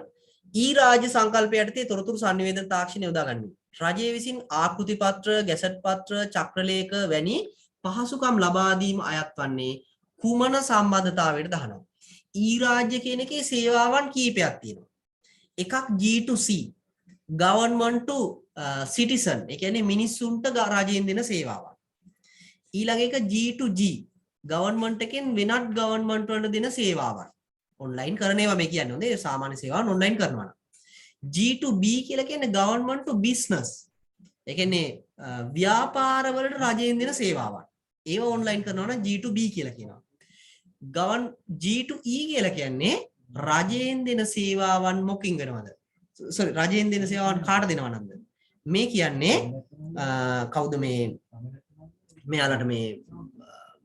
ඊ රාජ්‍ය සංකල්ප යටතේ තොරතුරු සංනිවේදන තාක්ෂණය යොදා ගනිමු. රජය විසින් ආකෘති පත්‍ර, ගැසට් පත්‍ර, චක්‍රලේඛ වැනි පහසුකම් ලබා දීම අයත් වන්නේ කුමන සම්බන්ධතාවයකට දහනවා. ඊ රාජ්‍ය කියන එකේ සේවාවන් කීපයක් තියෙනවා. එකක් G2C, government to citizen. ඒ කියන්නේ මිනිස්සුන්ට රජයෙන් දෙන සේවාවන්. ඊළඟ එක G2G, government එකෙන් වෙනත් government වලට දෙන සේවාවන්. online කරන ඒවා මේ කියන්නේ හොඳේ සාමාන්‍ය සේවාවන් online කරනවා නම්. G2B කියලා කියන්නේ government to business. ඒ කියන්නේ ව්‍යාපාර වලට රජයෙන් දෙන සේවාවන්. ඒවා online කරනවා නම් G2B කියලා කියනවා. G2E කියලා කියන්නේ රජයෙන් දෙන සේවාවන් මොකින් වෙනවද? sorry රජයෙන් දෙන සේවාවන් කාට දෙනවනම්ද? මේ කියන්නේ කවුද මේ මෙයාලට මේ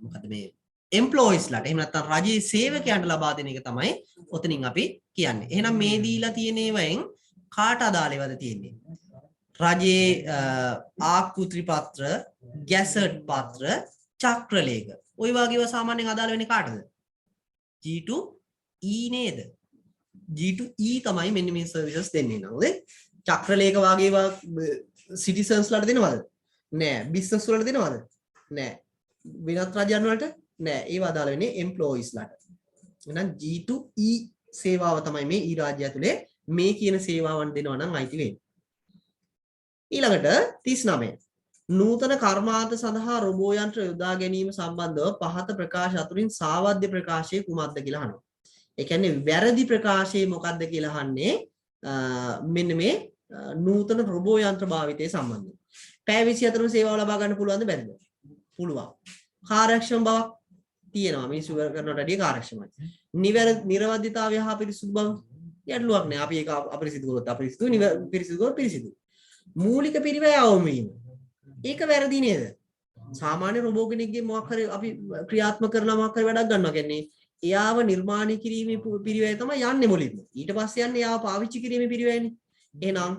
මොකද මේ employees ලාට එහෙම නැත්නම් රජයේ සේවකයන්ට ලබා දෙන එක තමයි ඔතනින් අපි කියන්නේ. එහෙනම් මේ දීලා තියෙන ඒවායින් කාට අදාළවද තියෙන්නේ? රජයේ ආකෘති පත්‍ර, ගැසට් පත්‍ර, චක්‍රලේඛ. ওই වගේව සාමාන්‍යයෙන් අදාළ වෙන්නේ කාටද? G2E නේද? G2E තමයි මෙන්න මේ සර්විසස් දෙන්නේ නේද? චක්‍රලේඛ වගේවා සිටිසන්ස් ලාට දෙනවද? නෑ. බිස්නස් වලට දෙනවද? නෑ. වෙනත් රජයන් වලට නෑ. ඒව අදාළ වෙන්නේ එම්ප්ලොයිස් ලාට. එහෙනම් G2E සේවාව තමයි මේ ඊ රාජ්‍ය ඇතුලේ මේ කියන සේවාවන් දෙනවා නම් අයිති වෙන්නේ. ඊළඟට 39 නූතන කර්මාන්ත සඳහා රොබෝ යන්ත්‍ර යොදා ගැනීම සම්බන්ධව පහත ප්‍රකාශ අතුරින් සාවද්‍ය ප්‍රකාශය කුමක්ද කියලා අහනවා. ඒ කියන්නේ වැරදි ප්‍රකාශය මොකක්ද කියලා අහන්නේ මෙන්න මේ නූතන රොබෝ යන්ත්‍ර භාවිතය සම්බන්ධව. පැය 24ම සේවාව ලබා ගන්න පුළුවන්ද බැරිද? පුළුවන්. කාර්යක්ෂම බවක් තියෙනවා. මිනිස්සු කරනට වැඩිය කාර්යක්ෂමයි. නිර්වදිතාවය හා පිරිසුදු බව ගැටලුවක් නෑ. අපි ඒක අපිරිසිදු කරොත් අපිරිසිදු, පිරිසිදු කරොත් පිරිසිදු. මූලික පිරිවැය අවම වීම. ඒක වැරදි නේද? සාමාන්‍ය රොබෝ කෙනෙක්ගේ මොකක් හරි අපි ක්‍රියාත්මක කරලා මොකක් හරි වැඩක් ගන්නවා කියන්නේ එයාව නිර්මාණය කිරීමේ පිරිවැය තමයි යන්නේ මුලින්ම. ඊට පස්සේ යන්නේ එයාව පාවිච්චි කිරීමේ පිරිවැයනේ. එහෙනම්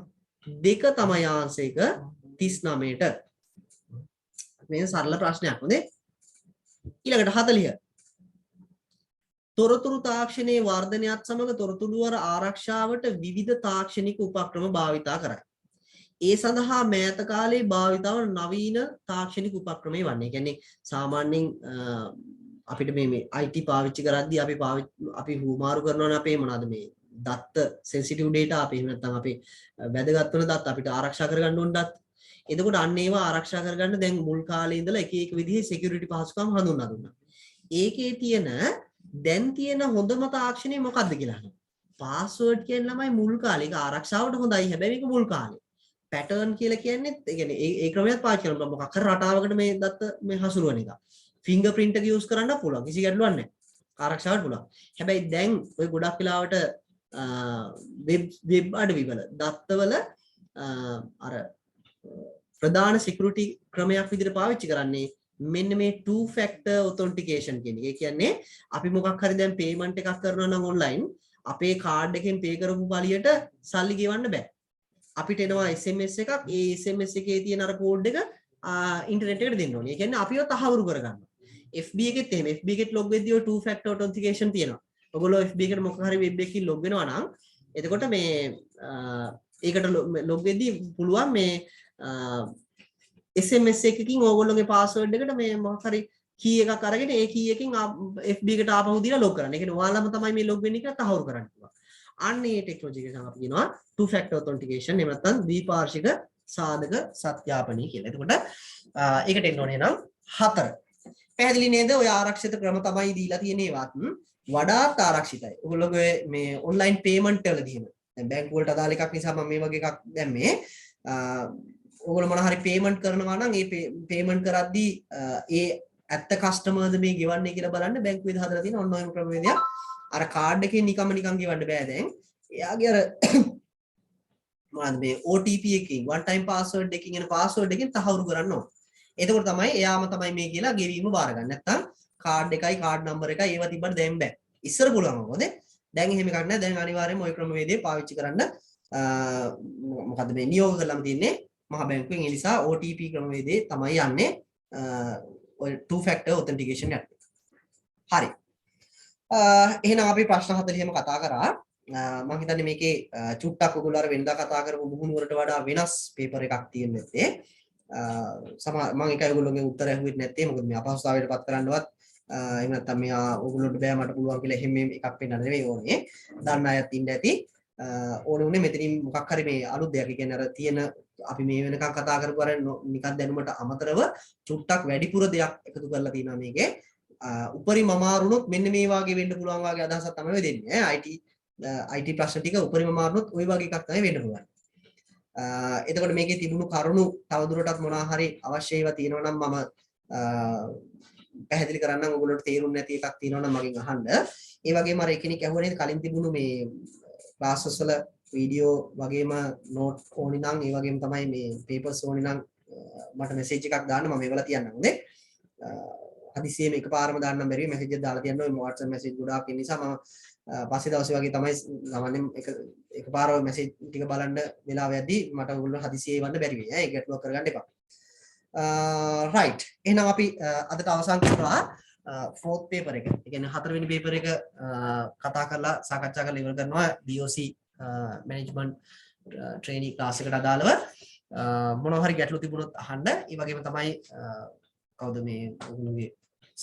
දෙක තමයි ආන්සර් එක 39ට. මේ සරල ප්‍රශ්නයක් හොඳේ. ඊළඟට 40. තොරතුරු තාක්ෂණයේ වර්ධනයත් සමග තොරතුරු වර ආරක්ෂාවට විවිධ තාක්ෂණික උපක්‍රම භාවිතා කරයි. ඒ සඳහා මෑත කාලේ භාවිතාව නවීන තාක්ෂණික උපක්‍රමයේ වන්නේ. කියන්නේ සාමාන්‍යයෙන් අපිට මේ IT පාවිච්චි කරද්දී අපි හුමාරු කරනවනේ අපේ මොනවාද මේ දත්ත sensitive data අපි එහෙම නැත්නම් අපේ වැදගත් වෙන දත් අපිට ආරක්ෂා කරගන්න ඕන දත්. එතකොට අන්න ඒවා ආරක්ෂා කරගන්න දැන් මුල් කාලේ ඉඳලා එක විදිහේ security පහසුකම් හඳුන්වා දුන්නා. ඒකේ තියෙන දැන් තියෙන හොඳම තාක්ෂණය මොකක්ද කියලා අහනවා. පාස්වර්ඩ් කියන ළමයි මුල් කාලේ ඒක ආරක්ෂාවට හොඳයි. හැබැයි මේක මුල් කාලේ. පැටර්න් කියලා කියන්නේ ඒ කියන්නේ ඒ ක්‍රමයක් පාවිච්චි කරනවා. මොකක් හරි රටාවකට මේ දත්ත මේ හසුරුවන එක. ෆින්ගර් print එක යූස් කරන්න පුළුවන්. කිසි ගැටලුවක් නැහැ. ආරක්ෂාවට පුළුවන්. හැබැයි දැන් ඔය ගොඩක් වෙලාවට වෙබ් අඩවිවල දත්තවල අර ප්‍රධාන security ක්‍රමයක් විදිහට පාවිච්චි කරන්නේ මෙන්න මේ two factor authentication කියන එක. ඒ කියන්නේ අපි මොකක් හරි දැන් payment එකක් කරනවා නම් online අපේ card එකෙන් pay කරපු පළියට සල්ලි ගෙවන්න බෑ. අපිට එනවා SMS එකක්. ඒ SMS එකේ තියෙන අර කෝඩ් එක ඉන්ටර්නෙට් එකට දෙන්න ඕනේ. ඒ කියන්නේ අපිව තහවුරු කරගන්නවා. FB එකෙත් එහෙම. FB එකෙත් log වෙද්දී ඔය two factor authentication තියෙනවා. ඔයගොල්ලෝ FB එකට මොකක් හරි web එකකින් log වෙනවා නම් එතකොට මේ ඒකට log වෙද්දී පුළුවන් මේ SMS එකකින් ඕගොල්ලෝගේ password එකට මේ මොකක් හරි key එකක් අරගෙන ඒ key එකකින් FB එකට ආපහු දීලා log කරන්න. ඒ කියන්නේ ඔයාලම තමයි මේ log වෙන්නේ කියලා තහවුරු කරන්න පුළුවන්. අන්න ඒ ටෙක්නොලොජි එක තමයි අපි කියනවා two factor authentication. එහෙම නැත්නම් ද්විපාර්ශ්වික සාධක සත්‍යාපනය කියලා. එතකොට ඒකට එන්න ඕනේ නම් 4. පැහැදිලි නේද? ඔය ආරක්ෂිත ක්‍රම තමයි දීලා තියෙන්නේ වත් වඩාත් ආරක්ෂිතයි. ඔයගොල්ලෝගේ මේ online payment වලදී එහෙම. දැන් බැංකු වලට අදාළ එකක් නිසා මම මේ වගේ එකක් දැම්මේ. ඔයගොල්ලෝ මොන හරි payment කරනවා නම් ඒ payment කරද්දී ඒ ඇත්ත කස්ටමර්ද මේ ගෙවන්නේ කියලා බලන්න බැංකුවේදී හදලා තියෙන ඔන්න ඔය ක්‍රමවේදයක්. අර කාඩ් එකෙන් නිකම්ම ගෙවන්න බෑ දැන්. එයාගේ අර මොනවද මේ OTP එකකින් one time password එකකින් එන password එකෙන් තහවුරු කරන්න ඕන. එතකොට තමයි එයාම තමයි මේ කියලා ගෙවීම බාර ගන්න. නැත්තම් කාඩ් එකයි කාඩ් නම්බර් එකයි ඒවා තිබ්බට දැන් බෑ. ඉස්සර පුළුවන් මොකද? දැන් එහෙම එකක් නැහැ. දැන් අනිවාර්යයෙන්ම ওই ක්‍රමවේදය පාවිච්චි කරන්න මොකද්ද මේ නියෝග කරලම තියෙන්නේ මහ බැංකුවෙන්. ඒ නිසා OTP ක්‍රමවේදය තමයි යන්නේ ඔය two factor authentication එක. හරි. එහෙනම් අපි ප්‍රශ්න 40ම කතා කරා. මම හිතන්නේ මේකේ චුට්ටක් ඔයගොල්ලෝ අර වෙනදා කතා කරපු මුහුණු වලට වඩා වෙනස් පේපර් එකක් තියෙන නැත්තේ. මම ඒකයි ඔයගොල්ලෝගේ උත්තර ඇහුවෙත් නැත්තේ. මොකද මේ අපහසුතාවයට පත් කරන්නවත් එහෙම නැත්නම් මෙයා ඔයගොල්ලෝට බෑ මට පුළුවන් කියලා එහෙම එකක් පෙන්නන්න නෙවෙයි ඕනේ. දන්න අයත් ඉන්න ඇති. ඕනේ උනේ මෙතනින් මොකක් හරි මේ අලුත් දෙයක්. ඒ කියන්නේ අර තියෙන අපි මේ වෙනකන් කතා කරපු අර නිකන් දැනුමට අමතරව චුට්ටක් වැඩිපුර දෙයක් එකතු කරලා තියෙනවා මේකේ. උපරිම අමාරුනොත් මෙන්න මේ වාගේ වෙන්න පුළුවන් වාගේ අදහසක් තමයි දෙන්නේ. IT ප්‍රශ්න ටික උපරිම අමාරුනොත් ওই වගේ එකක් තමයි වෙන්න පුළුවන්. එතකොට මේකේ තිබුණු කරුණු තවදුරටත් මොනවා හරි අවශ්‍ය ඒවා තියෙනවා නම් මම පැහැදිලි කරන්නම්. ඔයගොල්ලෝට තේරුන්නේ නැති එකක් තියෙනවා නම් මගෙන් අහන්න. ඒ වගේම අර එකිනෙක ඇහුවා නේද කලින් තිබුණු මේ ක්ලාසස් වල වීඩියෝ වගේම නෝට් ඕනි නම් ඒ වගේම තමයි මේ පේපර්ස් ඕනි නම් මට මෙසේජ් එකක් දාන්න මම ඒවල තියන්නම්. හොඳේ. හදිසියෙම එකපාරම දාන්නම් බැරි මෙසේජ් එක දාලා තියන්න. ඔය WhatsApp මෙසේජ් ගොඩාක් ඉන්න නිසා මම පස්සේ දවසේ වගේ තමයි සාමාන්‍යයෙන් එකපාර ඔය මෙසේජ් ටික බලන්න වෙලාව යද්දි මට ඔයගොල්ලෝ හදිසියෙ වන්න බැරි වෙයි. ඒක ගැටලුවක් කරගන්න එපා. right. එහෙනම් අපි අදට අවසන් කරනවා fourth paper එක. ඒ කියන්නේ හතරවෙනි paper එක කතා කරලා සාකච්ඡා කරලා ඉවර කරනවා BOC management training class එකට අදාළව. මොනවා හරි ගැටලු තිබුණොත් අහන්න. ඒ වගේම තමයි කවුද මේ ඔයගොල්ලෝගේ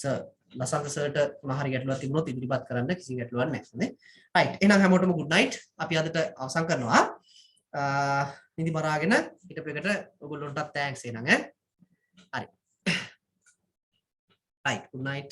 සර් ලසන්ත සර්ට මොනවා හරි ගැටලුවක් තිබුණොත් ඉදිරිපත් කරන්න. කිසි ගැටලුවක් නැහැ. හොඳයි. right. එහෙනම් හැමෝටම good night. අපි අදට අවසන් කරනවා. නිදි මරාගෙන හිටපු එකට ඔයගොල්ලන්ටත් thanks එහෙනම් ඈ. හරි. right. good night.